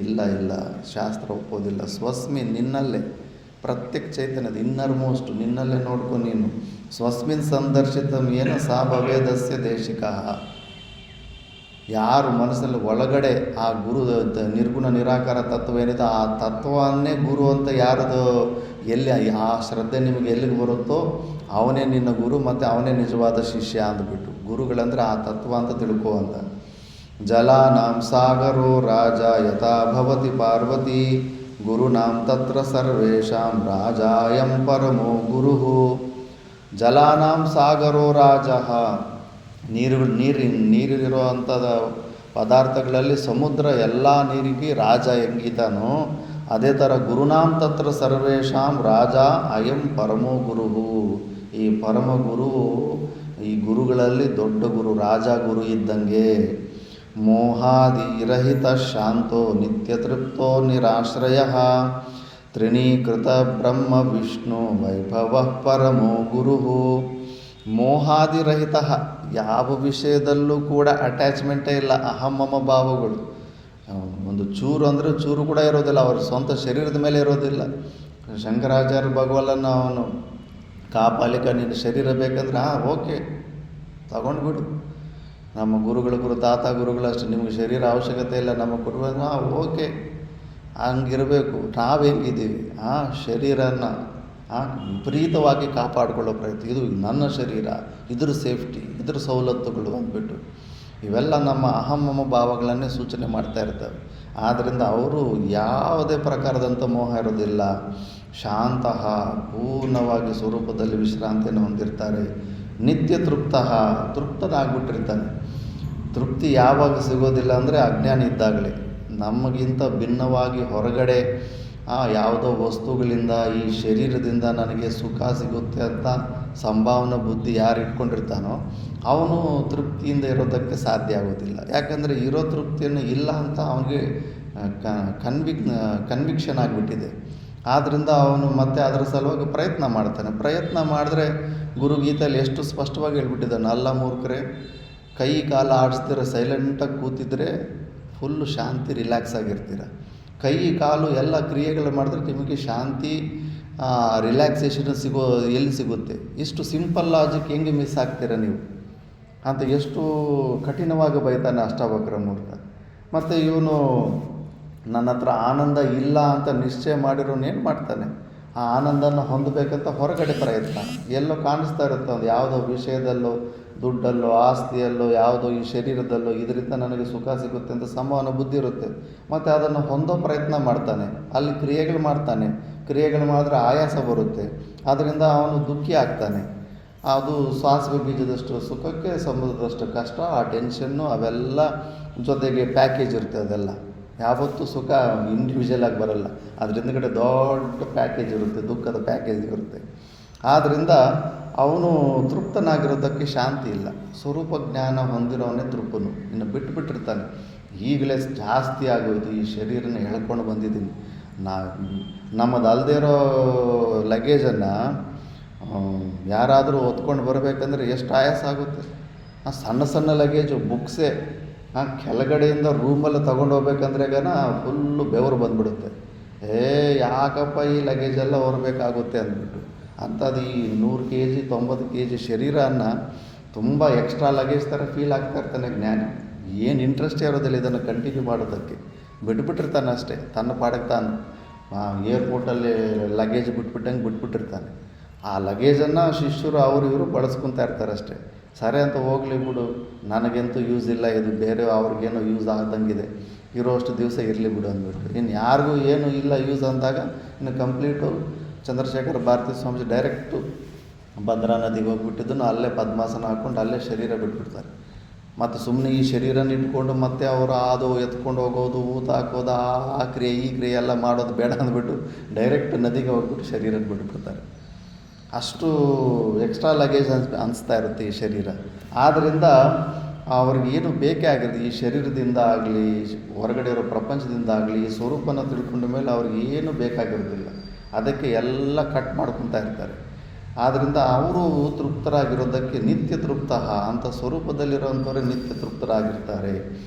[SPEAKER 1] ಇಲ್ಲ, ಶಾಸ್ತ್ರ ಒಪ್ಪೋದಿಲ್ಲ. ಸ್ವಸ್ಮಿನ್, ನಿನ್ನಲ್ಲೇ, ಪ್ರತ್ಯೇಕ ಚೈತನ್ಯದ ಇನ್ನರ್ ಮೋಸ್ಟ್ ನಿನ್ನಲ್ಲೇ ನೋಡ್ಕೊ ನೀನು. ಸ್ವಸ್ಮಿನ್ ಸಂದರ್ಶಿತಂ ಏನ ಸಾ ಭವೇದಸ್ಯ ದೇಶಿಕಃ. ಯಾರು ಮನಸ್ಸಲ್ಲಿ ಒಳಗಡೆ ಆ ಗುರು ನಿರ್ಗುಣ ನಿರಾಕಾರ ತತ್ವ ಏನಿದೆ, ಆ ತತ್ವವನ್ನೇ ಗುರು ಅಂತ ಯಾರದು ಎಲ್ಲಿ ಆ ಶ್ರದ್ಧೆ ನಿಮಗೆ ಎಲ್ಲಿಗೆ ಬರುತ್ತೋ ಅವನೇ ನಿನ್ನ ಗುರು, ಮತ್ತು ಅವನೇ ನಿಜವಾದ ಶಿಷ್ಯ ಅಂದ್ಬಿಟ್ಟು. ಗುರುಗಳಂದರೆ ಆ ತತ್ವ ಅಂತ ತಿಳ್ಕೋ ಅಂತ. ಜಲಾನಾಂ ಸಾಗರೋ ರಾಜ ಯಥಾ ಭವತಿ ಪಾರ್ವತಿ ಗುರುನಾಂ ತತ್ರ ಸರ್ವೇಷಾಂ ರಾಜಾಯಂ ಪರಮೋ ಗುರು. ಜಲಾನಾಂ ಸಾಗರೋ ರಾಜ, ನೀರಿರೋ ಅಂಥದ ಪದಾರ್ಥಗಳಲ್ಲಿ ಸಮುದ್ರ ಎಲ್ಲ ನೀರಿಗೆ ರಾಜ ಹೆಂಗಿದ್ದಾನೋ ಅದೇ ಥರ ಗುರುನಾಂ ತತ್ರ ಸರ್ವೇಷಾಂ ರಾಜ ಅಯಂ ಪರಮೋ ಗುರು. ಈ ಪರಮ ಗುರು ಈ ಗುರುಗಳಲ್ಲಿ ದೊಡ್ಡ ಗುರು, ರಾಜ ಗುರು ಇದ್ದಂಗೆ. ಮೋಹಾದಿರಹಿತ ಶಾಂತೋ ನಿತ್ಯ ತೃಪ್ತೋ ನಿರಾಶ್ರಯ ತ್ರಿಣೀಕೃತ ಬ್ರಹ್ಮ ವಿಷ್ಣು ವೈಭವ ಪರಮೋ ಗುರು. ಮೋಹಾದಿರಹಿತ, ಯಾವ ವಿಷಯದಲ್ಲೂ ಕೂಡ ಅಟ್ಯಾಚ್ಮೆಂಟೇ ಇಲ್ಲ, ಅಹಮ್ಮಮ ಭಾವಗಳು. ಒಂದು ಚೂರು ಅಂದರೆ ಚೂರು ಕೂಡ ಇರೋದಿಲ್ಲ, ಅವ್ರ ಸ್ವಂತ ಶರೀರದ ಮೇಲೆ ಇರೋದಿಲ್ಲ. ಶಂಕರಾಚಾರ್ಯ ಭಗವಲ್ಲನ್ನು ಅವನು ಕಾಪಾಲಿಕ, ನಿನ್ನ ಶರೀರ ಬೇಕಂದ್ರೆ ಓಕೆ ತಗೊಂಡ್ಬಿಡು. ನಮ್ಮ ಗುರುಗಳು ತಾತ ಗುರುಗಳಷ್ಟು ನಿಮಗೆ ಶರೀರ ಅವಶ್ಯಕತೆ ಇಲ್ಲ, ನಮ್ಮ ಗುರುಗಳನ್ನ ಓಕೆ ಹಂಗಿರಬೇಕು. ನಾವು ಹೆಂಗಿದ್ದೀವಿ ಶರೀರನ ವಿಪರೀತವಾಗಿ ಕಾಪಾಡಿಕೊಳ್ಳೋ ಪ್ರಯತ್ನ. ಇದು ನನ್ನ ಶರೀರ, ಇದ್ರ ಸೇಫ್ಟಿ, ಇದ್ರ ಸವಲತ್ತುಗಳು ಅಂದ್ಬಿಟ್ಟು ಇವೆಲ್ಲ ನಮ್ಮ ಅಹಮ್ಮಮ ಭಾವಗಳನ್ನೇ ಸೂಚನೆ ಮಾಡ್ತಾ ಇರ್ತವೆ. ಆದ್ದರಿಂದ ಅವರು ಯಾವುದೇ ಪ್ರಕಾರದಂಥ ಮೋಹ ಇರೋದಿಲ್ಲ. ಶಾಂತಃ ಪೂರ್ಣವಾಗಿ ಸ್ವರೂಪದಲ್ಲಿ ವಿಶ್ರಾಂತಿಯನ್ನು ಹೊಂದಿರ್ತಾರೆ. ನಿತ್ಯ ತೃಪ್ತನಾಗ್ಬಿಟ್ಟಿರ್ತಾನೆ. ತೃಪ್ತಿ ಯಾವಾಗ ಸಿಗೋದಿಲ್ಲ ಅಂದರೆ ಅಜ್ಞಾನ ಇದ್ದಾಗಲೇ. ನಮಗಿಂತ ಭಿನ್ನವಾಗಿ ಹೊರಗಡೆ ಯಾವುದೋ ವಸ್ತುಗಳಿಂದ ಈ ಶರೀರದಿಂದ ನನಗೆ ಸುಖ ಸಿಗುತ್ತೆ ಅಂತ ಸಂಭಾವನಾ ಬುದ್ಧಿ ಯಾರು ಇಟ್ಕೊಂಡಿರ್ತಾನೋ ಅವನು ತೃಪ್ತಿಯಿಂದ ಇರೋದಕ್ಕೆ ಸಾಧ್ಯ ಆಗೋದಿಲ್ಲ. ಯಾಕಂದರೆ ಇರೋ ತೃಪ್ತಿಯನ್ನು ಇಲ್ಲ ಅಂತ ಅವನಿಗೆ ಕನ್ವಿಕ್ಷನ್ ಆಗಿಬಿಟ್ಟಿದೆ. ಆದ್ದರಿಂದ ಅವನು ಮತ್ತೆ ಅದರ ಸಲುವಾಗಿ ಪ್ರಯತ್ನ ಮಾಡ್ತಾನೆ. ಪ್ರಯತ್ನ ಮಾಡಿದ್ರೆ ಗುರುಗೀತೆಯಲ್ಲಿ ಎಷ್ಟು ಸ್ಪಷ್ಟವಾಗಿ ಹೇಳ್ಬಿಟ್ಟಿದ್ದಾನೆ, ಅಲ್ಲ ಮೂರ್ಖರೇ, ಕೈ ಕಾಲ ಆಡಿಸ್ತೀರ, ಸೈಲೆಂಟಾಗಿ ಕೂತಿದ್ರೆ ಫುಲ್ಲು ಶಾಂತಿ, ರಿಲ್ಯಾಕ್ಸ್ ಆಗಿರ್ತೀರ. ಕೈ ಕಾಲು ಎಲ್ಲ ಕ್ರಿಯೆಗಳು ಮಾಡಿದ್ರೆ ನಿಮಗೆ ಶಾಂತಿ, ರಿಲ್ಯಾಕ್ಸೇಷನ್ ಎಲ್ಲಿ ಸಿಗುತ್ತೆ? ಇಷ್ಟು ಸಿಂಪಲ್ ಲಾಜಿಕ್ ಹೆಂಗೆ ಮಿಸ್ ಆಗ್ತೀರ ನೀವು ಅಂತ ಎಷ್ಟು ಕಠಿಣವಾಗಿ ಬೈತಾನೆ ಅಷ್ಟಾವಕ್ರ ಮೂರ್ಖ. ಮತ್ತು ಇವನು ನನ್ನ ಹತ್ರ ಆನಂದ ಇಲ್ಲ ಅಂತ ನಿಶ್ಚಯ ಮಾಡಿರೋನು ಏನು ಮಾಡ್ತಾನೆ? ಆ ಆನಂದನ ಹೊಂದಬೇಕಂತ ಹೊರಗಡೆ ಪ್ರಯತ್ನ ಎಲ್ಲೋ ಕಾಣಿಸ್ತಾ ಇರುತ್ತೆ. ಒಂದು ಯಾವುದೋ ವಿಷಯದಲ್ಲೋ, ದುಡ್ಡಲ್ಲೋ, ಆಸ್ತಿಯಲ್ಲೋ, ಯಾವುದೋ ಈ ಶರೀರದಲ್ಲೋ ಇದರಿಂದ ನನಗೆ ಸುಖ ಸಿಗುತ್ತೆ ಅಂತ ಸಂಭಾವನೆ ಬುದ್ಧಿ ಇರುತ್ತೆ. ಮತ್ತು ಅದನ್ನು ಹೊಂದೋ ಪ್ರಯತ್ನ ಮಾಡ್ತಾನೆ. ಅಲ್ಲಿ ಕ್ರಿಯೆಗಳು ಮಾಡ್ತಾನೆ. ಕ್ರಿಯೆಗಳು ಮಾಡಿದ್ರೆ ಆಯಾಸ ಬರುತ್ತೆ. ಅದರಿಂದ ಅವನು ದುಃಖಿ ಆಗ್ತಾನೆ. ಅದು ಸಾಸಿವೆ ಬೀಜದಷ್ಟು ಸುಖಕ್ಕೆ ಸಮುದ್ರದಷ್ಟು ಕಷ್ಟ, ಆ ಟೆನ್ಷನ್ನು ಅವೆಲ್ಲ ಜೊತೆಗೆ ಪ್ಯಾಕೇಜ್ ಇರುತ್ತೆ. ಅದೆಲ್ಲ ಯಾವತ್ತೂ ಸುಖ ಇಂಡಿವಿಜುವಲಾಗಿ ಬರಲ್ಲ. ಅದರಿಂದಗಡೆ ದೊಡ್ಡ ಪ್ಯಾಕೇಜ್ ಇರುತ್ತೆ, ದುಃಖದ ಪ್ಯಾಕೇಜ್ ಇರುತ್ತೆ. ಆದ್ದರಿಂದ ಅವನು ತೃಪ್ತನಾಗಿರೋದಕ್ಕೆ ಶಾಂತಿ ಇಲ್ಲ. ಸ್ವರೂಪ ಜ್ಞಾನ ಹೊಂದಿರೋವನೇ ತೃಪ್ತನು. ಇನ್ನು ಬಿಟ್ಟುಬಿಟ್ಟಿರ್ತಾನೆ. ಈಗಲೇ ಜಾಸ್ತಿ ಆಗೋಯ್ತು, ಈ ಶರೀರನ ಎಳ್ಕೊಂಡು ಬಂದಿದ್ದೀನಿ. ನಮ್ಮದು ಅಲ್ಲದೇ ಇರೋ ಲಗೇಜನ್ನು ಯಾರಾದರೂ ಹೊತ್ಕೊಂಡು ಬರಬೇಕಂದ್ರೆ ಎಷ್ಟು ಆಯಾಸ ಆಗುತ್ತೆ. ಸಣ್ಣ ಸಣ್ಣ ಲಗೇಜು, ಬುಕ್ಸೇ ಕೆಳಗಡೆಯಿಂದ ರೂಮಲ್ಲಿ ತೊಗೊಂಡು ಹೋಗ್ಬೇಕಂದ್ರೆಗನ ಫುಲ್ಲು ಬೆವರು ಬಂದುಬಿಡುತ್ತೆ. ಯಾಕಪ್ಪ ಈ ಲಗೇಜೆಲ್ಲ ಹೊರಬೇಕಾಗುತ್ತೆ ಅಂದ್ಬಿಟ್ಟು. ಅಂಥದ್ದು ಈ 100 kg 90 kg ಶರೀರನ ತುಂಬ ಎಕ್ಸ್ಟ್ರಾ ಲಗೇಜ್ ಥರ ಫೀಲ್ ಆಗ್ತಾ ಇರ್ತಾನೆ ಜ್ಞಾನಿ. ಏನು ಇಂಟ್ರೆಸ್ಟ್ ಇರೋದಿಲ್ಲ ಇದನ್ನು ಕಂಟಿನ್ಯೂ ಮಾಡೋದಕ್ಕೆ. ಬಿಟ್ಬಿಟ್ಟಿರ್ತಾನೆ ಅಷ್ಟೇ, ತನ್ನ ಪಾಡಕ್ಕೆ ತಾನು. ಏರ್ಪೋರ್ಟಲ್ಲಿ ಲಗೇಜ್ ಬಿಟ್ಬಿಟ್ಟಿರ್ತಾನೆ. ಆ ಲಗೇಜನ್ನು ಶಿಷ್ಯರು ಅವರು ಇವರು ಬಳಸ್ಕೊತಾ ಇರ್ತಾರೆ ಅಷ್ಟೇ. ಸರಿ ಅಂತ ಹೋಗಲಿ ಬಿಡು, ನನಗಂತೂ ಯೂಸ್ ಇಲ್ಲ, ಇದು ಬೇರೆ ಅವ್ರಿಗೇನೋ ಯೂಸ್ ಆಗ್ದಂಗಿದೆ, ಇರೋಷ್ಟು ದಿವಸ ಇರಲಿ ಬಿಡು ಅಂದ್ಬಿಟ್ಟು. ಇನ್ನು ಯಾರಿಗೂ ಏನು ಇಲ್ಲ ಯೂಸ್ ಅಂದಾಗ ಇನ್ನು ಕಂಪ್ಲೀಟು ಚಂದ್ರಶೇಖರ ಭಾರತೀ ಸ್ವಾಮೀಜಿ ಡೈರೆಕ್ಟು ಭದ್ರಾ ನದಿಗೆ ಹೋಗ್ಬಿಟ್ಟಿದ್ದನ್ನು ಅಲ್ಲೇ ಪದ್ಮಾಸನ ಹಾಕ್ಕೊಂಡು ಅಲ್ಲೇ ಶರೀರ ಬಿಟ್ಬಿಡ್ತಾರೆ. ಮತ್ತು ಸುಮ್ಮನೆ ಈ ಶರೀರನ ಇಟ್ಕೊಂಡು ಮತ್ತೆ ಅವರು ಎತ್ಕೊಂಡು ಹೋಗೋದು, ಊತ ಹಾಕೋದು, ಆ ಕ್ರಿಯೆ ಈ ಕ್ರಿಯೆ ಎಲ್ಲ ಮಾಡೋದು ಬೇಡ ಅಂದ್ಬಿಟ್ಟು ಡೈರೆಕ್ಟ್ ನದಿಗೆ ಹೋಗ್ಬಿಟ್ಟು ಶರೀರನ ಬಿಟ್ಬಿಡ್ತಾರೆ. ಅಷ್ಟು ಎಕ್ಸ್ಟ್ರಾ ಲಗೇಜ್ ಅನಿಸ್ತಾ ಇರುತ್ತೆ ಈ ಶರೀರ. ಆದ್ದರಿಂದ ಅವ್ರಿಗೇನು ಬೇಕೇ ಆಗಿರುತ್ತೆ ಈ ಶರೀರದಿಂದ ಆಗಲಿ, ಹೊರಗಡೆ ಇರೋ ಪ್ರಪಂಚದಿಂದ ಆಗಲಿ, ಈ ಸ್ವರೂಪನ ತಿಳ್ಕೊಂಡ ಮೇಲೆ ಅವ್ರಿಗೆ ಏನು ಬೇಕಾಗಿರೋದಿಲ್ಲ. ಅದಕ್ಕೆ ಎಲ್ಲ ಕಟ್ ಮಾಡ್ಕೊತಾ ಇರ್ತಾರೆ. ಆದ್ದರಿಂದ ಅವರು ತೃಪ್ತರಾಗಿರೋದಕ್ಕೆ ನಿತ್ಯ ತೃಪ್ತ ಅಂತ ಸ್ವರೂಪದಲ್ಲಿರೋಂಥವ್ರೆ ನಿತ್ಯ ತೃಪ್ತರಾಗಿರ್ತಾರೆ.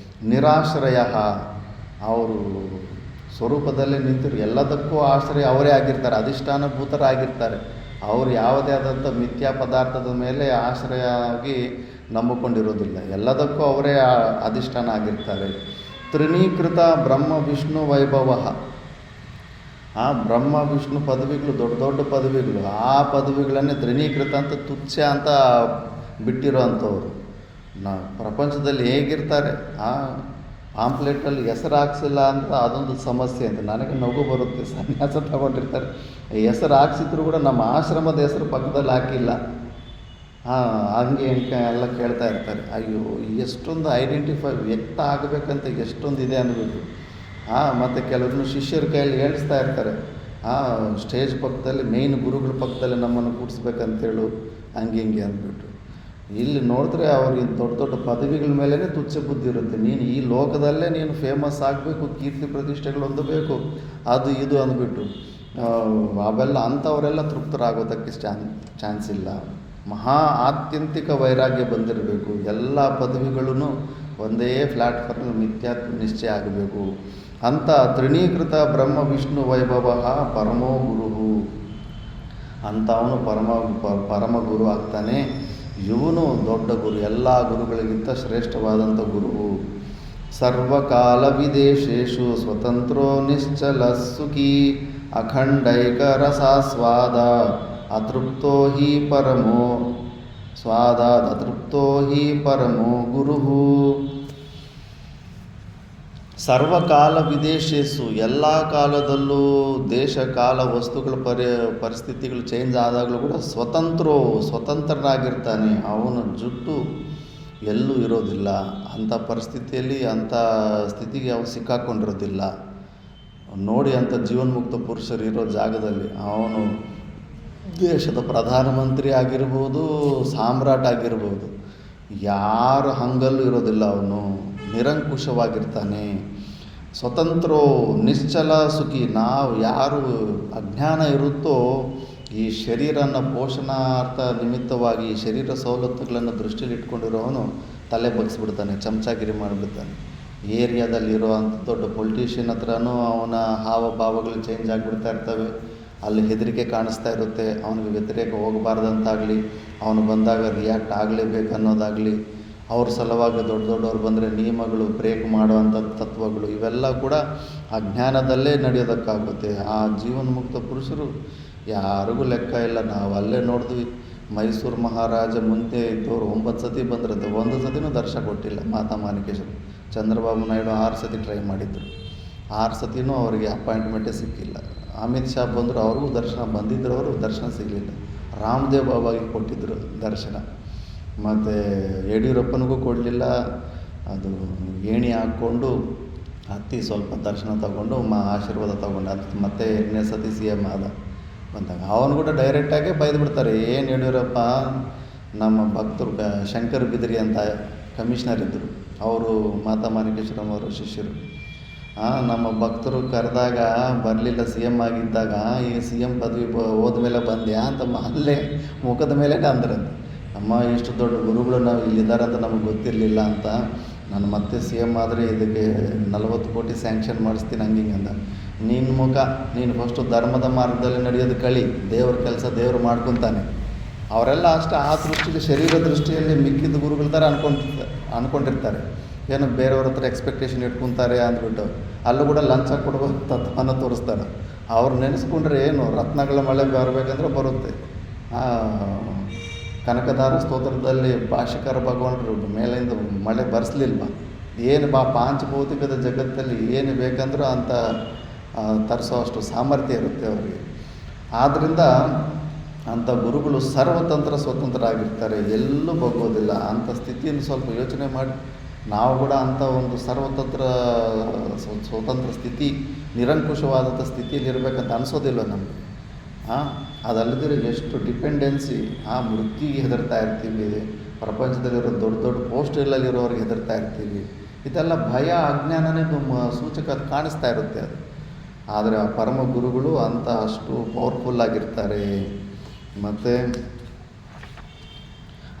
[SPEAKER 1] ನಿರಾಶ್ರಯ, ಅವರು ಸ್ವರೂಪದಲ್ಲೇ ನಿಂತಿರು, ಎಲ್ಲದಕ್ಕೂ ಆಶ್ರಯ ಅವರೇ ಆಗಿರ್ತಾರೆ, ಅಧಿಷ್ಠಾನಭೂತರಾಗಿರ್ತಾರೆ. ಅವರು ಯಾವುದೇ ಆದಂಥ ಮಿಥ್ಯಾ ಪದಾರ್ಥದ ಮೇಲೆ ಆಶ್ರಯ ಆಗಿ ನಂಬಿಕೊಂಡಿರೋದಿಲ್ಲ, ಎಲ್ಲದಕ್ಕೂ ಅವರೇ ಅಧಿಷ್ಠಾನ ಆಗಿರ್ತಾರೆ. ತ್ರಿನೀಕೃತ ಬ್ರಹ್ಮ ವಿಷ್ಣು ವೈಭವ, ಆ ಬ್ರಹ್ಮ ವಿಷ್ಣು ಪದವಿಗಳು ದೊಡ್ಡ ದೊಡ್ಡ ಪದವಿಗಳು, ಆ ಪದವಿಗಳನ್ನೇ ತ್ರಿನೀಕೃತ ಅಂತ ತುಚ್ಛ ಅಂತ ಬಿಟ್ಟಿರೋ ಅಂಥವ್ರು ಪ್ರಪಂಚದಲ್ಲಿ ಹೇಗಿರ್ತಾರೆ. ಆ ಪಾಂಪ್ಲೆಟಲ್ಲಿ ಹೆಸರು ಹಾಕ್ಸಿಲ್ಲ ಅಂತ ಅದೊಂದು ಸಮಸ್ಯೆ ಅಂತ ನನಗೆ ನಗು ಬರುತ್ತೆ. ಸನ್ಯಾಸ ತಗೊಂಡಿರ್ತಾರೆ, ಹೆಸರು ಹಾಕ್ಸಿದ್ರು ಕೂಡ ನಮ್ಮ ಆಶ್ರಮದ ಹೆಸರು ಪಕ್ಕದಲ್ಲಿ ಹಾಕಿಲ್ಲ, ಹಂಗೆ ಎಲ್ಲ ಕೇಳ್ತಾ ಇರ್ತಾರೆ. ಅಯ್ಯೋ, ಎಷ್ಟೊಂದು ಐಡೆಂಟಿಫೈ ವ್ಯಕ್ತ ಆಗಬೇಕಂತ ಎಷ್ಟೊಂದು ಇದೆ ಅಂದ್ಬಿಟ್ಟು. ಮತ್ತು ಕೆಲವ್ರನ್ನು ಶಿಷ್ಯರ ಕೈಯಲ್ಲಿ ಹೇಳಿಸ್ತಾ ಇರ್ತಾರೆ, ಸ್ಟೇಜ್ ಪಕ್ಕದಲ್ಲಿ ಮೇಯ್ನ್ ಗುರುಗಳ ಪಕ್ಕದಲ್ಲಿ ನಮ್ಮನ್ನು ಕೂಡಿಸ್ಬೇಕಂತೇಳು, ಹಂಗೆ ಅಂದ್ಬಿಟ್ಟು. ಇಲ್ಲಿ ನೋಡಿದ್ರೆ ಅವ್ರಿಗೆ ದೊಡ್ಡ ದೊಡ್ಡ ಪದವಿಗಳ ಮೇಲೇ ತುಚ್ಛ ಬುದ್ಧಿ ಇರುತ್ತೆ. ನೀನು ಈ ಲೋಕದಲ್ಲೇ ನೀನು ಫೇಮಸ್ ಆಗಬೇಕು, ಕೀರ್ತಿ ಪ್ರತಿಷ್ಠೆಗಳು ಹೊಂದಬೇಕು, ಅದು ಇದು ಅಂದ್ಬಿಟ್ಟು ಅವೆಲ್ಲ ಅಂಥವರೆಲ್ಲ ತೃಪ್ತರಾಗೋದಕ್ಕೆ ಚಾನ್ಸ್ ಇಲ್ಲ. ಮಹಾ ಆತ್ಯಂತಿಕ ವೈರಾಗ್ಯ ಬಂದಿರಬೇಕು. ಎಲ್ಲ ಪದವಿಗಳೂ ಒಂದೇ ಪ್ಲ್ಯಾಟ್ಫಾರ್ಮಲ್ಲಿ ಮಿಥ್ಯಾತ್ವ ನಿಶ್ಚಯ ಆಗಬೇಕು ಅಂತ. ತ್ರಿನೀಕೃತ ಬ್ರಹ್ಮ ವಿಷ್ಣು ವೈಭವ ಪರಮೋ ಗುರು ಅಂತ ಅವನು ಪರಮ ಗುರು ಆಗ್ತಾನೆ. ಇವನು ದೊಡ್ಡ ಗುರು, ಎಲ್ಲ ಗುರುಗಳಿಗಿಂತ ಶ್ರೇಷ್ಠವಾದಂಥ ಗುರು. ಸರ್ವಕಾಲ ವಿದೇಶೇಷು ಸ್ವತಂತ್ರೋ ನಿಶ್ಚಲ ಸುಖಿ ಅಖಂಡೈಕ ರಸಾಸ್ವಾದ ಅತೃಪ್ತೋ ಹಿ ಪರಮೋ ಸ್ವಾದಾತ್ ಅತೃಪ್ತೋ ಹಿ ಪರಮೋ ಗುರು. ಸರ್ವಕಾಲ ವಿದೇಶೇಸು, ಎಲ್ಲ ಕಾಲದಲ್ಲೂ ದೇಶ ಕಾಲ ವಸ್ತುಗಳ ಪರಿಸ್ಥಿತಿಗಳು ಚೇಂಜ್ ಆದಾಗಲೂ ಕೂಡ ಸ್ವತಂತ್ರನಾಗಿರ್ತಾನೆ. ಅವನ ಜುಟ್ಟು ಎಲ್ಲೂ ಇರೋದಿಲ್ಲ. ಅಂಥ ಪರಿಸ್ಥಿತಿಯಲ್ಲಿ ಅಂಥ ಸ್ಥಿತಿಗೆ ಅವನು ಸಿಕ್ಕಾಕೊಂಡಿರೋದಿಲ್ಲ. ನೋಡಿ, ಅಂಥ ಜೀವನ್ಮುಕ್ತ ಪುರುಷರು ಇರೋ ಜಾಗದಲ್ಲಿ ಅವನು ದೇಶದ ಪ್ರಧಾನಮಂತ್ರಿ ಆಗಿರ್ಬೋದು, ಸಾಮ್ರಾಟ್ ಆಗಿರ್ಬೋದು, ಯಾರು ಹಂಗಲ್ಲೂ ಇರೋದಿಲ್ಲ. ಅವನು ನಿರಂಕುಶವಾಗಿರ್ತಾನೆ. ಸ್ವತಂತ್ರೋ ನಿಶ್ಚಲ ಸುಖಿ. ನಾವು ಯಾರು ಅಜ್ಞಾನ ಇರುತ್ತೋ, ಈ ಶರೀರನ ಪೋಷಣಾರ್ಥ ನಿಮಿತ್ತವಾಗಿ ಈ ಶರೀರ ಸವಲತ್ತುಗಳನ್ನು ದೃಷ್ಟಿಯಲ್ಲಿ ಇಟ್ಕೊಂಡಿರೋವನು ತಲೆ ಬಗ್ಸ್ಬಿಡ್ತಾನೆ, ಚಮಚಾಗಿರಿ ಮಾಡಿಬಿಡ್ತಾನೆ. ಏರಿಯಾದಲ್ಲಿರೋ ಅಂಥ ದೊಡ್ಡ ಪೊಲಿಟಿಷಿಯನ್ ಹತ್ರನೂ ಅವನ ಹಾವಭಾವಗಳು ಚೇಂಜ್ ಆಗಿಬಿಡ್ತಾ ಇರ್ತವೆ. ಅಲ್ಲಿ ಹೆದರಿಕೆ ಕಾಣಿಸ್ತಾ ಇರುತ್ತೆ. ಅವನಿಗೆ ವ್ಯತಿರೇಕ ಹೋಗಬಾರ್ದಂತಾಗಲಿ, ಅವನು ಬಂದಾಗ ರಿಯಾಕ್ಟ್ ಆಗಲೇಬೇಕು ಅನ್ನೋದಾಗಲಿ, ಅವ್ರ ಸಲುವಾಗಿ ದೊಡ್ಡವ್ರು ಬಂದರೆ ನಿಯಮಗಳು ಬ್ರೇಕ್ ಮಾಡುವಂಥ ತತ್ವಗಳು, ಇವೆಲ್ಲ ಕೂಡ ಅಜ್ಞಾನದಲ್ಲೇ ನಡೆಯೋದಕ್ಕಾಗುತ್ತೆ. ಆ ಜೀವನ್ಮುಕ್ತ ಪುರುಷರು ಯಾರಿಗೂ ಲೆಕ್ಕ ಇಲ್ಲ. ನಾವು ಅಲ್ಲೇ ನೋಡಿದ್ವಿ, ಮೈಸೂರು ಮಹಾರಾಜ ಮುಂದೆ ಇದ್ದವರು 9 ಸತಿ ಬಂದಿರುತ್ತೆ, 1 ಸತಿನೂ ದರ್ಶನ ಕೊಟ್ಟಿಲ್ಲ ಮಾತಾ ಮಾಣಿಕೇಶ್ವರ. ಚಂದ್ರಬಾಬು ನಾಯ್ಡು 6 ಸತಿ ಟ್ರೈ ಮಾಡಿದ್ರು, 6 ಸತಿನೂ ಅವರಿಗೆ ಅಪಾಯಿಂಟ್ಮೆಂಟೇ ಸಿಕ್ಕಿಲ್ಲ. ಅಮಿತ್ ಶಾ ಬಂದರು, ಅವ್ರಿಗೂ ದರ್ಶನ ಬಂದಿದ್ದರು, ಅವರು ದರ್ಶನ ಸಿಗಲಿಲ್ಲ. ರಾಮದೇವ್ ಬಾಬಾಗೆ ಕೊಟ್ಟಿದ್ದರು ದರ್ಶನ, ಮತ್ತು ಯಡಿಯೂರಪ್ಪನಿಗೂ ಕೊಡಲಿಲ್ಲ. ಅದು ಏಣಿ ಹಾಕ್ಕೊಂಡು ಹತ್ತಿ ಸ್ವಲ್ಪ ದರ್ಶನ ತಗೊಂಡು ಆಶೀರ್ವಾದ ತಗೊಂಡು ಅದು ಮತ್ತೆ 2ನೇ ಸತಿ CM ಆದ. ಬಂದಾಗ ಅವನು ಕೂಡ ಡೈರೆಕ್ಟಾಗೇ ಬೈದುಬಿಡ್ತಾರೆ. ಏನು ಯಡಿಯೂರಪ್ಪ, ನಮ್ಮ ಭಕ್ತರು ಶಂಕರ್ ಬಿದ್ರಿ ಅಂತ ಕಮಿಷನರ್ ಇದ್ದರು, ಅವರು ಮಾತಾ ಮಾಣಿಕೇಶ್ವರಂ ಅವರ ಶಿಷ್ಯರು. ನಮ್ಮ ಭಕ್ತರು ಕರೆದಾಗ ಬರಲಿಲ್ಲ, CM ಆಗಿದ್ದಾಗ, ಈ CM ಪದವಿ ಹೋದ್ಮೇಲೆ ಬಂದ್ಯಾ ಅಂತ ಅಲ್ಲೇ ಮುಖದ ಮೇಲೆ ಅಂದ್ರಂತೆ. ಅಮ್ಮ, ಇಷ್ಟು ದೊಡ್ಡ ಗುರುಗಳು ನಾವು ಇಲ್ಲಿದ್ದಾರೆ ಅಂತ ನಮಗೆ ಗೊತ್ತಿರಲಿಲ್ಲ ಅಂತ. ನಾನು ಮತ್ತೆ CM ಆದರೆ ಇದಕ್ಕೆ 40 ಕೋಟಿ ಸ್ಯಾಂಕ್ಷನ್ ಮಾಡಿಸ್ತೀನಿ ಹಂಗಿಂಗೆ ಅಂದ. ನಿನ್ನ ಮುಖ, ನೀನು ಫಸ್ಟು ಧರ್ಮದ ಮಾರ್ಗದಲ್ಲಿ ನಡೆಯೋದು ಕಳಿ, ದೇವ್ರ ಕೆಲಸ ದೇವರು ಮಾಡ್ಕೊತಾನೆ. ಅವರೆಲ್ಲ ಅಷ್ಟೇ ಆ ದೃಷ್ಟಿಯಲ್ಲಿ, ಶರೀರ ದೃಷ್ಟಿಯಲ್ಲಿ ಮಿಕ್ಕಿದ ಗುರುಗಳ ಥರ ಅಂದ್ಕೊಂಡಿರ್ತಾರೆ. ಏನು ಬೇರೆಯವ್ರ ಹತ್ರ ಎಕ್ಸ್ಪೆಕ್ಟೇಷನ್ ಇಟ್ಕೊತಾರೆ ಅಂದ್ಬಿಟ್ಟು ಅಲ್ಲೂ ಕೂಡ ಲಂಚ ಕೊಡುವ ತತ್ವನ ತೋರಿಸ್ತಾರೆ. ಅವ್ರು ನೆನೆಸ್ಕೊಂಡ್ರೆ ಏನು, ರತ್ನಗಳ ಮಳೆ ಬರಬೇಕಂದ್ರೆ ಬರುತ್ತೆ. ಕನಕದಾರ ಸ್ತೋತ್ರದಲ್ಲಿ ಭಾಷಿಕಾರ ಭಗವಂತರು ಮೇಲಿಂದ ಮಳೆ ಬರೆಸಲಿಲ್ವ? ಏನು ಪಾಂಚಭೌತಿಕದ ಜಗತ್ತಲ್ಲಿ ಏನು ಬೇಕಂದ್ರೂ ಅಂತ ತರಿಸೋ ಅಷ್ಟು ಸಾಮರ್ಥ್ಯ ಇರುತ್ತೆ ಅವರಿಗೆ. ಆದ್ದರಿಂದ ಅಂಥ ಗುರುಗಳು ಸರ್ವತಂತ್ರ ಸ್ವತಂತ್ರರಾಗಿರ್ತಾರೆ, ಎಲ್ಲೂ ಬಗ್ಗೋದಿಲ್ಲ. ಅಂಥ ಸ್ಥಿತಿಯನ್ನು ಸ್ವಲ್ಪ ಯೋಚನೆ ಮಾಡಿ ನಾವು ಕೂಡ ಅಂಥ ಒಂದು ಸ್ವತಂತ್ರ ಸ್ಥಿತಿ, ನಿರಂಕುಶವಾದಂಥ ಸ್ಥಿತಿಯಲ್ಲಿ ಇರಬೇಕಂತ ಅನಿಸೋದಿಲ್ಲ ನಮಗೆ. ಅದಲ್ಲದಿರೋ ಎಷ್ಟು ಡಿಪೆಂಡೆನ್ಸಿ, ಮೃತ್ಯುಗೆ ಹೆದರ್ತಾ ಇರ್ತೀವಿ, ಪ್ರಪಂಚದಲ್ಲಿರೋ ದೊಡ್ಡ ದೊಡ್ಡ ಪೋಸ್ಟಲ್ಲಲ್ಲಿರೋರಿಗೆ ಹೆದರ್ತಾ ಇರ್ತೀವಿ. ಇದೆಲ್ಲ ಭಯ, ಅಜ್ಞಾನನೇ ಸೂಚಕ, ಅದು ಕಾಣಿಸ್ತಾ ಇರುತ್ತೆ ಅದು. ಆದರೆ ಆ ಪರಮ ಗುರುಗಳು ಅಂತ ಅಷ್ಟು ಪವರ್ಫುಲ್ಲಾಗಿರ್ತಾರೆ. ಮತ್ತು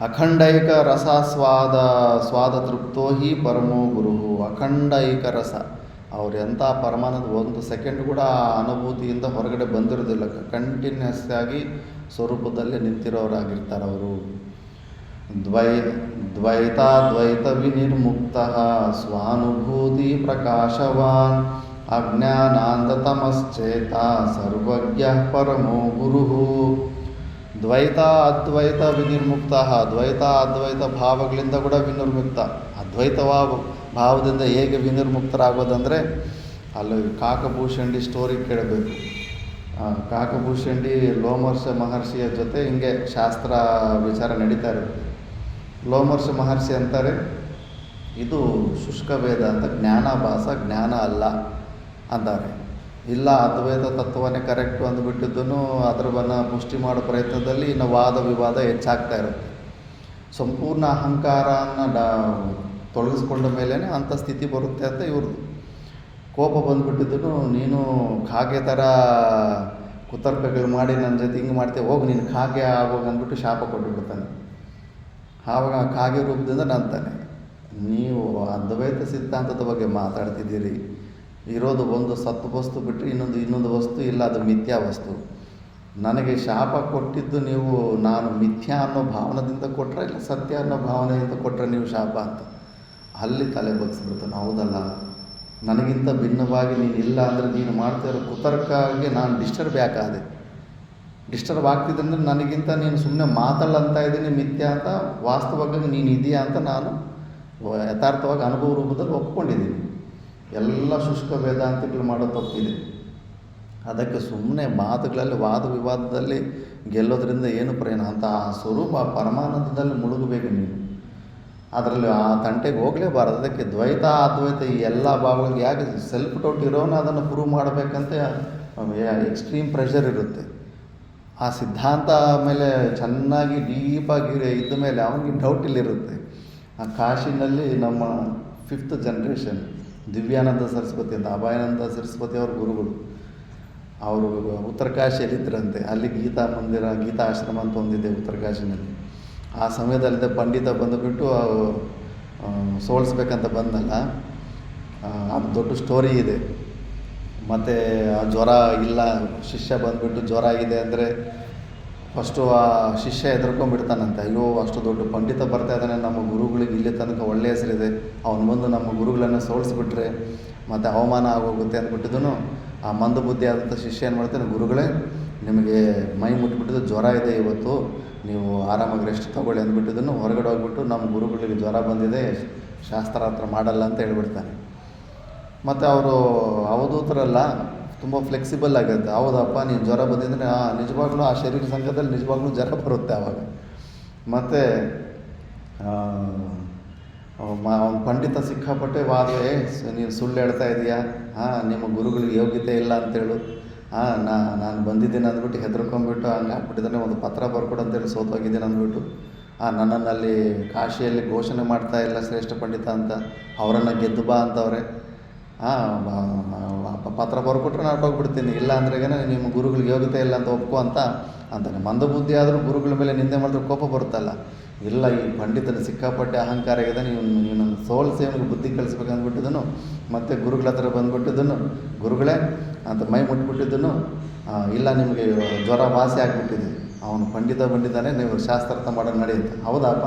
[SPEAKER 1] ಅಖಂಡೈಕ ರಸ ಸ್ವಾದ ತೃಪ್ತೋ ಹಿ ಪರಮೋ ಗುರು. ಅಖಂಡೈಕ ರಸ, ಅವ್ರು ಎಂಥ ಪರಮಾನಂದ 1 ಸೆಕೆಂಡ್ ಕೂಡ ಆ ಅನುಭೂತಿಯಿಂದ ಹೊರಗಡೆ ಬಂದಿರೋದಿಲ್ಲ. ಕಂಟಿನ್ಯೂಸ್ ಆಗಿ ಸ್ವರೂಪದಲ್ಲಿ ನಿಂತಿರೋರಾಗಿರ್ತಾರೆ ಅವರು. ದ್ವೈತ ವಿನಿರ್ಮುಕ್ತ ಸ್ವಾನುಭೂತಿ ಪ್ರಕಾಶವಾನ್ ಅಜ್ಞಾನಾಂಧತಮಶ್ಚೇತ ಸರ್ವಜ್ಞ ಪರಮೋ ಗುರು. ದ್ವೈತ ಅದ್ವೈತ ವಿನಿರ್ಮುಕ್ತ, ದ್ವೈತ ಅದ್ವೈತ ಭಾವಗಳಿಂದ ಕೂಡ ವಿನಿರ್ಮುಕ್ತ. ಅದ್ವೈತ ಭಾವದಿಂದ ಹೇಗೆ ವಿನಿರ್ಮುಕ್ತರಾಗೋದಂದರೆ, ಅಲ್ಲಿ ಕಾಕಭೂಷಂಡಿ ಸ್ಟೋರಿ ಕೇಳಬೇಕು. ಕಾಕಭೂಷಂಡಿ ಲೋಮರ್ಷ ಮಹರ್ಷಿಯ ಜೊತೆ ಹಿಂಗೆ ಶಾಸ್ತ್ರ ವಿಚಾರ ನಡೀತಾ ಇರುತ್ತೆ. ಲೋಮರ್ಷ ಮಹರ್ಷಿ ಅಂತಾರೆ, ಇದು ಶುಷ್ಕ ವೇದ ಅಂತ, ಜ್ಞಾನಾಭಾಸ, ಜ್ಞಾನ ಅಲ್ಲ ಅಂತಾರೆ. ಇಲ್ಲ, ಅದ್ವೈತ ತತ್ವನೇ ಕರೆಕ್ಟು ಅಂದುಬಿಟ್ಟಿದ್ದೂ ಅದರವನ್ನು ಪುಷ್ಟಿ ಮಾಡೋ ಪ್ರಯತ್ನದಲ್ಲಿ ಇನ್ನು ವಾದ ವಿವಾದ ಹೆಚ್ಚಾಗ್ತಾ ಇರುತ್ತೆ. ಸಂಪೂರ್ಣ ಅಹಂಕಾರನ ತೊಲಗಿಸ್ಕೊಂಡ ಮೇಲೇ ಅಂಥ ಸ್ಥಿತಿ ಬರುತ್ತೆ ಅಂತ ಇವ್ರದ್ದು ಕೋಪ ಬಂದುಬಿಟ್ಟಿದ್ದನು. ನೀನು ಕಾಗೆ ಥರ ಕುತರ್ಕಗಳು ಮಾಡಿ ನನ್ನ ಜೊತೆ ಹಿಂಗೆ ಮಾಡ್ತೇವೆ, ಹೋಗಿ ನೀನು ಕಾಗೆ ಆಗೋಗಿ ಅಂದ್ಬಿಟ್ಟು ಶಾಪ ಕೊಟ್ಟುಬಿಡ್ತಾನೆ. ಆವಾಗ ಕಾಗೆ ರೂಪದಿಂದ ನಂತಾನೆ, ನೀವು ಅದ್ವೈತ ಸಿದ್ಧಾಂತದ ಬಗ್ಗೆ ಮಾತಾಡ್ತಿದ್ದೀರಿ, ಇರೋದು ಒಂದು ಸತ್ತು ವಸ್ತು ಬಿಟ್ಟರೆ ಇನ್ನೊಂದು ವಸ್ತು ಇಲ್ಲ, ಅದು ಮಿಥ್ಯಾ ವಸ್ತು. ನನಗೆ ಶಾಪ ಕೊಟ್ಟಿದ್ದು ನೀವು ನಾನು ಮಿಥ್ಯಾ ಅನ್ನೋ ಭಾವನದಿಂದ ಕೊಟ್ಟರೆ, ಇಲ್ಲ ಸತ್ಯ ಅನ್ನೋ ಭಾವನೆಯಿಂದ ಕೊಟ್ಟರೆ ನೀವು ಶಾಪ ಅಂತ. ಅಲ್ಲಿ ತಲೆ ಬಗ್ಸ್ಬಿಡ್ತಾನೆ. ಹೌದಲ್ಲ, ನನಗಿಂತ ಭಿನ್ನವಾಗಿ ನೀನು ಇಲ್ಲ ಅಂದರೆ ನೀನು ಮಾಡ್ತಾ ಇರೋ ಕುತರ್ಕಗೆ ನಾನು ಡಿಸ್ಟರ್ಬ್ ಯಾಕಾದೆ? ಡಿಸ್ಟರ್ಬ್ ಆಗ್ತಿದ್ದಂದ್ರೆ ನನಗಿಂತ ನೀನು ಸುಮ್ಮನೆ ಮಾತಾಡಂತ ಇದ್ದೀನಿ ಮಿಥ್ಯಾ ಅಂತ, ವಾಸ್ತವವಾಗಿ ನೀನು ಇದೆಯಾ ಅಂತ ನಾನು ಯಥಾರ್ಥವಾಗಿ ಅನುಭವ ರೂಪದಲ್ಲಿ ಒಪ್ಕೊಂಡಿದ್ದೀನಿ. ಎಲ್ಲ ಶುಷ್ಕ ವೇದಾಂತಿಗಳು ಮಾಡೋ ತಪ್ಪಿದೆ. ಅದಕ್ಕೆ ಸುಮ್ಮನೆ ಮಾತುಗಳಲ್ಲಿ ವಾದ ವಿವಾದದಲ್ಲಿ ಗೆಲ್ಲೋದ್ರಿಂದ ಏನು ಪ್ರಯೋಜನ ಅಂತ ಆ ಸ್ವರೂಪ ಪರಮಾನಂದದಲ್ಲಿ ಮುಳುಗಬೇಕು ನೀನು. ಅದರಲ್ಲಿ ಆ ತಂಟೆಗೆ ಹೋಗಲೇಬಾರದು. ಅದಕ್ಕೆ ದ್ವೈತ ಅದ್ವೈತ ಈ ಎಲ್ಲ ಭಾವಗಳಿಗೆ ಯಾಕೆ ಸೆಲ್ಫ್ ಡೌಟ್ ಇರೋನು ಅದನ್ನು ಪ್ರೂವ್ ಮಾಡಬೇಕಂತ ಎಕ್ಸ್ಟ್ರೀಮ್ ಪ್ರೆಷರ್ ಇರುತ್ತೆ. ಆ ಸಿದ್ಧಾಂತ ಮೇಲೆ ಚೆನ್ನಾಗಿ ಡೀಪಾಗಿ ಇದ್ದ ಮೇಲೆ ಅವನಿಗೆ ಡೌಟ್ ಇಲ್ಲಿರುತ್ತೆ. ಆ ಕಾಶಿನಲ್ಲಿ ನಮ್ಮ 5th ಜನರೇಷನ್ ದಿವ್ಯಾನಂದ ಸರಸ್ವತಿ ಅಂತ, ಅಭಯಾನಂದ ಸರಸ್ವತಿ ಅವ್ರ ಗುರುಗಳು, ಅವರು ಉತ್ತರ ಕಾಶಿಯಲ್ಲಿದ್ದರಂತೆ. ಅಲ್ಲಿ ಗೀತಾ ಮಂದಿರ, ಗೀತಾ ಆಶ್ರಮ ಅಂತ ಒಂದಿದೆ ಉತ್ತರ ಕಾಶಿನಲ್ಲಿ. ಆ ಸಮಯದಲ್ಲಿದ್ದ ಪಂಡಿತ ಬಂದುಬಿಟ್ಟು ಸೋಲಿಸ್ಬೇಕಂತ ಬಂದಲ್ಲ, ಅದು ದೊಡ್ಡ ಸ್ಟೋರಿ ಇದೆ. ಮತ್ತು ಆ ಜ್ವರ ಇಲ್ಲ, ಶಿಷ್ಯ ಬಂದುಬಿಟ್ಟು ಜ್ವರ ಇದೆ ಅಂದರೆ ಫಸ್ಟು ಆ ಶಿಷ್ಯ ಹೆದರ್ಕೊಂಡ್ಬಿಡ್ತಾನಂತೆ. ಅಯ್ಯೋ ಅಷ್ಟು ದೊಡ್ಡ ಪಂಡಿತ ಬರ್ತಾ ಇದ್ದಾನೆ, ನಮ್ಮ ಗುರುಗಳಿಗೆ ಇಲ್ಲಿ ತನಕ ಒಳ್ಳೆಯ ಹೆಸರಿದೆ, ಅವನು ಬಂದು ನಮ್ಮ ಗುರುಗಳನ್ನು ಸೋಲಿಸ್ಬಿಟ್ರೆ ಮತ್ತು ಅವಮಾನ ಆಗೋಗುತ್ತೆ ಅಂದ್ಬಿಟ್ಟಿದ್ದನು. ಆ ಮಂದ ಬುದ್ಧಿ ಆದಂಥ ಶಿಷ್ಯ ಏನು ಮಾಡ್ತಾನೆ, ಗುರುಗಳೇ ನಿಮಗೆ ಮೈ ಮುಟ್ಬಿಟ್ಟಿದ್ದು ಜ್ವರ ಇದೆ ಇವತ್ತು, ನೀವು ಆರಾಮಾಗಿ ರೆಸ್ಟ್ ತೊಗೊಳ್ಳಿ ಅಂದ್ಬಿಟ್ಟಿದ್ದನು. ಹೊರಗಡೆ ಹೋಗ್ಬಿಟ್ಟು ನಮ್ಮ ಗುರುಗಳಿಗೆ ಜ್ವರ ಬಂದಿದೆ, ಶಾಸ್ತ್ರಾರ್ಥ ಮಾಡಲ್ಲ ಅಂತ ಹೇಳ್ಬಿಡ್ತಾನೆ. ಮತ್ತು ಅವರು ಅವಧೂತರಲ್ಲ, ತುಂಬ ಫ್ಲೆಕ್ಸಿಬಲ್ ಆಗಿರುತ್ತೆ. ಹೌದಪ್ಪ ನೀನು ಜ್ವರ ಬಂದಿದ್ದರೆ ನಿಜವಾಗ್ಲೂ ಆ ಶರೀರ ಸಂಘದಲ್ಲಿ ನಿಜವಾಗ್ಲೂ ಜ್ವರ ಬರುತ್ತೆ ಆವಾಗ. ಮತ್ತು ಅವನು ಪಂಡಿತ ಸಿಕ್ಕಾಪಟ್ಟೆ ವಾದವೇ, ನೀನು ಸುಳ್ಳು ಹೇಳ್ತಾ ಇದೀಯಾ, ನಿಮ್ಮ ಗುರುಗಳಿಗೆ ಯೋಗ್ಯತೆ ಇಲ್ಲ ಅಂತೇಳು, ನಾನು ಬಂದಿದ್ದೀನಿ ಅಂದ್ಬಿಟ್ಟು ಹೆದರ್ಕೊಂಡ್ಬಿಟ್ಟು ಹಂಗೆ ಹಾಕ್ಬಿಟ್ಟಿದ್ದಾನೆ, ಒಂದು ಪತ್ರ ಬರ್ಕೊಡು ಅಂತೇಳಿ ಸೋತೋಗಿದ್ದೀನಿ ಅಂದ್ಬಿಟ್ಟು ನನ್ನನ್ನು ಅಲ್ಲಿ ಕಾಶಿಯಲ್ಲಿ ಘೋಷಣೆ ಮಾಡ್ತಾ ಇಲ್ಲ ಶ್ರೇಷ್ಠ ಪಂಡಿತ ಅಂತ, ಅವರನ್ನು ಗೆದ್ದು ಬಾ ಅಂತವ್ರೆ. ಪತ್ರ ಬರ್ಕೊಟ್ರೆ ನಾನು ಹೊರಟೋಗ್ಬಿಡ್ತೀನಿ, ಇಲ್ಲ ಅಂದ್ರೆಗೇ ನಿಮ್ಮ ಗುರುಗಳಿಗೆ ಯೋಗ್ಯತೆ ಇಲ್ಲ ಅಂತ ಒಪ್ಕೊ ಅಂತಾನೆ. ಮಂದಬುದ್ಧಿ ಆದರೂ ಗುರುಗಳ ಮೇಲೆ ನಿಂದೆ ಮಾಡಿದ್ರೆ ಕೋಪ ಬರುತ್ತಲ್ಲ. ಇಲ್ಲ, ಈ ಪಂಡಿತನ ಸಿಕ್ಕಾಪಟ್ಟೆ ಅಹಂಕಾರ ಆಗಿದೆ, ನೀವು ನನ್ನ ಸೋಲ್ಸಿ ಅವನಿಗೆ ಬುದ್ಧಿ ಕಲಿಸ್ಬೇಕು ಅಂದ್ಬಿಟ್ಟಿದ್ದನು. ಮತ್ತು ಗುರುಗಳ ಹತ್ರ ಬಂದುಬಿಟ್ಟಿದ್ದನು, ಗುರುಗಳೇ ಅಂತ ಮೈ ಮುಟ್ಬಿಟ್ಟಿದ್ದನು. ಇಲ್ಲ ನಿಮಗೆ ಜ್ವರ ವಾಸಿ ಆಗಿಬಿಟ್ಟಿದೆ, ಅವನು ಪಂಡಿತನೇ, ನೀವು ಶಾಸ್ತ್ರಾರ್ಥ ಮಾಡೋದು ನಡೆಯುತ್ತೆ. ಹೌದಪ್ಪ,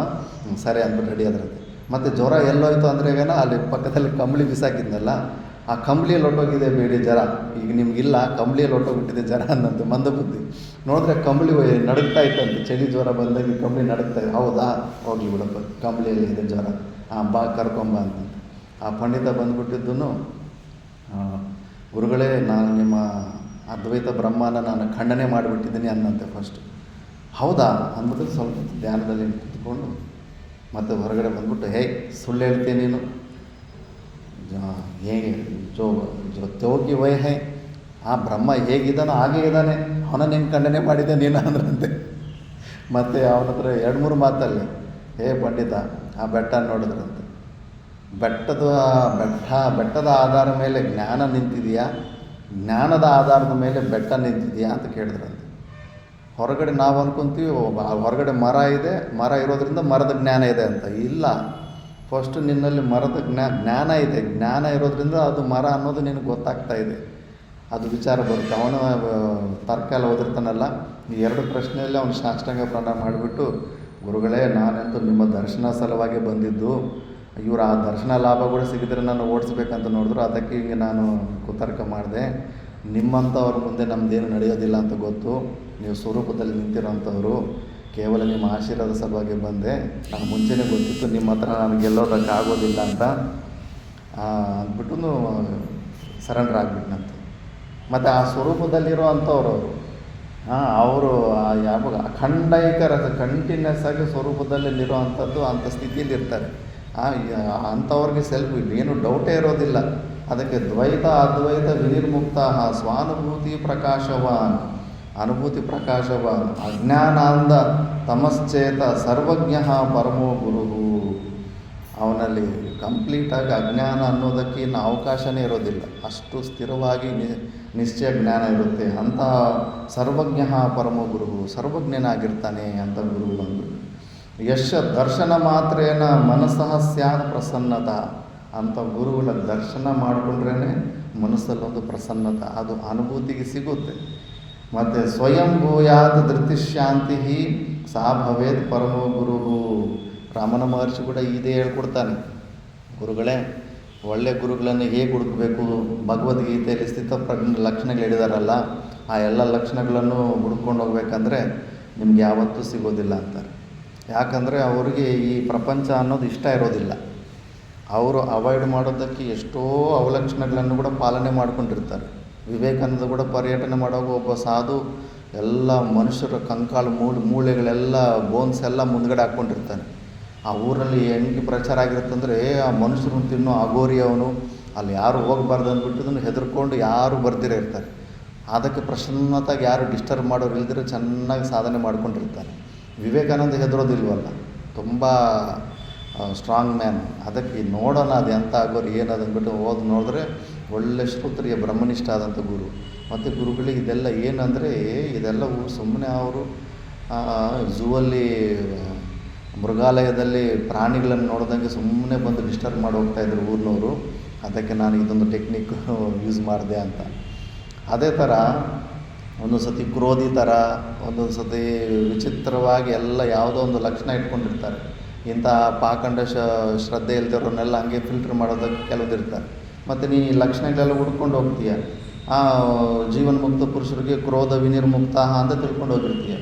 [SPEAKER 1] ಸರಿ ಅಂದ್ಬಿಟ್ಟು ರೆಡಿ ಅದರಂತೆ. ಮತ್ತು ಜ್ವರ ಎಲ್ಲೋಯ್ತು ಅಂದ್ರೆಗೇನ ಅಲ್ಲಿ ಪಕ್ಕದಲ್ಲಿ ಕಂಬಳಿ ಬಿಸಾಕಿದ್ನಲ್ಲ, ಆ ಕಂಬಳಿಯಲ್ಲಿ ಹೊಟ್ಟೋಗಿದೆ ಬೇಡಿ ಜ್ವರ, ಈಗ ನಿಮಗಿಲ್ಲ ಕಂಬಳಿಯಲ್ಲಿ ಹೊಟ್ಟೋಗ್ಬಿಟ್ಟಿದೆ ಜ್ವರ ಅನ್ನಂತೆ ಮಂದಬುದ್ಧಿ. ನೋಡಿದ್ರೆ ಕಂಬಳಿ ನಡುಗ್ತಾ ಇತ್ತಂತೆ, ಚಳಿ ಜ್ವರ ಬಂದಾಗ ಕಂಬಳಿ ನಡುಗ್ತಾ ಇದೆ. ಹೌದಾ, ಹೋಗ್ಲಿ ಬಿಡಪ್ಪ, ಕಂಬಳಿಯಲ್ಲಿ ಇದೆ ಜ್ವರ, ಬಾ ಕರ್ಕೊಂಬ ಅಂತಂತೆ. ಆ ಪಂಡಿತ ಬಂದುಬಿಟ್ಟಿದ್ದನು, ಗುರುಗಳೇ ನಾನು ನಿಮ್ಮ ಅದ್ವೈತ ಬ್ರಹ್ಮನ ನಾನು ಖಂಡನೆ ಮಾಡಿಬಿಟ್ಟಿದ್ದೀನಿ ಅನ್ನಂತೆ ಫಸ್ಟು. ಹೌದಾ ಅಂದ್ಬಿಟ್ಟು ಸ್ವಲ್ಪ ಧ್ಯಾನದಲ್ಲಿ ಕೂತ್ಕೊಂಡು ಮತ್ತು ಹೊರಗಡೆ ಬಂದ್ಬಿಟ್ಟು, ಸುಳ್ಳು ಹೇಳ್ತೀನಿ ನೀನು, ಹೇಗೆ ಜೊತೆಯೋಗಿ ವೈ ಹೈ, ಆ ಬ್ರಹ್ಮ ಹೇಗಿದ್ದಾನೋ ಹಾಗೇ ಇದ್ದಾನೆ, ಅವನನ್ನು ಹೆಂಗೆ ಖಂಡನೆ ಮಾಡಿದ್ದೆ ನೀನು ಅಂದ್ರಂತೆ. ಮತ್ತು ಅವನ ಹತ್ರ 2-3 ಮಾತಲ್ಲಿ, ಪಂಡಿತ ಆ ಬೆಟ್ಟ ನೋಡಿದ್ರಂತೆ, ಬೆಟ್ಟದ ಆಧಾರ ಮೇಲೆ ಜ್ಞಾನ ನಿಂತಿದೆಯಾ, ಜ್ಞಾನದ ಆಧಾರದ ಮೇಲೆ ಬೆಟ್ಟ ನಿಂತಿದೆಯಾ ಅಂತ ಕೇಳಿದ್ರಂತೆ. ಹೊರಗಡೆ ನಾವು ಅಂದ್ಕೊತೀವಿ ಹೊರಗಡೆ ಮರ ಇದೆ, ಮರ ಇರೋದ್ರಿಂದ ಮರದ ಜ್ಞಾನ ಇದೆ ಅಂತ. ಇಲ್ಲ, ಫಸ್ಟು ನಿನ್ನಲ್ಲಿ ಮರದ ಜ್ಞಾನ ಇದೆ, ಜ್ಞಾನ ಇರೋದ್ರಿಂದ ಅದು ಮರ ಅನ್ನೋದು ನಿನಗೆ ಗೊತ್ತಾಗ್ತಾ ಇದೆ, ಅದು ವಿಚಾರ ಬರುತ್ತೆ. ಅವನು ತರ್ಕ ಎಲ್ಲ ಓದಿರ್ತಾನಲ್ಲ, ಈ 2 ಪ್ರಶ್ನೆಯಲ್ಲಿ ಅವನು ಸಾಷ್ಟಾಂಗ ಪ್ರಣಾಮ ಮಾಡಿಬಿಟ್ಟು, ಗುರುಗಳೇ ನಾನಂತೂ ನಿಮ್ಮ ದರ್ಶನ ಸಲುವಾಗಿ ಬಂದಿದ್ದು, ಇವರು ಆ ದರ್ಶನ ಲಾಭ ಕೂಡ ಸಿಗಿದ್ರೆ ನಾನು ಓಡಿಸ್ಬೇಕಂತ ನೋಡಿದ್ರು, ಅದಕ್ಕೆ ಹಿಂಗೆ ನಾನು ಕುತರ್ಕ ಮಾಡಿದೆ. ನಿಮ್ಮಂಥವ್ರ ಮುಂದೆ ನಮ್ಮದೇನು ನಡೆಯೋದಿಲ್ಲ ಅಂತ ಗೊತ್ತು, ನೀವು ಸ್ವರೂಪದಲ್ಲಿ ನಿಂತಿರೋಂಥವ್ರು, ಕೇವಲ ನಿಮ್ಮ ಆಶೀರ್ವಾದ ಸಲುವಾಗಿ ಬಂದೆ, ನಾನು ಮುಂಚೆನೇ ಗೊತ್ತಿತ್ತು ನಿಮ್ಮ ಹತ್ರ ನಾನು ಗೆಲ್ಲೋದಕ್ಕೆ ಆಗೋದಿಲ್ಲ ಅಂತ ಅಂದ್ಬಿಟ್ಟು ಸರೆಂಡರ್ ಆಗಿಬಿಟ್ನಂತೆ. ಮತ್ತು ಆ ಸ್ವರೂಪದಲ್ಲಿರೋ ಅಂಥವ್ರು ಅವರು ಯಾವಾಗ ಅಖಂಡೈಕರ ಕಂಟಿನ್ಯೂಸ್ ಆಗಿ ಸ್ವರೂಪದಲ್ಲಿರೋ ಅಂಥದ್ದು ಅಂಥ ಸ್ಥಿತಿಯಲ್ಲಿ ಇರ್ತಾರೆ. ಅಂಥವ್ರಿಗೆ ಸೆಲ್ಫ್ ಏನು ಡೌಟೇ ಇರೋದಿಲ್ಲ. ಅದಕ್ಕೆ ದ್ವೈತ ಅದ್ವೈತ ವಿನಿರ್ಮುಕ್ತ ಸ್ವಾನುಭೂತಿ ಪ್ರಕಾಶವಾನ್, ಅನುಭೂತಿ ಪ್ರಕಾಶವಾನ್ ಅಜ್ಞಾನಾಂದ ತಮಶ್ಚೇತ ಸರ್ವಜ್ಞ ಪರಮೋ ಗುರು. ಅವನಲ್ಲಿ ಕಂಪ್ಲೀಟಾಗಿ ಅಜ್ಞಾನ ಅನ್ನೋದಕ್ಕೆ ಇನ್ನು ಅವಕಾಶವೇ ಇರೋದಿಲ್ಲ, ಅಷ್ಟು ಸ್ಥಿರವಾಗಿ ನಿಶ್ಚಯ ಜ್ಞಾನ ಇರುತ್ತೆ. ಅಂತಹ ಸರ್ವಜ್ಞ ಪರಮೋ ಗುರು, ಸರ್ವಜ್ಞನಾಗಿರ್ತಾನೆ ಅಂತ ಗುರು ಬಂದು. ಯಶ ದರ್ಶನ ಮಾತ್ರೇನ ಮನಸ್ಸಃ ಸ್ಯಾತ್ ಪ್ರಸನ್ನತ, ಅಂಥ ಗುರುಗಳ ದರ್ಶನ ಮಾಡಿಕೊಂಡ್ರೇ ಮನಸ್ಸಲ್ಲೊಂದು ಪ್ರಸನ್ನತ, ಅದು ಅನುಭೂತಿಗೆ ಸಿಗುತ್ತೆ. ಮತ್ತು ಸ್ವಯಂ ಭೂಯಾತ್ ಧೃತಿಶಾಂತಿ ಸಾ ಭವೇತ್ ಪರಮೋ ಗುರು. ರಾಮನ ಮಹರ್ಷಿ ಕೂಡ ಇದೇ ಹೇಳ್ಕೊಡ್ತಾನೆ, ಗುರುಗಳೇ ಒಳ್ಳೆಯ ಗುರುಗಳನ್ನು ಹೇಗೆ ಹುಡುಕಬೇಕು, ಭಗವದ್ಗೀತೆಯಲ್ಲಿ ಸ್ಥಿತಪ್ರಜ್ಞ ಲಕ್ಷಣಗಳು ಹೇಳಿದಾರಲ್ಲ, ಆ ಎಲ್ಲ ಲಕ್ಷಣಗಳನ್ನು ಹುಡ್ಕೊಂಡು ಹೋಗ್ಬೇಕಂದ್ರೆ ನಿಮ್ಗೆ ಯಾವತ್ತೂ ಸಿಗೋದಿಲ್ಲ ಅಂತಾರೆ. ಯಾಕಂದರೆ ಅವ್ರಿಗೆ ಈ ಪ್ರಪಂಚ ಅನ್ನೋದು ಇಷ್ಟ ಇರೋದಿಲ್ಲ, ಅವರು ಅವಾಯ್ಡ್ ಮಾಡೋದಕ್ಕೆ ಎಷ್ಟೋ ಅವಲಕ್ಷಣಗಳನ್ನು ಕೂಡ ಪಾಲನೆ ಮಾಡ್ಕೊಂಡಿರ್ತಾರೆ. ವಿವೇಕಾನಂದ ಕೂಡ ಪರ್ಯಟನೆ ಮಾಡುವಾಗ ಒಬ್ಬ ಸಾಧು ಎಲ್ಲ ಮನುಷ್ಯರ ಕಂಕಾಲು ಮೂಳೆಗಳೆಲ್ಲ ಬೋನ್ಸ್ ಎಲ್ಲ ಮುಂದ್ಗಡೆ ಹಾಕ್ಕೊಂಡಿರ್ತಾನೆ. ಆ ಊರಲ್ಲಿ ಹೆಂಗೆ ಪ್ರಚಾರ ಆಗಿರುತ್ತಂದರೆ ಆ ಮನುಷ್ಯರನ್ನು ತಿನ್ನೋ ಅಗೋರಿ ಅವನು, ಅಲ್ಲಿ ಯಾರು ಹೋಗಬಾರ್ದು ಅಂದ್ಬಿಟ್ಟಿದ್ದನ್ನು ಹೆದರ್ಕೊಂಡು ಯಾರು ಬರ್ದಿರ ಇರ್ತಾರೆ. ಅದಕ್ಕೆ ಪ್ರಸನ್ನತಾಗಿ ಯಾರು ಡಿಸ್ಟರ್ಬ್ ಮಾಡೋರು ಇಲ್ದಿರೋ ಚೆನ್ನಾಗಿ ಸಾಧನೆ ಮಾಡ್ಕೊಂಡಿರ್ತಾರೆ. ವಿವೇಕಾನಂದ ಹೆದರೋದಿಲ್ವಲ್ಲ, ತುಂಬ ಸ್ಟ್ರಾಂಗ್ ಮ್ಯಾನ್. ಅದಕ್ಕೆ ನೋಡೋಣ ಅದು ಎಂಥ ಆಗೋರು ಏನದು ಅಂದ್ಬಿಟ್ಟು ನೋಡಿದ್ರೆ ಒಳ್ಳೆ ಶ್ರೋತ್ರಿಯ ಬ್ರಹ್ಮನಿಷ್ಠ ಆದಂಥ ಗುರು. ಮತ್ತು ಗುರುಗಳಿಗೆ ಇದೆಲ್ಲ ಏನಂದರೆ ಇದೆಲ್ಲ ಸುಮ್ಮನೆ ಅವರು ಝೂವಲ್ಲಿ ಮೃಗಾಲಯದಲ್ಲಿ ಪ್ರಾಣಿಗಳನ್ನು ನೋಡ್ದಂಗೆ ಸುಮ್ಮನೆ ಬಂದು ಡಿಸ್ಟರ್ಬ್ ಮಾಡಿ ಹೋಗ್ತಾಯಿದ್ರು ಊರಿನವರು. ಅದಕ್ಕೆ ನಾನು ಇದೊಂದು ಟೆಕ್ನಿಕ್ ಯೂಸ್ ಮಾಡಿದೆ ಅಂತ. ಅದೇ ಥರ ಒಂದೊಂದು ಸತಿ ಕ್ರೋಧಿ ಥರ, ಒಂದೊಂದು ಸತಿ ವಿಚಿತ್ರವಾಗಿ ಎಲ್ಲ ಯಾವುದೋ ಒಂದು ಲಕ್ಷಣ ಇಟ್ಕೊಂಡಿರ್ತಾರೆ. ಇಂಥ ಪಾಖಂಡ ಶ್ರದ್ಧೆ ಇಲ್ದಿರೋನೆಲ್ಲ ಹಂಗೆ ಫಿಲ್ಟ್ರ್ ಮಾಡೋದಕ್ಕೆ ಕೆಲವ್ದಿರ್ತಾರೆ. ಮತ್ತು ನೀನು ಈ ಲಕ್ಷಣಗಳೆಲ್ಲ ಹುಡ್ಕೊಂಡು ಹೋಗ್ತೀಯ. ಜೀವನ್ಮುಕ್ತ ಪುರುಷರಿಗೆ ಕ್ರೋಧ ವಿನಿರ್ಮುಕ್ತ ಅಂತ ತಿಳ್ಕೊಂಡು ಹೋಗಿರ್ತೀಯ.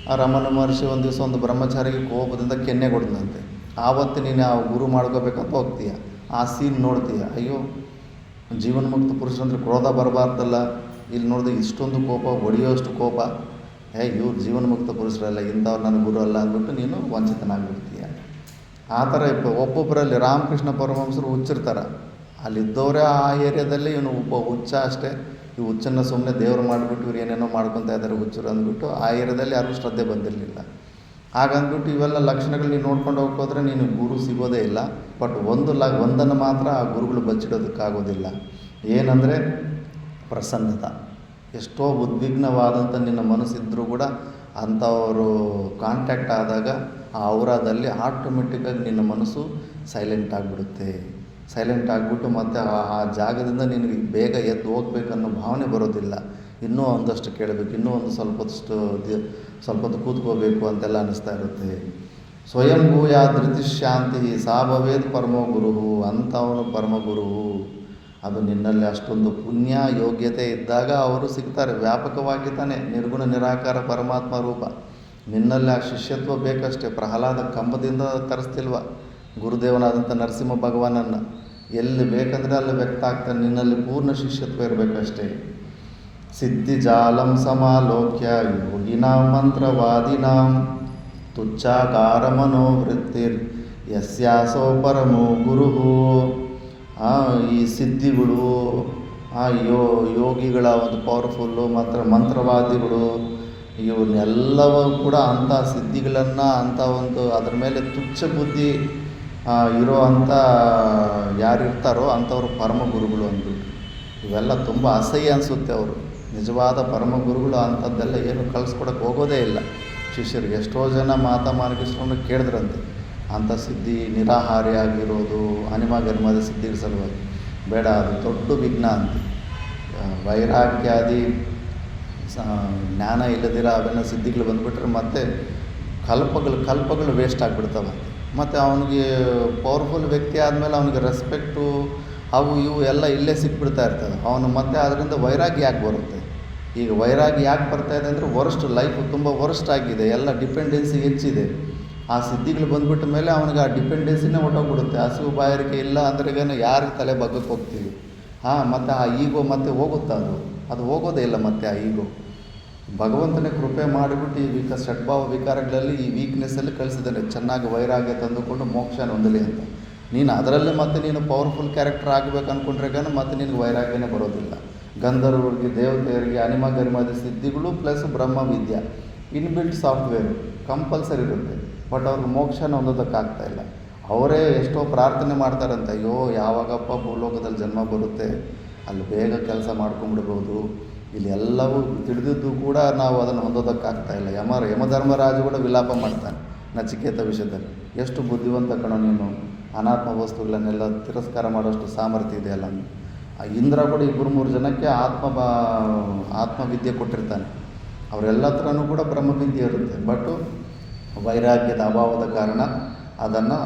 [SPEAKER 1] ಆ ರಮಣ ಮಹರ್ಷಿ ಒಂದು ದಿವಸ ಒಂದು ಬ್ರಹ್ಮಚಾರಿಗೆ ಕೋಪದಿಂದ ಕೆನ್ನೆ ಕೊಡ್ದಂತೆ. ಆವತ್ತು ನೀನು ಆ ಗುರು ಮಾಡ್ಕೋಬೇಕಂತ ಹೋಗ್ತೀಯ. ಆ ಸೀನ್ ನೋಡ್ತೀಯ, ಅಯ್ಯೋ ಜೀವನ್ಮುಕ್ತ ಪುರುಷರಂದ್ರೆ ಕ್ರೋಧ ಬರಬಾರ್ದಲ್ಲ, ಇಲ್ಲಿ ನೋಡಿದ್ರೆ ಇಷ್ಟೊಂದು ಕೋಪ, ಹೊಡೆಯೋಷ್ಟು ಕೋಪ. ಇವ್ರು ಜೀವನ್ಮುಕ್ತ ಪುರುಷರಲ್ಲ, ಇಂಥವ್ರು ನನ್ನ ಗುರು ಅಲ್ಲ ಅಂದ್ಬಿಟ್ಟು ನೀನು ವಂಚಿತನಾಗ್ಬಿಡ್ತೀಯ. ಆ ಥರ ಒಬ್ಬೊಬ್ಬರಲ್ಲಿ ರಾಮಕೃಷ್ಣ ಪರಮಹಂಸರು ಹುಚ್ಚಿರ್ತಾರೆ. ಅಲ್ಲಿದ್ದವರೇ ಆ ಏರಿಯಾದಲ್ಲಿ ಇವನು ಒಬ್ಬ ಹುಚ್ಚ ಅಷ್ಟೇ. ಈ ಹುಚ್ಚನ್ನು ಸುಮ್ಮನೆ ದೇವರು ಮಾಡಿಬಿಟ್ಟು ಇವ್ರು ಏನೇನೋ ಮಾಡ್ಕೊತಾ ಇದ್ದಾರೆ ಹುಚ್ಚರು ಅಂದ್ಬಿಟ್ಟು ಆ ಏರಿಯಾದಲ್ಲಿ ಯಾರಿಗೂ ಶ್ರದ್ಧೆ ಬಂದಿರಲಿಲ್ಲ. ಹಾಗಂದ್ಬಿಟ್ಟು ಇವೆಲ್ಲ ಲಕ್ಷಣಗಳು ನೀನು ನೋಡ್ಕೊಂಡು ಹೋಗೋದ್ರೆ ನೀನು ಗುರು ಸಿಗೋದೇ ಇಲ್ಲ. ಬಟ್ ಒಂದನ್ನು ಮಾತ್ರ ಆ ಗುರುಗಳು ಬಚ್ಚಿಡೋದಕ್ಕಾಗೋದಿಲ್ಲ. ಏನಂದರೆ ಪ್ರಸನ್ನತ. ಎಷ್ಟೋ ಉದ್ವಿಗ್ನವಾದಂಥ ನಿನ್ನ ಮನಸ್ಸಿದ್ರೂ ಕೂಡ ಅಂಥವರು ಕಾಂಟ್ಯಾಕ್ಟ್ ಆದಾಗ ಆ ಔರಾದಲ್ಲಿ ಆಟೋಮೆಟಿಕ್ಕಾಗಿ ನಿನ್ನ ಮನಸ್ಸು ಸೈಲೆಂಟ್ ಆಗಿಬಿಡುತ್ತೆ. ಸೈಲೆಂಟ್ ಆಗಿಬಿಟ್ಟು ಮತ್ತು ಆ ಜಾಗದಿಂದ ನಿನಗೆ ಬೇಗ ಎದ್ದು ಹೋಗ್ಬೇಕನ್ನೋ ಭಾವನೆ ಬರೋದಿಲ್ಲ. ಇನ್ನೂ ಒಂದಷ್ಟು ಕೇಳಬೇಕು, ಇನ್ನೂ ಒಂದು ಸ್ವಲ್ಪ ಹೊತ್ತು ಕೂತ್ಕೋಬೇಕು ಅಂತೆಲ್ಲ ಅನ್ನಿಸ್ತಾ ಇರುತ್ತೆ. ಸ್ವಯಂಭೂಯ ಧೃತಿಶಾಂತಿ ಸಾ ಭವೇತ್ ಪರಮೋ ಗುರು. ಅಂಥವನು ಪರಮಗುರು. ಅದು ನಿನ್ನಲ್ಲಿ ಅಷ್ಟೊಂದು ಪುಣ್ಯ ಯೋಗ್ಯತೆ ಇದ್ದಾಗ ಅವರು ಸಿಗ್ತಾರೆ. ವ್ಯಾಪಕವಾಗಿ ತಾನೇ ನಿರ್ಗುಣ ನಿರಾಕಾರ ಪರಮಾತ್ಮ ರೂಪ. ನಿನ್ನಲ್ಲಿ ಆ ಶಿಷ್ಯತ್ವ ಬೇಕಷ್ಟೇ. ಪ್ರಹ್ಲಾದ ಕಂಬದಿಂದ ತರಿಸ್ತಿಲ್ವ ಗುರುದೇವನಾದಂಥ ನರಸಿಂಹ ಭಗವಾನನ್ನು. ಎಲ್ಲಿ ಬೇಕಂದರೆ ಅಲ್ಲಿ ವ್ಯಕ್ತ ಆಗ್ತಾನೆ. ನಿನ್ನಲ್ಲಿ ಪೂರ್ಣ ಶಿಷ್ಯತ್ವ ಇರಬೇಕಷ್ಟೇ. ಸಿದ್ಧಿಜಾಲಂ ಸಮಾಲೋಕ್ಯ ಯೋಗಿನಾಂ ಮಂತ್ರವಾದಿನಾಂ ತುಚ್ಛಾಕಾರ ಮನೋವೃತ್ತಿರ್ ಯಸ್ಯಾಸೋ ಪರಮೋ ಗುರು. ಈ ಸಿದ್ಧಿಗಳು, ಯೋಗಿಗಳ ಒಂದು ಪವರ್ಫುಲ್ಲು ಮಂತ್ರವಾದಿಗಳು, ಇವನ್ನೆಲ್ಲವೂ ಕೂಡ ಅಂಥ ಸಿದ್ಧಿಗಳನ್ನು ಅಂಥ ಒಂದು ಅದ್ರ ಮೇಲೆ ತುಚ್ಛ ಬುದ್ಧಿ ಇರೋ ಅಂಥ ಯಾರಿರ್ತಾರೋ ಅಂಥವ್ರು ಪರಮ ಗುರುಗಳು ಅಂದ್ಬಿಟ್ಟು. ಇವೆಲ್ಲ ತುಂಬ ಅಸಹ್ಯ ಅನಿಸುತ್ತೆ. ಅವರು ನಿಜವಾದ ಪರಮ ಗುರುಗಳು ಅಂಥದ್ದೆಲ್ಲ ಏನು ಕಳಿಸ್ಕೊಡಕ್ಕೆ ಹೋಗೋದೇ ಇಲ್ಲ ಶಿಷ್ಯರಿಗೆ. ಎಷ್ಟೋ ಜನ ಮಾನಗಿಸ್ಕೊಂಡು ಕೇಳಿದ್ರಂತೆ ಅಂಥ ಸಿದ್ಧಿ ನಿರಾಹಾರಿ ಆಗಿರೋದು ಅನಿಮಗರ್ಮದ ಸಿದ್ಧಿಗಳ ಸಲುವಾಗಿ. ಬೇಡ, ಅದು ದೊಡ್ಡ ವಿಘ್ನ ಅಂತ. ವೈರಾಗ್ಯಾದಿ ಜ್ಞಾನ ಇಲ್ಲದಿರ ಅವೆಲ್ಲ ಸಿದ್ಧಿಗಳು ಬಂದುಬಿಟ್ರೆ ಮತ್ತೆ ಕಲ್ಪಗಳು ವೇಸ್ಟ್ ಆಗಿಬಿಡ್ತವೆ. ಮತ್ತು ಅವನಿಗೆ ಪವರ್ಫುಲ್ ವ್ಯಕ್ತಿ ಆದಮೇಲೆ ಅವನಿಗೆ ರೆಸ್ಪೆಕ್ಟು ಅವು ಇವು ಎಲ್ಲ ಇಲ್ಲೇ ಸಿಕ್ಬಿಡ್ತಾ ಇರ್ತದೆ. ಅವನು ಮತ್ತೆ ಅದರಿಂದ ವೈರಾಗ್ಯ ಯಾಕೆ ಬರುತ್ತೆ? ಈಗ ವೈರಾಗ್ಯ ಯಾಕೆ ಬರ್ತಾಯಿದೆ ಅಂದರೆ ಲೈಫು ತುಂಬ ವರ್ಸ್ಟ್ ಆಗಿದೆ, ಎಲ್ಲ ಡಿಪೆಂಡೆನ್ಸಿ ಹೆಚ್ಚಿದೆ. ಆ ಸಿದ್ಧಿಗಳು ಬಂದುಬಿಟ್ಟ ಮೇಲೆ ಅವನಿಗೆ ಆ ಡಿಪೆಂಡೆನ್ಸಿನೇ ಹೊಟ್ಟೋಗ್ಬಿಡುತ್ತೆ. ಹಸಿವು ಬಾಯಾರಿಕೆ ಇಲ್ಲ ಅಂದ್ರೇಗೇನು ಯಾರಿಗೆ ತಲೆ ಬಗ್ಗಕ್ಕೆ ಹೋಗ್ತೀವಿ? ಮತ್ತು ಆ ಈಗೋ ಮತ್ತೆ ಹೋಗುತ್ತಾ? ಅದು ಹೋಗೋದೇ ಇಲ್ಲ ಮತ್ತೆ ಆ ಈಗೋ. ಭಗವಂತನೇ ಕೃಪೆ ಮಾಡಿಬಿಟ್ಟು ಈ ಷಡ್ಭಾವ ವಿಕಾರಗಳಲ್ಲಿ ಈ ವೀಕ್ನೆಸ್ಸಲ್ಲಿ ಕಳಿಸಿದ್ದಾನೆ. ಚೆನ್ನಾಗಿ ವೈರಾಗ್ಯ ತಂದುಕೊಂಡು ಮೋಕ್ಷನ ಹೊಂದಲಿ ಅಂತ. ನೀನು ಅದರಲ್ಲೇ ಮತ್ತೆ ನೀನು ಪವರ್ಫುಲ್ ಕ್ಯಾರೆಕ್ಟರ್ ಆಗಬೇಕು ಅಂದ್ಕೊಂಡ್ರೆಗಾನು ಮತ್ತೆ ನಿನಗೆ ವೈರಾಗ್ಯನೇ ಬರೋದಿಲ್ಲ. ಗಂಧರ್ವರಿಗೆ, ದೇವತೆಯರಿಗೆ, ಅನಿಮಗರ್ಮಾದಿ ಸಿದ್ಧಿಗಳು ಪ್ಲಸ್ ಬ್ರಹ್ಮವಿದ್ಯೆ ಇನ್ಬಿಲ್ಟ್ ಸಾಫ್ಟ್ವೇರು ಕಂಪಲ್ಸರಿ ಇರುತ್ತೆ. ಬಟ್ ಅವ್ರಿಗೆ ಮೋಕ್ಷನ ಹೊಂದೋದಕ್ಕಾಗ್ತಾಯಿಲ್ಲ. ಅವರೇ ಎಷ್ಟೋ ಪ್ರಾರ್ಥನೆ ಮಾಡ್ತಾರಂತೆ, ಅಯ್ಯೋ ಯಾವಾಗಪ್ಪ ಭೂಲೋಕದಲ್ಲಿ ಜನ್ಮ ಬರುತ್ತೆ, ಅಲ್ಲಿ ಬೇಗ ಕೆಲಸ ಮಾಡ್ಕೊಂಬಿಡ್ಬೋದು. ಇಲ್ಲಿ ಎಲ್ಲವೂ ತಿಳಿದಿದ್ದು ಕೂಡ ನಾವು ಅದನ್ನು ಹೊಂದೋದಕ್ಕಾಗ್ತಾಯಿಲ್ಲ. ಯಮಧರ್ಮರಾಜು ಕೂಡ ವಿಲಾಪ ಮಾಡ್ತಾನೆ ನಚಿಕೇತ ವಿಷಯದಲ್ಲಿ. ಎಷ್ಟು ಬುದ್ಧಿವಂತ ಕಣೋ ನೀನು, ಅನಾತ್ಮ ವಸ್ತುಗಳನ್ನೆಲ್ಲ ತಿರಸ್ಕಾರ ಮಾಡೋಷ್ಟು ಸಾಮರ್ಥ್ಯ ಇದೆಯಲ್ಲ. ಇಂದ್ರ ಕೂಡ 2-3 ಜನಕ್ಕೆ ಆತ್ಮವಿದ್ಯೆ ಕೊಟ್ಟಿರ್ತಾನೆ. ಅವರೆಲ್ಲ ಹತ್ರನೂ ಕೂಡ ಬ್ರಹ್ಮವಿದ್ಯೆ ಇರುತ್ತೆ. ಬಟ್ ವೈರಾಗ್ಯದ ಅಭಾವದ ಕಾರಣ ಅದನ್ನು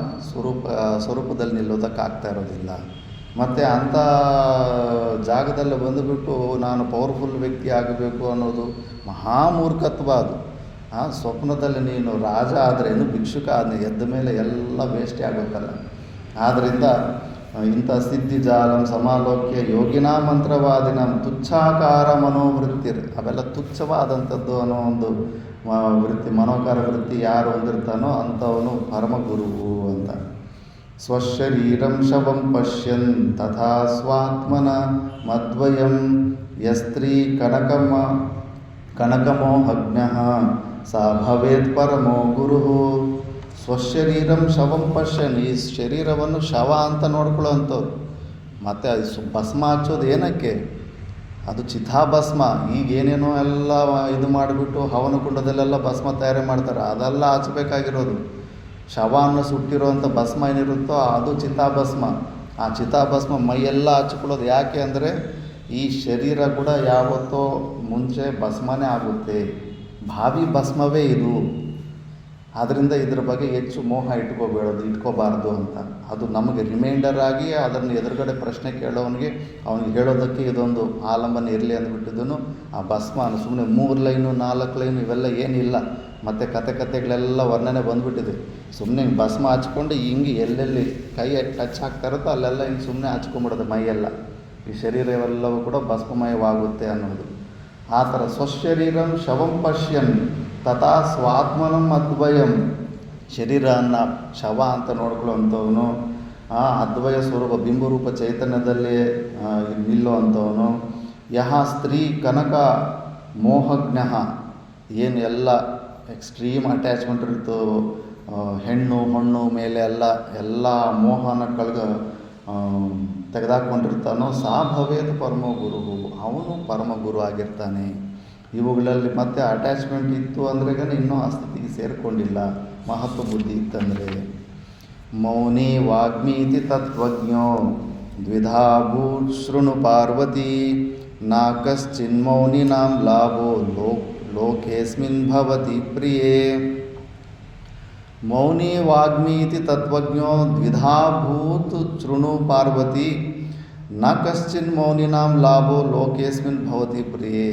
[SPEAKER 1] ಸ್ವರೂಪದಲ್ಲಿ ನಿಲ್ಲೋದಕ್ಕಾಗ್ತಾ ಇರೋದಿಲ್ಲ. ಮತ್ತು ಅಂಥ ಜಾಗದಲ್ಲಿ ಬಂದುಬಿಟ್ಟು ನಾನು ಪವರ್ಫುಲ್ ವ್ಯಕ್ತಿ ಆಗಬೇಕು ಅನ್ನೋದು ಮಹಾಮೂರ್ಖತ್ವ. ಅದು ಸ್ವಪ್ನದಲ್ಲಿ ನೀನು ರಾಜ ಆದ್ರೇನು ಭಿಕ್ಷುಕ ಎದ್ದ ಮೇಲೆ ಎಲ್ಲ ವೇಸ್ಟೇ ಆಗುತ್ತಲ್ಲ. ಆದ್ದರಿಂದ ಇಂಥ ಸಿದ್ಧಿಜಾಲಂ ಸಮಾಲೋಕ್ಯ ಯೋಗಿನಾ ಮಂತ್ರವಾದಿನಂ ತುಚ್ಛಾಕಾರ ಮನೋವೃತ್ತಿರ್, ಅವೆಲ್ಲ ತುಚ್ಛವಾದಂಥದ್ದು ಅನ್ನೋ ಒಂದು ವೃತ್ತಿ, ಮನೋಕಾರ ವೃತ್ತಿ ಯಾರು ಹೊಂದಿರ್ತಾನೋ ಅಂಥವನು ಪರಮಗುರುವು ಅಂತ. ಸ್ವಶರೀರಂ ಶವಂ ಪಶ್ಯನ್ ತಥಾ ಸ್ವಾತ್ಮನ ಮದ್ವಯಂ ಯಸ್ತ್ರೀ ಕನಕಮೋಹಜ್ಞಃ ಸಾ ಭವೇತ್ ಪರಮೋ ಗುರು. ಸ್ವಶರೀರಂ ಶವಂ ಪಶ್ಯನ್, ಈ ಶರೀರವನ್ನು ಶವ ಅಂತ ನೋಡ್ಕೊಳ್ಳೋ ಅಂಥವ್ರು. ಮತ್ತು ಭಸ್ಮ ಹಚ್ಚೋದು ಏನಕ್ಕೆ? ಅದು ಚಿತಾಭಸ್ಮ. ಈಗೇನೇನೋ ಎಲ್ಲ ಇದು ಮಾಡಿಬಿಟ್ಟು ಹವನ ಕುಂಡದಲ್ಲೆಲ್ಲ ಭಸ್ಮ ತಯಾರಿ ಮಾಡ್ತಾರೆ, ಅದೆಲ್ಲ ಹಚ್ಚಬೇಕಾಗಿರೋದು. ಶವವನ್ನು ಸುಟ್ಟಿರೋವಂಥ ಭಸ್ಮ ಏನಿರುತ್ತೋ ಅದು ಚಿತಾಭಸ್ಮ. ಆ ಚಿತಾಭಸ್ಮ ಮೈಯೆಲ್ಲ ಹಚ್ಕೊಳ್ಳೋದು ಯಾಕೆ ಅಂದರೆ ಈ ಶರೀರ ಕೂಡ ಯಾವತ್ತೋ ಮುಂಚೆ ಭಸ್ಮನೇ ಆಗುತ್ತೆ, ಭಾವಿ ಭಸ್ಮವೇ ಇದು. ಆದ್ದರಿಂದ ಇದ್ರ ಬಗ್ಗೆ ಹೆಚ್ಚು ಮೋಹ ಇಟ್ಕೋಬಾರ್ದು ಅಂತ. ಅದು ನಮಗೆ ರಿಮೈಂಡರ್ ಆಗಿ ಅದನ್ನು ಎದುರುಗಡೆ ಪ್ರಶ್ನೆ ಕೇಳೋವನಿಗೆ ಅವನಿಗೆ ಹೇಳೋದಕ್ಕೆ ಇದೊಂದು ಆಲಂಬನೆ ಇರಲಿ ಅಂದ್ಬಿಟ್ಟಿದ್ದನು. ಆ ಭಸ್ಮ ಸುಮ್ಮನೆ 3 ಲೈನು 4 ಲೈನು ಇವೆಲ್ಲ ಏನಿಲ್ಲ. ಮತ್ತು ಕತೆಗಳೆಲ್ಲ ವರ್ಣನೆ ಬಂದುಬಿಟ್ಟಿದೆ. ಸುಮ್ಮನೆ ಹಿಂಗೆ ಭಸ್ಮ ಹಚ್ಕೊಂಡು ಹಿಂಗೆ ಎಲ್ಲೆಲ್ಲಿ ಕೈ ಟಚ್ ಆಗ್ತಾ ಇರುತ್ತೋ ಅಲ್ಲೆಲ್ಲ ಹಿಂಗೆ ಸುಮ್ಮನೆ ಹಚ್ಕೊಂಬಿಡೋದು ಮೈಯೆಲ್ಲ. ಈ ಶರೀರವೆಲ್ಲವೂ ಕೂಡ ಭಸ್ಮಮಯವಾಗುತ್ತೆ ಅನ್ನೋದು. ಆ ಥರ ಸ್ವಶರೀರಂ ಶವಂ ಪಶ್ಯನ್ ತಥಾ ಸ್ವಾತ್ಮನಂ ಅದ್ವಯಂ, ಶರೀರವನ್ನು ಶವ ಅಂತ ನೋಡ್ಕೊಳ್ಳೋವಂಥವನು, ಅದ್ವಯ ಸ್ವರೂಪ ಬಿಂಬರೂಪ ಚೈತನ್ಯದಲ್ಲಿ ನಿಲ್ಲೋ ಅಂಥವನು. ಯಹ ಸ್ತ್ರೀ ಕನಕ ಮೋಹಜ್ಞ, ಏನು ಎಲ್ಲ ಎಕ್ಸ್ಟ್ರೀಮ್ ಅಟ್ಯಾಚ್ಮೆಂಟ್ ಇರ್ತೋ ಹೆಣ್ಣು ಹೊಣ್ಣು ಮೇಲೆ ಎಲ್ಲ ಮೋಹನ ತೆಗೆದಾಕೊಂಡಿರ್ತಾನೋ ಸಾ ಭವೇತ್ ಪರಮ ಗುರು, ಅವನು ಪರಮ ಗುರು ಆಗಿರ್ತಾನೆ. ಇವುಗಳಲ್ಲಿ ಮತ್ತೆ ಅಟ್ಯಾಚ್ಮೆಂಟ್ ಇತ್ತು ಅಂದ್ರೆ ಇನ್ನೂ ಆ ಸ್ಥಿತಿಗೆ ಸೇರಿಕೊಂಡಿಲ್ಲ. ಮಹತ್ವ ಬುದ್ಧಿ ಇತ್ತಂದರೆ ಮೌನಿ ವಾಗ್ಮೀತಿ ತತ್ವಜ್ಞೋ ದ್ವಿಧಾಭೂತ್ ಶೃಣು ಪಾರ್ವತಿ ನಾ ಕಶ್ಚಿನ್ಮೌನಿನಾಂ ಲಾಭೋ ಲೋಕೇಸ್ಮಿನ್ ಭವತಿ ಪ್ರಿಯೇ. ಮೌನಿ ವಾಗ್ಮೀತಿ ತತ್ವಜ್ಞೋ ದ್ವಿಧಾಭೂತ್ ಶೃಣು ಪಾರ್ವತಿ ನ ಕಶ್ಚಿನ್ ಮೌನಿನಾಂ ಲಾಭೋ ಲೋಕೇಸ್ಮಿನ್ ಭವತಿ ಪ್ರಿಯೇ.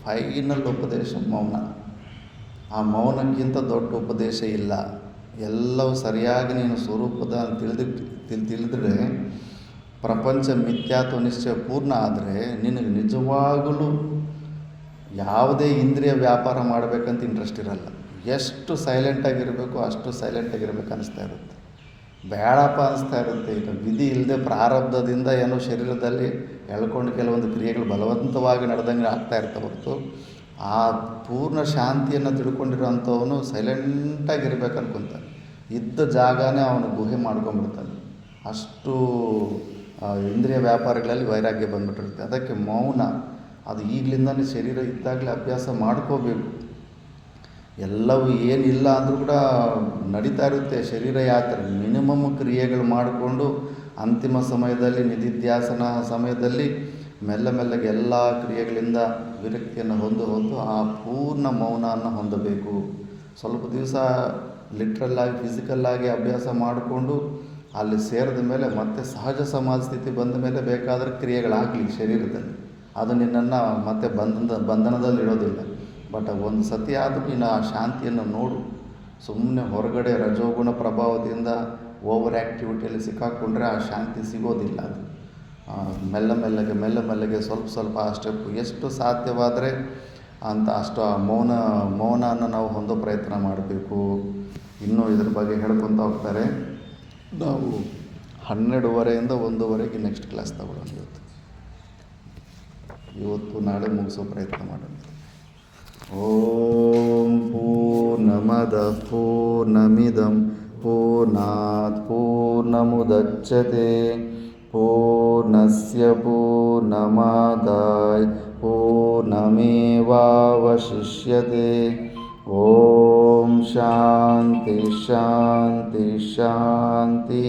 [SPEAKER 1] ಫೈನಲ್ ಉಪದೇಶ ಮೌನ. ಆ ಮೌನಕ್ಕಿಂತ ದೊಡ್ಡ ಉಪದೇಶ ಇಲ್ಲ. ಎಲ್ಲವೂ ಸರಿಯಾಗಿ ನೀನು ಸ್ವರೂಪದ ತಿಳಿದ್ರೆ ಪ್ರಪಂಚ ಮಿಥ್ಯಾತ್ವ ನಿಶ್ಚಯ ಪೂರ್ಣ ಆದರೆ ನಿನಗೆ ನಿಜವಾಗಲೂ ಯಾವುದೇ ಇಂದ್ರಿಯ ವ್ಯಾಪಾರ ಮಾಡಬೇಕಂತ ಇಂಟ್ರೆಸ್ಟ್ ಇರಲ್ಲ. ಎಷ್ಟು ಸೈಲೆಂಟಾಗಿರಬೇಕು ಅಷ್ಟು ಸೈಲೆಂಟಾಗಿರ್ಬೇಕು ಅನ್ನಿಸ್ತಾ ಇರುತ್ತೆ. ಬೇಡಪ್ಪ ಅನ್ನಿಸ್ತಾ ಇರುತ್ತೆ. ಈಗ ವಿಧಿ ಇಲ್ಲದೆ ಪ್ರಾರಬ್ಧದಿಂದ ಏನೋ ಶರೀರದಲ್ಲಿ ಎಳ್ಕೊಂಡು ಕೆಲವೊಂದು ಕ್ರಿಯೆಗಳು ಬಲವಂತವಾಗಿ ನಡೆದಂಗೆ ಆಗ್ತಾ ಇರ್ತವೆ ಹೊರತು ಆ ಪೂರ್ಣ ಶಾಂತಿಯನ್ನು ತಿಳ್ಕೊಂಡಿರೋಂಥವನು ಸೈಲೆಂಟಾಗಿರ್ಬೇಕು ಅನ್ಕೊತಾನೆ. ಇದ್ದ ಜಾಗನೇ ಅವನು ಗುಹೆ ಮಾಡ್ಕೊಂಡ್ಬಿಡ್ತಾನೆ. ಅಷ್ಟು ಇಂದ್ರಿಯ ವ್ಯಾಪಾರಗಳಲ್ಲಿ ವೈರಾಗ್ಯ ಬಂದ್ಬಿಟ್ಟಿರುತ್ತೆ. ಅದಕ್ಕೆ ಮೌನ ಅದು ಈಗಲಿಂದನೇ ಶರೀರ ಇದ್ದಾಗಲೇ ಅಭ್ಯಾಸ ಮಾಡ್ಕೋಬೇಕು. ಎಲ್ಲವೂ ಏನಿಲ್ಲ ಅಂದರೂ ಕೂಡ ನಡೀತಾ ಇರುತ್ತೆ ಶರೀರ ಯಾತ್ರೆ. ಮಿನಿಮಮ್ ಕ್ರಿಯೆಗಳು ಮಾಡಿಕೊಂಡು ಅಂತಿಮ ಸಮಯದಲ್ಲಿ ನಿಧಿಧ್ಯಾಸನ ಸಮಯದಲ್ಲಿ ಮೆಲ್ಲಗೆ ಎಲ್ಲ ಕ್ರಿಯೆಗಳಿಂದ ವಿರಕ್ತಿಯನ್ನು ಹೊಂದು ಆ ಪೂರ್ಣ ಮೌನವನ್ನು ಹೊಂದಬೇಕು. ಸ್ವಲ್ಪ ದಿವಸ ಲಿಟ್ರಲ್ಲಾಗಿ ಫಿಸಿಕಲ್ಲಾಗಿ ಅಭ್ಯಾಸ ಮಾಡಿಕೊಂಡು ಅಲ್ಲಿ ಸೇರಿದ ಮೇಲೆ ಮತ್ತೆ ಸಹಜ ಸಮಾಜ ಸ್ಥಿತಿ ಬಂದ ಮೇಲೆ ಬೇಕಾದರೆ ಕ್ರಿಯೆಗಳಾಗಲಿ ಶರೀರದಲ್ಲಿ, ಅದು ನಿನ್ನನ್ನು ಮತ್ತೆ ಬಂಧನದಲ್ಲಿ ಇಡೋದಿಲ್ಲ. ಬಟ್ ಒಂದು ಸತಿ ಆದರೂ ನೀನು ಆ ಶಾಂತಿಯನ್ನು ನೋಡು. ಸುಮ್ಮನೆ ಹೊರಗಡೆ ರಜೋಗುಣ ಪ್ರಭಾವದಿಂದ ಓವರ್ ಆ್ಯಕ್ಟಿವಿಟಿಯಲ್ಲಿ ಸಿಕ್ಕಾಕ್ಕೊಂಡ್ರೆ ಆ ಶಾಂತಿ ಸಿಗೋದಿಲ್ಲ. ಅದು ಮೆಲ್ಲಗೆ ಸ್ವಲ್ಪ ಆ ಸ್ಟೆಪ್ ಎಷ್ಟು ಸಾಧ್ಯವಾದರೆ ಅಷ್ಟು ಆ ಮೌನವನ್ನು ನಾವು ಹೊಂದೋ ಪ್ರಯತ್ನ ಮಾಡಬೇಕು. ಇನ್ನೂ ಇದ್ರ ಬಗ್ಗೆ ಹೇಳ್ಕೊತ ಹೋಗ್ತಾರೆ. ನಾವು 12:30 1:00 ನೆಕ್ಸ್ಟ್ ಕ್ಲಾಸ್ ತಗೊಳ್ಳೋಣ. ಇವತ್ತು ನಾಳೆ ಮುಗಿಸೋ ಪ್ರಯತ್ನ ಮಾಡೋಣ. ಓಂ ಪೂರ್ಣಮದಃ ಪೂರ್ಣಮಿದಂ ಪೂರ್ಣಾತ್ ಪೂರ್ಣಮುದಚ್ಯತೆ ಪೂರ್ಣಸ್ಯ ಪೂರ್ಣಮಾದಾಯ ಪೂರ್ಣಮೇವಾವಶಿಷ್ಯತೆ. ಓಂ ಶಾಂತಿ ಶಾಂತಿ ಶಾಂತಿ.